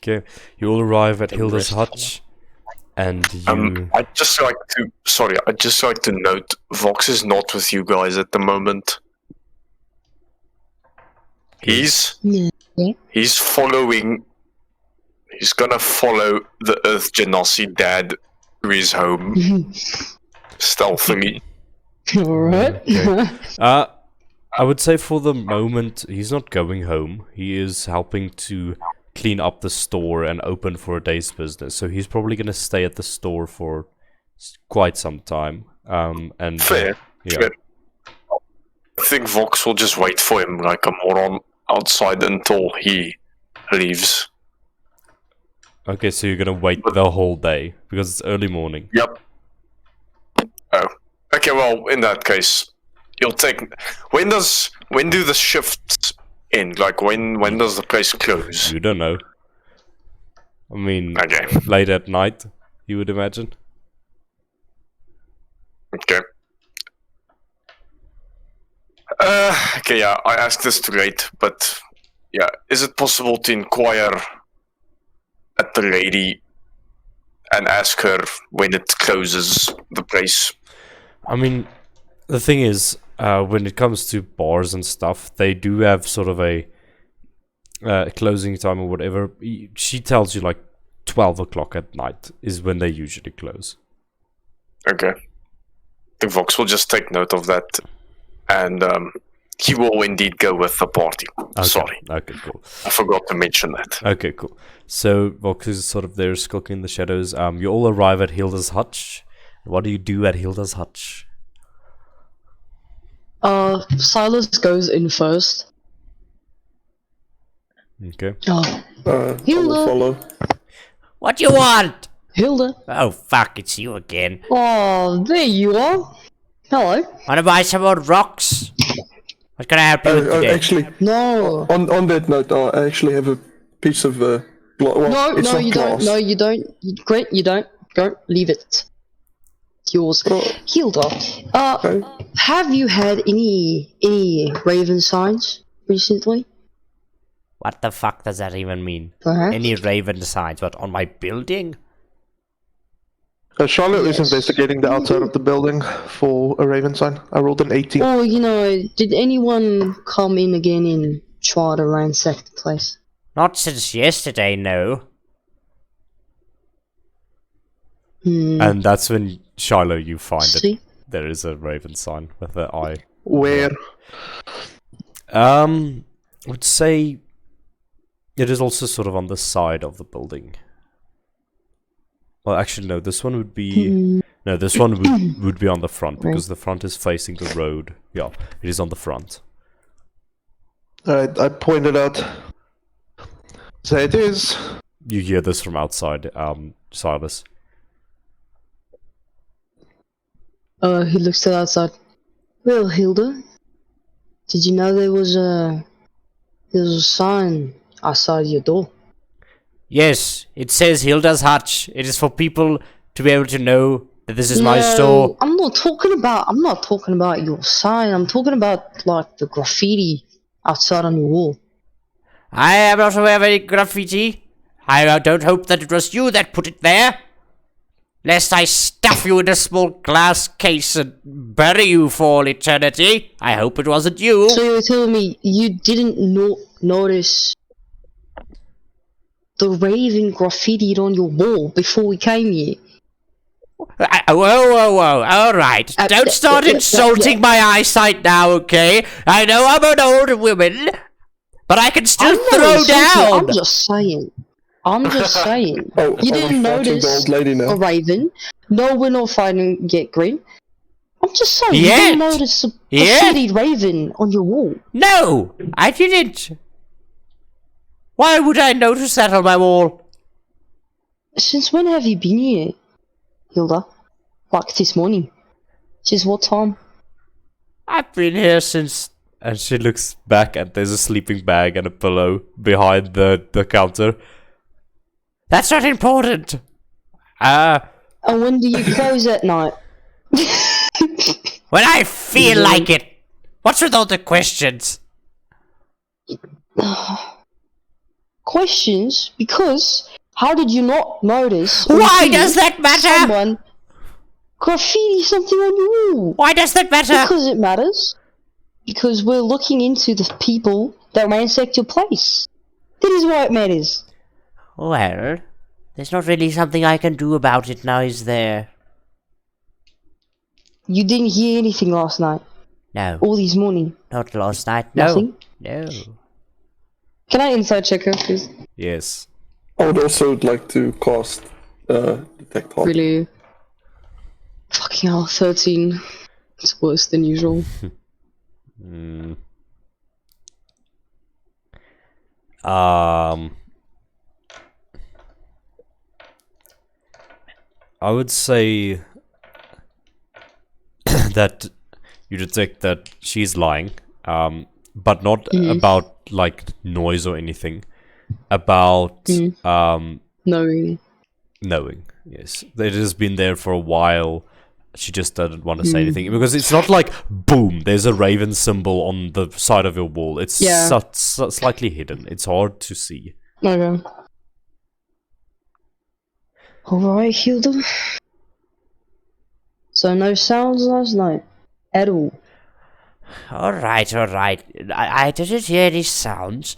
Okay, you all arrive at The Hilda's rest hutch. And you... I'd just like to note, Vox is not with you guys at the moment. He's following. He's gonna follow the Earth Genasi dad to his home stealthily. Alright. Okay. I would say for the moment, he's not going home. He is helping to clean up the store and open for a day's business. So he's probably going to stay at the store for quite some time. Fair. Yeah. I think Vox will just wait for him like a moron outside until he leaves. Okay, so you're going to wait the whole day because it's early morning. Yep. Oh. Okay, well, in that case, you'll take... When do the shifts end? Like, when does the place close? You don't know. I mean, okay. Late at night, you would imagine. Okay. Okay, yeah, I asked this too late, but... Yeah, is it possible to inquire at the lady and ask her when it closes the place? I mean, the thing is, when it comes to bars and stuff, they do have sort of a closing time or whatever. She tells you like 12 o'clock at night is when they usually close. Okay. I think Vox will just take note of that, and he will indeed go with the party. Okay. Sorry. Okay, cool. I forgot to mention that. Okay, cool. So Vox is sort of there skulking in the shadows. You all arrive at Hilda's hutch. What do you do at Hilda's hutch? Silas goes in first. Okay. Oh, I Hilda. will follow. What you want? Hilda. Oh, fuck, it's you again. Oh, there you are. Hello. Wanna buy some more rocks? What can I help you with today? Actually, No. on that note, I actually have a piece of well, it's No, not you glass. don't. No, you don't. Grant, you don't. Go, leave it. It's yours. Oh. Hilda, Okay. have you had any raven signs recently? What the fuck does that even mean? Perhaps? Any raven signs? What, on my building? Charlotte is Yes. investigating the outside of the building for a raven sign. I rolled an 18. Or, did anyone come in again and try to ransack the place? Not since yesterday, no. And that's when, Shiloh, you find See? it. There is a raven sign with the eye. Where? I would say it is also sort of on the side of the building. Well, actually, no. This one would be no. This one would be on the front because the front is facing the road. Yeah, it is on the front. Alright, I pointed out. So it is. You hear this from outside, Silas. He looks to the outside. Well, Hilda, did you know there was a sign outside your door? Yes, it says Hilda's hutch. It is for people to be able to know that this is my No, store. I'm not talking about your sign. I'm talking about like the graffiti outside on your wall. I am not aware of any graffiti. I don't hope that it was you that put it there. Lest I stuff you in a small glass case and bury you for all eternity. I hope it wasn't you. So you're telling me you didn't notice the raven graffitied on your wall before we came here? Whoa. Alright. Don't start insulting my eyesight now, okay? I know I'm an old woman, but I can still throw down. I'm just saying. Oh, You didn't are we fighting notice the old lady now? a raven. No, we're not fighting Get Green. I'm just saying, you Yet. didn't notice a graffitied raven on your wall. No, I didn't. Why would I notice that on my wall? Since when have you been here, Hilda? Like this morning. Since what time? I've been here since... And she looks back, and there's a sleeping bag and a pillow behind the counter. That's not important. And when do you close at night? When I feel like it. What's with all the questions? Questions? Because How did you not notice? Why does that matter? Someone graffiti something on your wall. Why does that matter? Because it matters. Because we're looking into the people that ransacked your place. That is why it matters. Well, there's not really something I can do about it now, is there? You didn't hear anything last night? No. Or this morning? Not last night, no. Nothing? No. Can I inside check her, please? Yes. I would also like to cast Detect Hot. Really? Fucking hell, 13. It's worse than usual. I would say that you detect that she's lying, but not about like noise or anything. About Knowing. knowing. Yes, it has been there for a while. She just doesn't want to say anything because it's not like boom. There's a raven symbol on the side of your wall. It's slightly hidden. It's hard to see. Okay. Alright, Hilda. So no sounds last night at all. Alright. I didn't hear any sounds.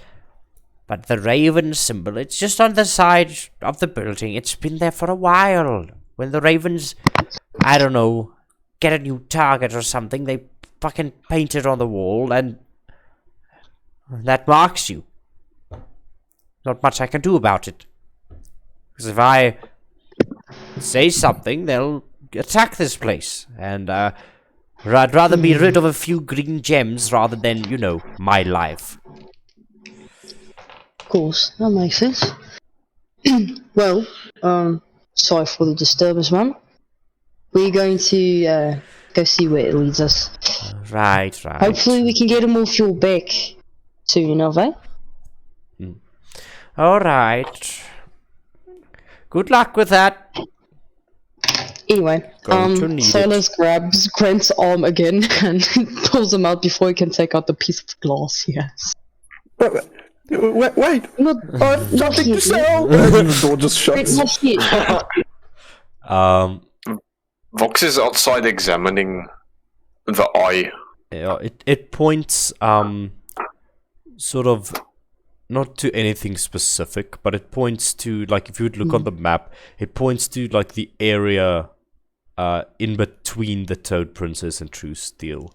But the raven symbol, it's just on the side of the building. It's been there for a while. When the ravens, I don't know, get a new target or something, they fucking paint it on the wall and that marks you. Not much I can do about it. Because if I say something, they'll attack this place. And I'd rather be rid of a few green gems rather than, you know, my life. Of course, that makes sense. Well, sorry for the disturbance, man. We're going to go see where it leads us. Right. Hopefully we can get them off your back soon enough, eh? Alright. Good luck with that. Anyway, Silas grabs Grant's arm again and pulls him out before he can take out the piece of glass he has. Wait! Nothing to sell! The door just shuts. Vox is outside examining the eye. Yeah, it points sort of not to anything specific, but it points to, like, if you would look on the map, it points to like the area in between the Toad Princess and True Steel.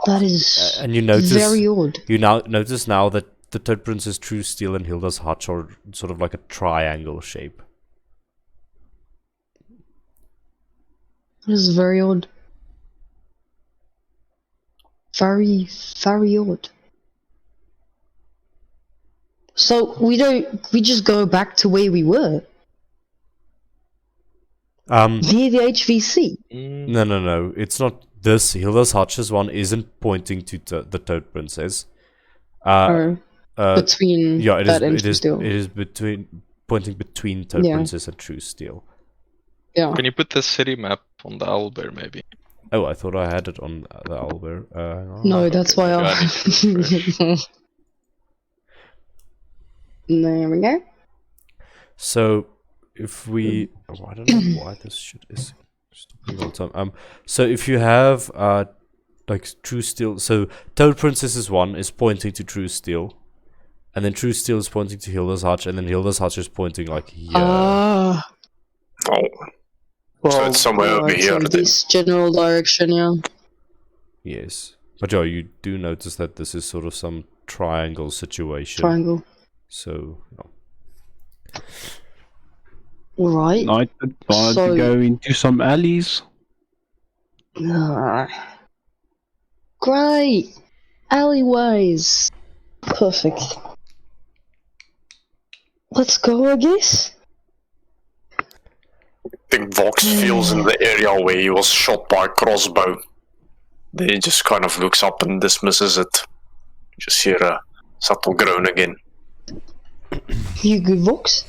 That is and you notice very odd. You now notice now that the Toad Princess, True Steel, and Hilda's hutch are sort of like a triangle shape. That is very odd. Very odd. So we just go back to where we were. Near the HVC. No. It's not. This Hilda's Hutch's one isn't pointing to the Toad Princess. Between it is Steel. It is pointing between Toad Princess and True Steel. Yeah. Can you put the city map on the owlbear, maybe? Oh, I thought I had it on the owlbear. No, that's why I. There we go. So, if we, I don't know why this shit is stopping all the time. So if you have like True Steel, so Toad Princess's one is pointing to True Steel, and then True Steel is pointing to Hilda's Hutch, and then Hilda's Hutch is pointing like here. Oh. Well, So it's somewhere over here. in this general direction, yeah. Yes, but yeah, you do notice that this is sort of some triangle situation. Triangle. So. No. Alright. I'd advise to go into some alleys. Great! Alleyways! Perfect. Let's go, I guess? I think Vox feels in the area where he was shot by a crossbow. Then he just kind of looks up and dismisses it. Just hear a subtle groan again. You good, Vox?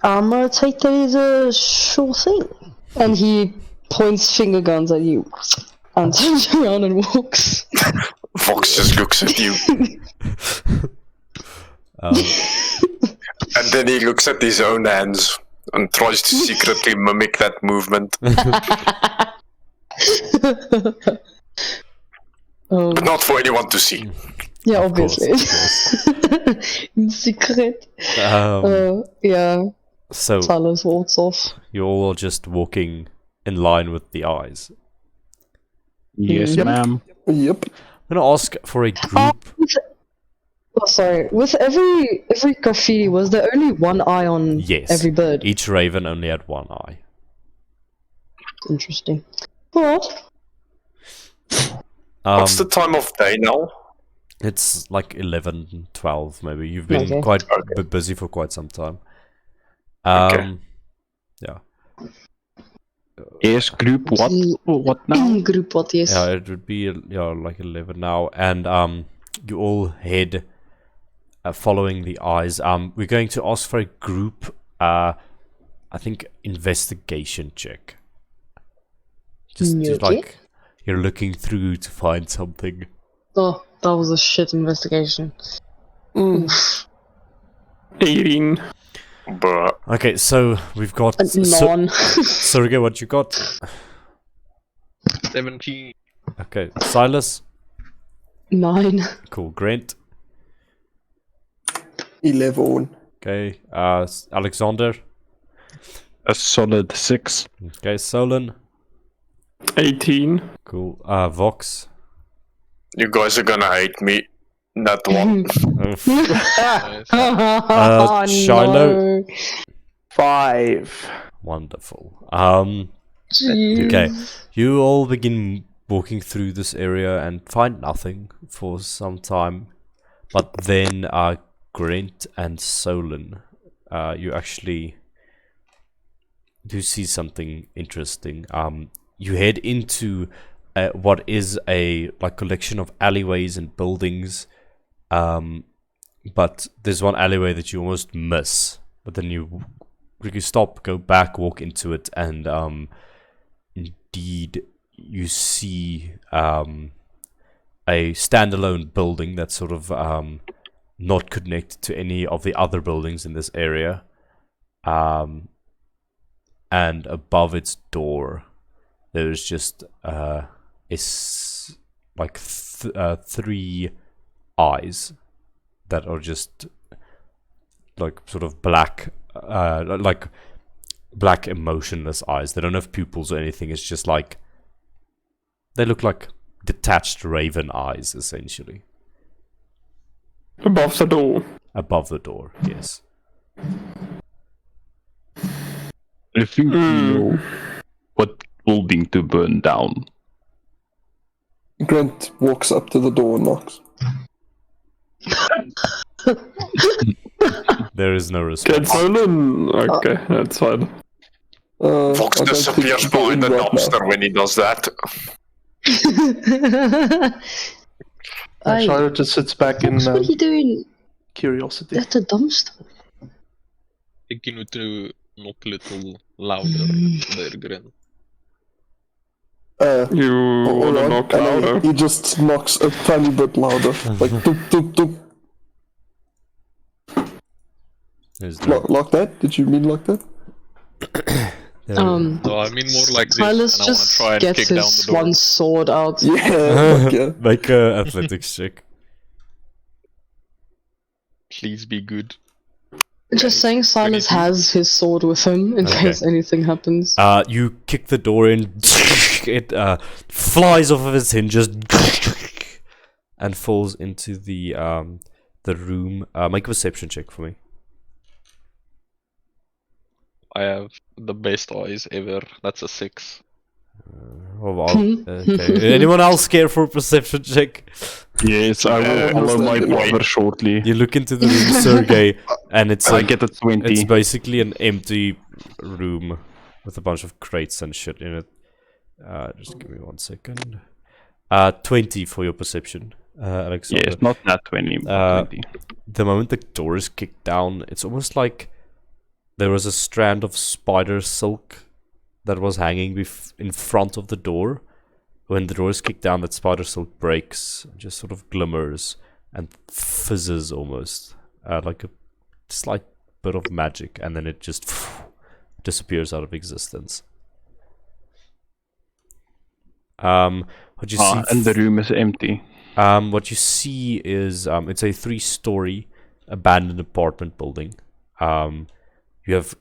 I'm gonna take that as a sure thing. And he points finger guns at you and turns around and walks. Vox just looks at you, and then he looks at his own hands and tries to secretly mimic that movement, but not for anyone to see. Yeah, Of course, obviously. In secret. Yeah. So Silas walks off. you're all just walking in line with the eyes. Yes, ma'am. Yep. I'm gonna ask for a group. Oh, sorry. With every graffiti, was there only one eye on Yes. every bird? Each raven only had one eye. Interesting. Alright. What's the time of day now? It's like 11, 12 maybe. You've been Okay. quite busy for quite some time. Okay. Yeah. Yes, group what? What now? Group what, yes. Yeah, it would be like 11 now, and you all head following the eyes. We're going to ask for a group. I think investigation check. Just Okay. like you're looking through to find something. Oh, that was a shit investigation. Oof. 18. Bruh. Okay, so we've got None. Sergey, what you got? 17. Okay, Silas. 9. Cool. Grant. 11. Okay. Alexander. A solid 6. Okay. Solon. 18. Cool. Vox. You guys are gonna hate me. That one. Shiloh. No. 5. Wonderful. Jeez. Okay. You all begin walking through this area and find nothing for some time, but then Grant and Solon, you actually do see something interesting. You head into what is a collection of alleyways and buildings, but there's one alleyway that you almost miss, but then you stop, go back, walk into it, and indeed you see a standalone building that's sort of not connected to any of the other buildings in this area, and above its door there's just three eyes that are just like sort of black, like black emotionless eyes. They don't have pupils or anything. It's just like they look like detached raven eyes, essentially. Above the door. Above the door, yes. I think we know what building to burn down. Grant walks up to the door and knocks. There is no response. Get Solon. Okay, that's fine. Fox I don't disappears think we're behind the in right now. dumpster when he does that. Hey, Charlotte just sits back in what are you doing curiosity. at the dumpster? Can you knock a little louder there, Gren? You wanna alright, knock and then louder? he just knocks a tiny bit louder. Like, doop, doop, doop. There's no, Like that? Did you mean like that? No, I mean more like this, Silas and I want to just try and gets kick down the his door. one sword out. Yeah, fuck yeah. make a athletics check. Please be good. Just saying Silas has his sword with him in Okay. case anything happens. You kick the door in, it flies off of its hinges and falls into the room. Make a perception check for me. I have the best eyes ever. That's a 6. Oh, wow. Okay. Anyone else care for a perception check? Yes, I will follow my brother shortly. You look into the room, Sergey, and it's I get a 20. it's basically an empty room with a bunch of crates and shit in it. Just give me 1 second. 20 for your perception, Alexander. Yes, not that 20. 20. The moment the door is kicked down, it's almost like there was a strand of spider silk that was hanging in front of the door, when the door is kicked down, that spider silk breaks, just sort of glimmers and fizzes almost, like a slight bit of magic, and then it just disappears out of existence. What you see, and the room is empty. what you see is it's a 3-story abandoned apartment building. You have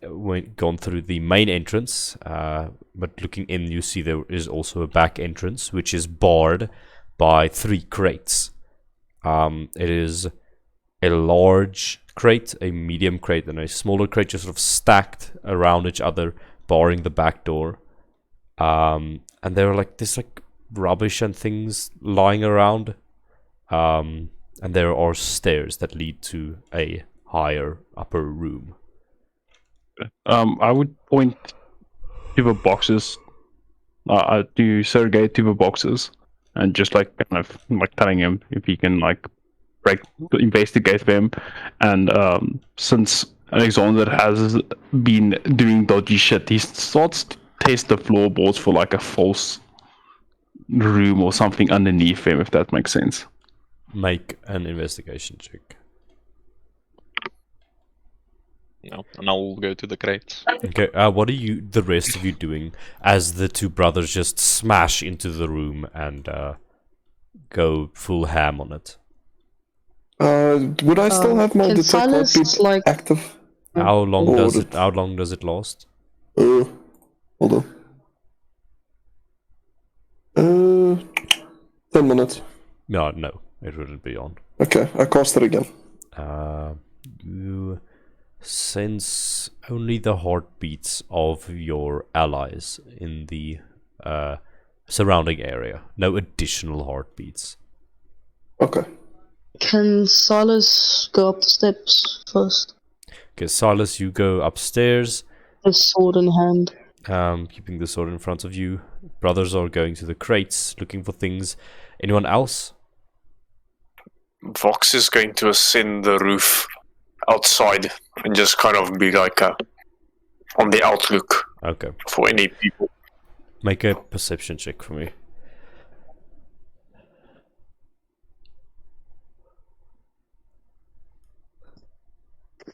gone through the main entrance, but looking in, you see there is also a back entrance, which is barred by 3 crates. It is a large crate, a medium crate, and a smaller crate, just sort of stacked around each other, barring the back door. And there are there's rubbish and things lying around. And there are stairs that lead to a higher upper room. I would point to the boxes, to Sergey, to the boxes, and just kind of telling him if he can investigate them. And since Alexander has been doing dodgy shit, he starts to test the floorboards for a false room or something underneath them, if that makes sense. Make an investigation check. No, and I'll go to the crates. Okay, what are the rest of you doing as the 2 brothers just smash into the room and go full ham on it? Would I still have my can detect Silas, heartbeat active? How long does it last? Hold on. 10 minutes. No, it wouldn't be on. Okay, I cast it again. You sense only the heartbeats of your allies in the surrounding area. No additional heartbeats. Okay. Can Silas go up the steps first? Okay, Silas, you go upstairs. A sword in hand. Keeping the sword in front of you. Brothers are going to the crates, looking for things. Anyone else? Vox is going to ascend the roof outside and just kind of be on the outlook. Okay. For any people. Make a perception check for me.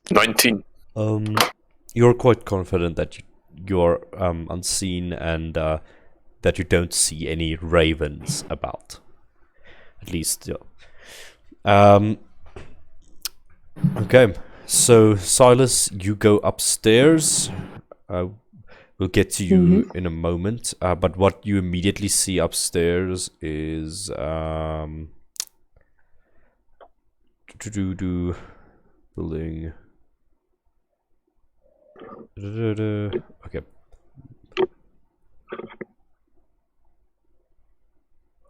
$19. You're quite confident that you're unseen and that you don't see any ravens about. At least, yeah. Okay, so Silas, you go upstairs. We'll get to you in a moment. But what you immediately see upstairs is building. Okay.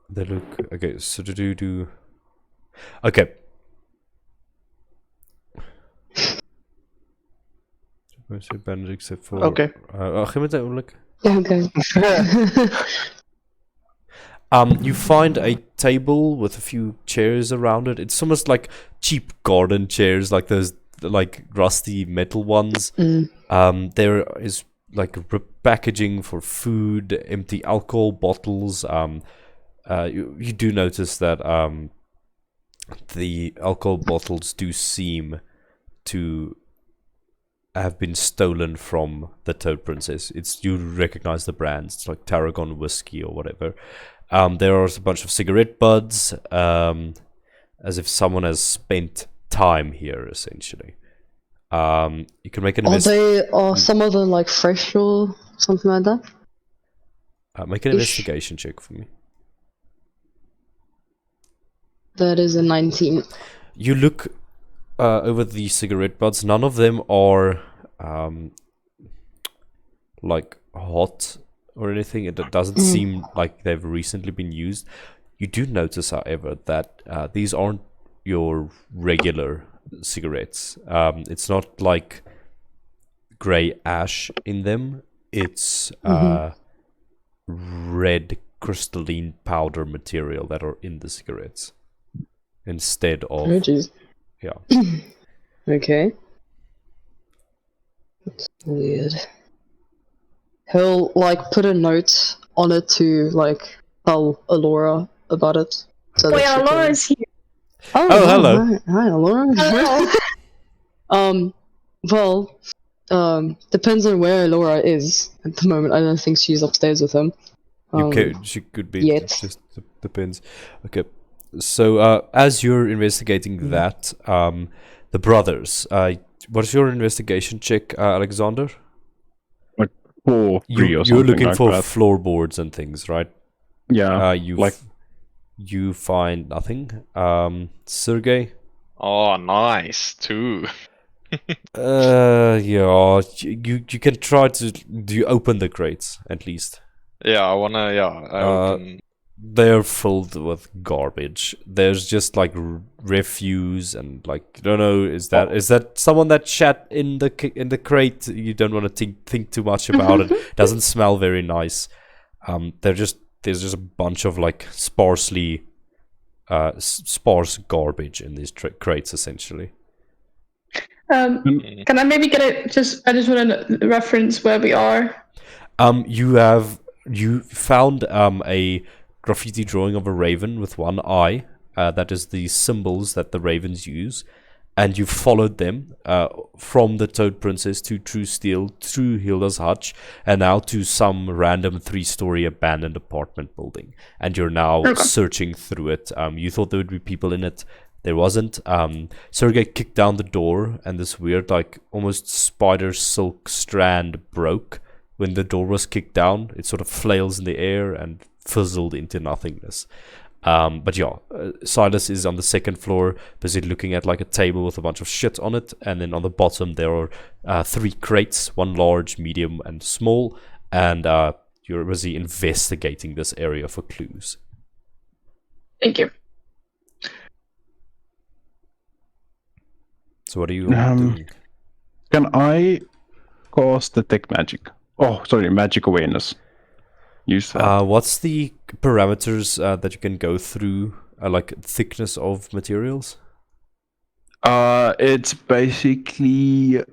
They look okay. So okay. Except for Okay. Yeah, okay. You find a table with a few chairs around it. It's almost like cheap garden chairs, like those rusty metal ones. There is packaging for food, empty alcohol bottles. You do notice that the alcohol bottles do seem to have been stolen from the Toad Princess. You recognize the brands. It's like Tarragon whiskey or whatever. There are a bunch of cigarette butts, as if someone has spent time here, essentially. You can make an Are some of them fresh or something like that? Make an investigation check for me. That is a 19. You look over the cigarette butts. None of them are hot or anything. It doesn't seem like they've recently been used. You do notice, however, that these aren't your regular cigarettes. It's not like grey ash in them. It's red crystalline powder material that are in the cigarettes instead of yeah. Okay. That's weird. He'll put a note on it to tell Alora about it. So Wait, that she can- Alora's here. Oh, hello. Hi, Alora. Hello. Well, depends on where Alora is at the moment. I don't think she's upstairs with him. She could be. Yet. It just depends. Okay. So, as you're investigating that, the brothers, what's your investigation check, Alexander? Like 4 or 3 or You're something looking like for that. floorboards and things, right? Yeah. You find nothing. Sergey? Oh, nice. 2. Yeah. You can try to. Do you open the crates at least? Yeah, I wanna. Yeah, I open. They're filled with garbage. There's just like refuse and like I don't know. Is that someone that shat in the crate? You don't want to think too much about it. Doesn't smell very nice. There's just a bunch of like sparse garbage in these crates essentially. Can I maybe get it? I just want to reference where we are. You found a graffiti drawing of a raven with one eye. That is the symbols that the ravens use, and you followed them from the Toad Princess to True Steel, through Hilda's hutch, and now to some random 3-story abandoned apartment building. And you're now searching through it. You thought there would be people in it. There wasn't. Sergey kicked down the door, and this weird, like, almost spider silk strand broke. When the door was kicked down, it sort of flails in the air and fizzled into nothingness. But yeah, Silas is on the second floor, busy looking at like a table with a bunch of shit on it, and then on the bottom there are 3 crates, one large, medium, and small, and you're busy investigating this area for clues. Thank you. So what are you doing? Can I cast detect magic? Oh, sorry, magic awareness. Use that. What's the parameters that you can go through, like thickness of materials? It's basically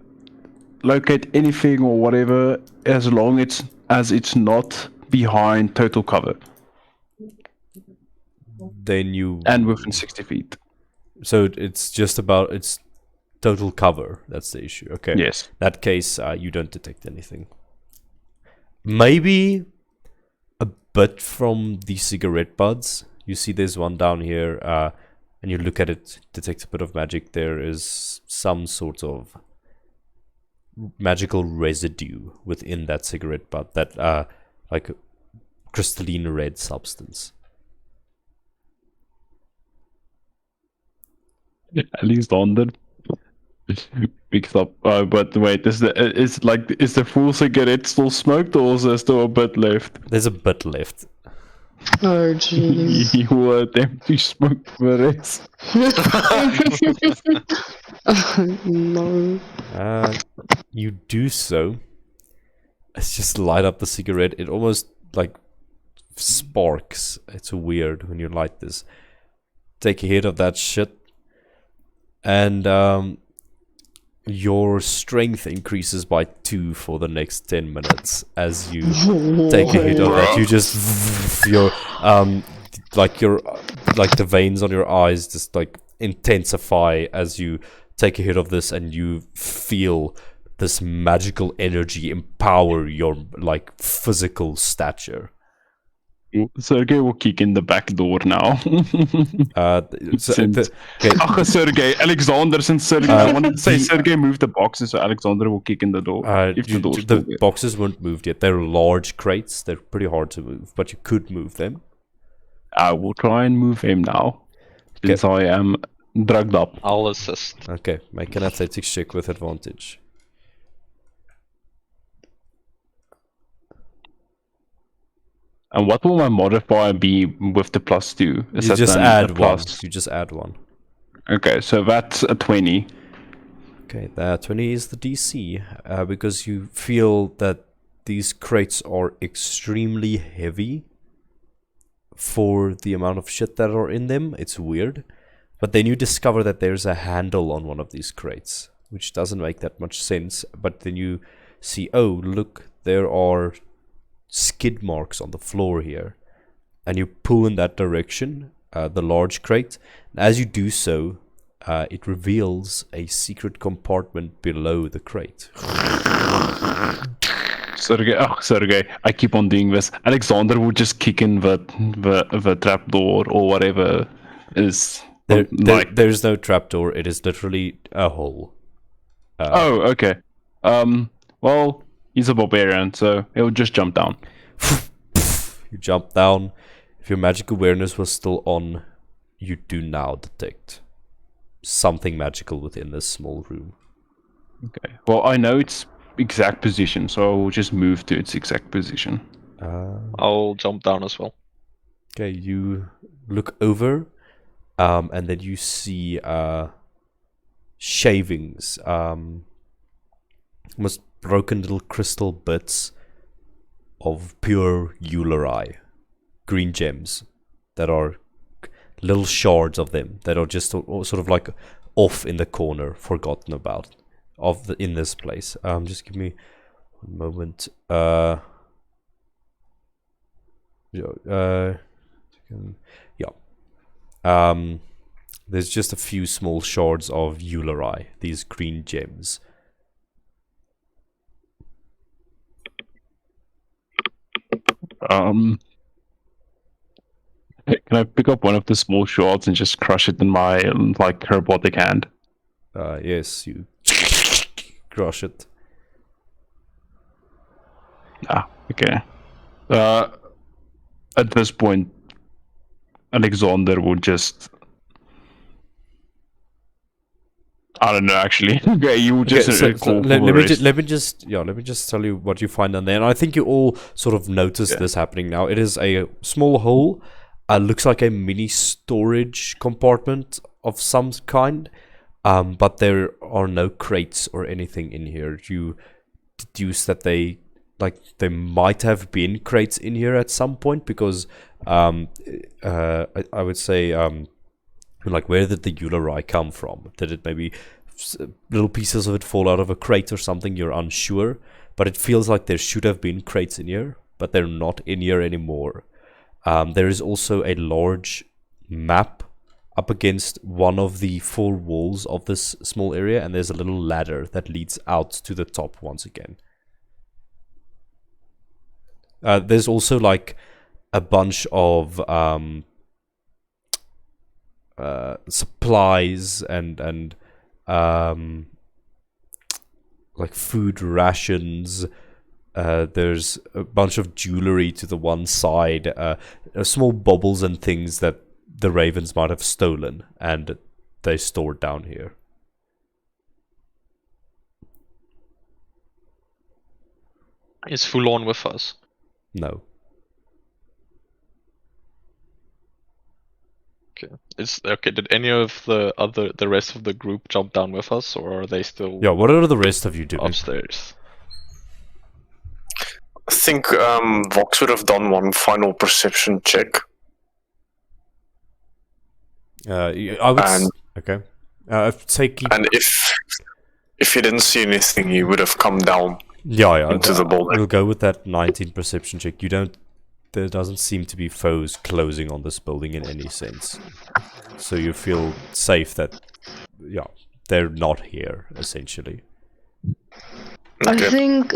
locate anything or whatever as long as it's not behind total cover. Then you and within 60 feet. So it's just about it's total cover. That's the issue. Okay. Yes. In that case, you don't detect anything. Maybe a bit from the cigarette buds. You see there's one down here, and you look at it, detect a bit of magic. There is some sort of magical residue within that cigarette butt, that like crystalline red substance. Alexander picks up. But wait, is the full cigarette still smoked, or is there still a bit left? There's a bit left. Oh jeez. You will attempt to smoke the rest. No. You do so. It's just light up the cigarette. It almost like sparks. It's weird when you light this. Take a hit of that shit, and your strength increases by 2 for the next 10 minutes as you take a hit of that. You just your like the veins on your eyes just like intensify as you take a hit of this, and you feel this magical energy empower your like physical stature. Sergey will kick in the back door now. Sergey, Alexander, since Sergey, I wanted to say Sergey moved the boxes, so Alexander will kick in the door. The boxes weren't moved yet. They're large crates. They're pretty hard to move, but you could move them. I will try and move him now, since I am drugged up. I'll assist. Okay, make an athletics check with advantage. And what will my modifier be with the +2? You just add 1. You just add 1. Okay, so that's a 20. Okay, that 20 is the DC, because you feel that these crates are extremely heavy for the amount of shit that are in them. It's weird. But then you discover that there's a handle on one of these crates, which doesn't make that much sense. But then you see, oh, look, there are skid marks on the floor here. and you pull in that direction, the large crate. As you do so, it reveals a secret compartment below the crate. Sergey, I keep on doing this. Alexander would just kick in the trapdoor or whatever is There's no trapdoor. It is literally a hole. Oh, okay. Well, he's a barbarian, so he'll just jump down. You jump down. If your magic awareness was still on, you do now detect something magical within this small room. Okay. Well, I know its exact position, so I'll just move to its exact position. I'll jump down as well. Okay, you look over, and then you see shavings, almost broken little crystal bits of pure Uleri, green gems that are little shards of them that are just sort of like off in the corner, forgotten about in this place. Just give me one moment. There's just a few small shards of Uleri, these green gems. Can I pick up one of the small shards and just crush it in my robotic hand? Yes, you crush it. Okay. At this point, Alexander would just... I don't know, actually. Okay, you would just... let me just tell you what you find down there. And I think you all sort of notice this happening now. It is a small hole. Looks like a mini storage compartment of some kind. But there are no crates or anything in here. You deduce that they might have been crates in here at some point, because I would say where did the Uleri come from? Did it maybe little pieces of it fall out of a crate or something? You're unsure, but it feels like there should have been crates in here, but they're not in here anymore. There is also a large map up against one of the four walls of this small area, and there's a little ladder that leads out to the top once again. There's also like a bunch of supplies and like food rations. There's a bunch of jewelry to the one side, small baubles and things that the ravens might have stolen, and they stored down here. Is Fulon with us? No. Okay. Did any of the rest of the group jump down with us, or are they still? Yeah. What are the rest of you doing upstairs? I think Vox would have done one final perception check. I would. Okay. Take. And if he didn't see anything, he would have come down. Yeah. Into the building. We'll go with that 19 perception check. There doesn't seem to be foes closing on this building in any sense, so you feel safe that they're not here essentially. I think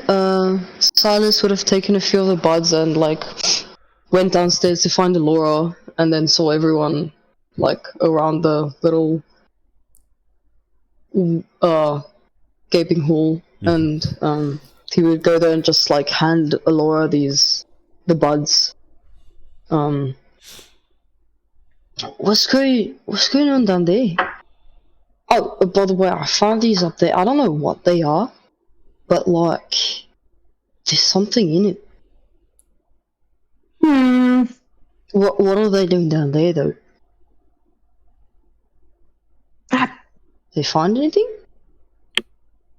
Silas would have taken a few of the buds and went downstairs to find Alora, and then saw everyone around the little gaping hall, and he would go there and just hand Alora the buds. What's going on down there? Oh, by the way, I found these up there. I don't know what they are, but there's something in it. What are they doing down there though? They find anything?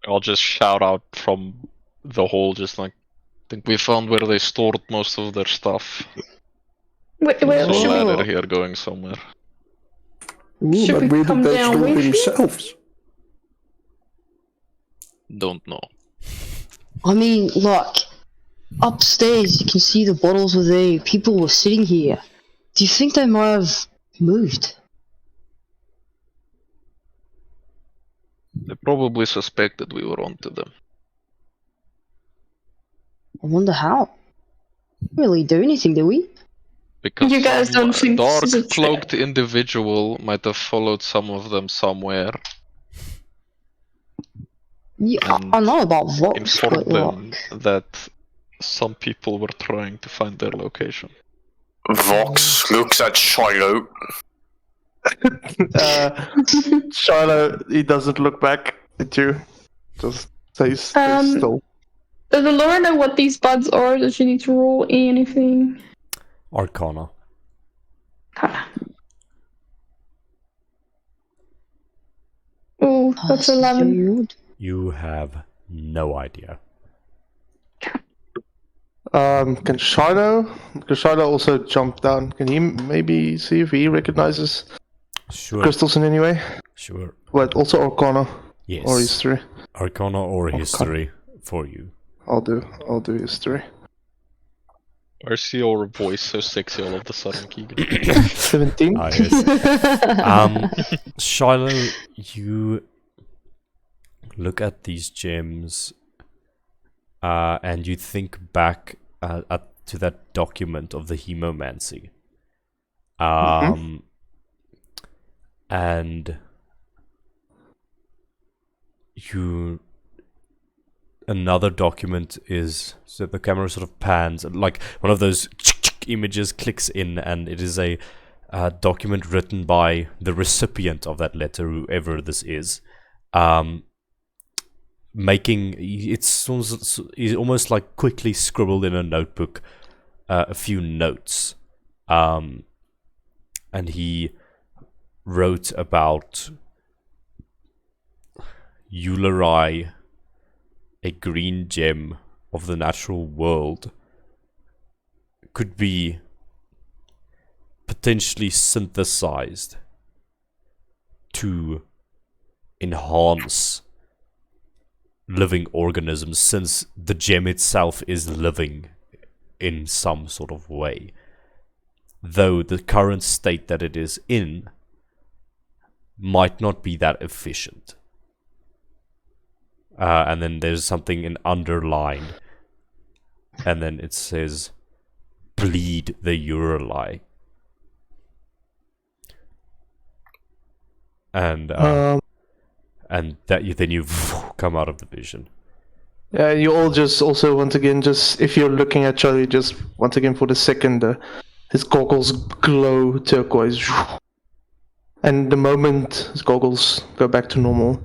I'll just shout out from the hall, think we found where they stored most of their stuff. Where There's a ladder here going somewhere. Should we where come did they down store with you? themselves? Don't know. I mean, upstairs you can see the bottles were there. People were sitting here. Do you think they might have moved? They probably suspected we were onto them. I wonder how. Didn't really do anything, did we? Because You guys some don't think dark this is a trap? cloaked individual might have followed some of them somewhere. Yeah, And I know about Vox, informed but them like, that some people were trying to find their location. Vox looks at Shiloh. Shiloh, he doesn't look back at you. Just stays still. Does Laura know what these buds are? Does she need to roll anything? Arcana. Oh, that's 11. You have no idea. Can Shiloh also jump down? Can he maybe see if he recognizes crystals in any way? Sure. What, also Arcana? Yes. Or history? Arcana or history for you. I'll do history. Why is your voice so sexy all of a sudden, Keegan? 17. Ah, yes. Shiloh, you look at these gems and you think back to that document of the hemomancy. And another document is, so the camera sort of pans, like one of those images clicks in, and it is a document written by the recipient of that letter, whoever this is. It's almost like quickly scribbled in a notebook a few notes, and he wrote about Ulari, a green gem of the natural world, could be potentially synthesized to enhance living organisms, since the gem itself is living in some sort of way, though the current state that it is in might not be that efficient. And then there's something in underlined, and then it says bleed the Urali. And that then you come out of the vision. Yeah, you all just also once again, just if you're looking at Charlie, just once again for the second, his goggles glow turquoise, and the moment his goggles go back to normal,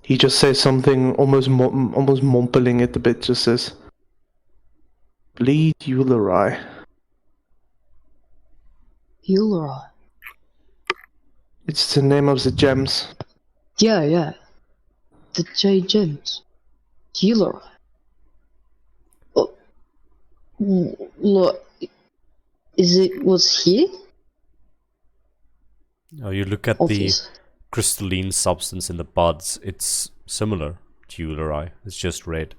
he just says something almost mumbling it a bit. Just says, "Bleed Ulari." Ulari. It's the name of the gems. Yeah. The J gems. Ulari. Oh, look, was here? Oh, you look at the crystalline substance in the buds. It's similar to Ulari. It's just red.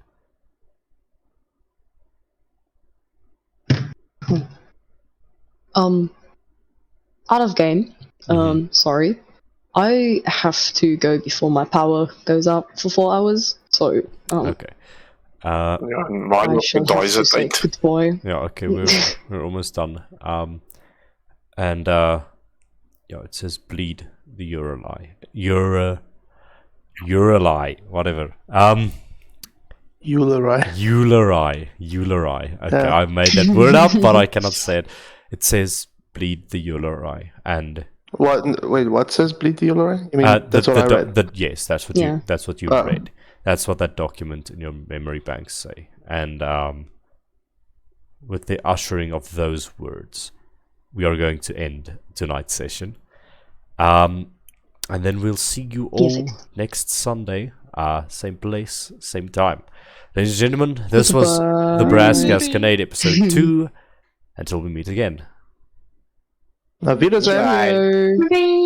Out of game. Sorry. I have to go before my power goes out for 4 hours. So, okay. Mine I shall have dies to at say 8. goodbye. Yeah, okay, we're almost done. And it says bleed the Urali. Urali, whatever. Ulari. Okay, I made that word up, but I cannot say it. It says bleed the Ulari, and what? Wait, what says bleed the Ulari? I mean, that's what I read. Yes, that's what you read. That's what that document in your memory banks say. And with the ushering of those words, we are going to end tonight's session. And then we'll see you all next Sunday, same place, same time. Ladies and gentlemen, this was the Brass Gasconade episode 2. Until we meet again. Auf Wiedersehen. Bye.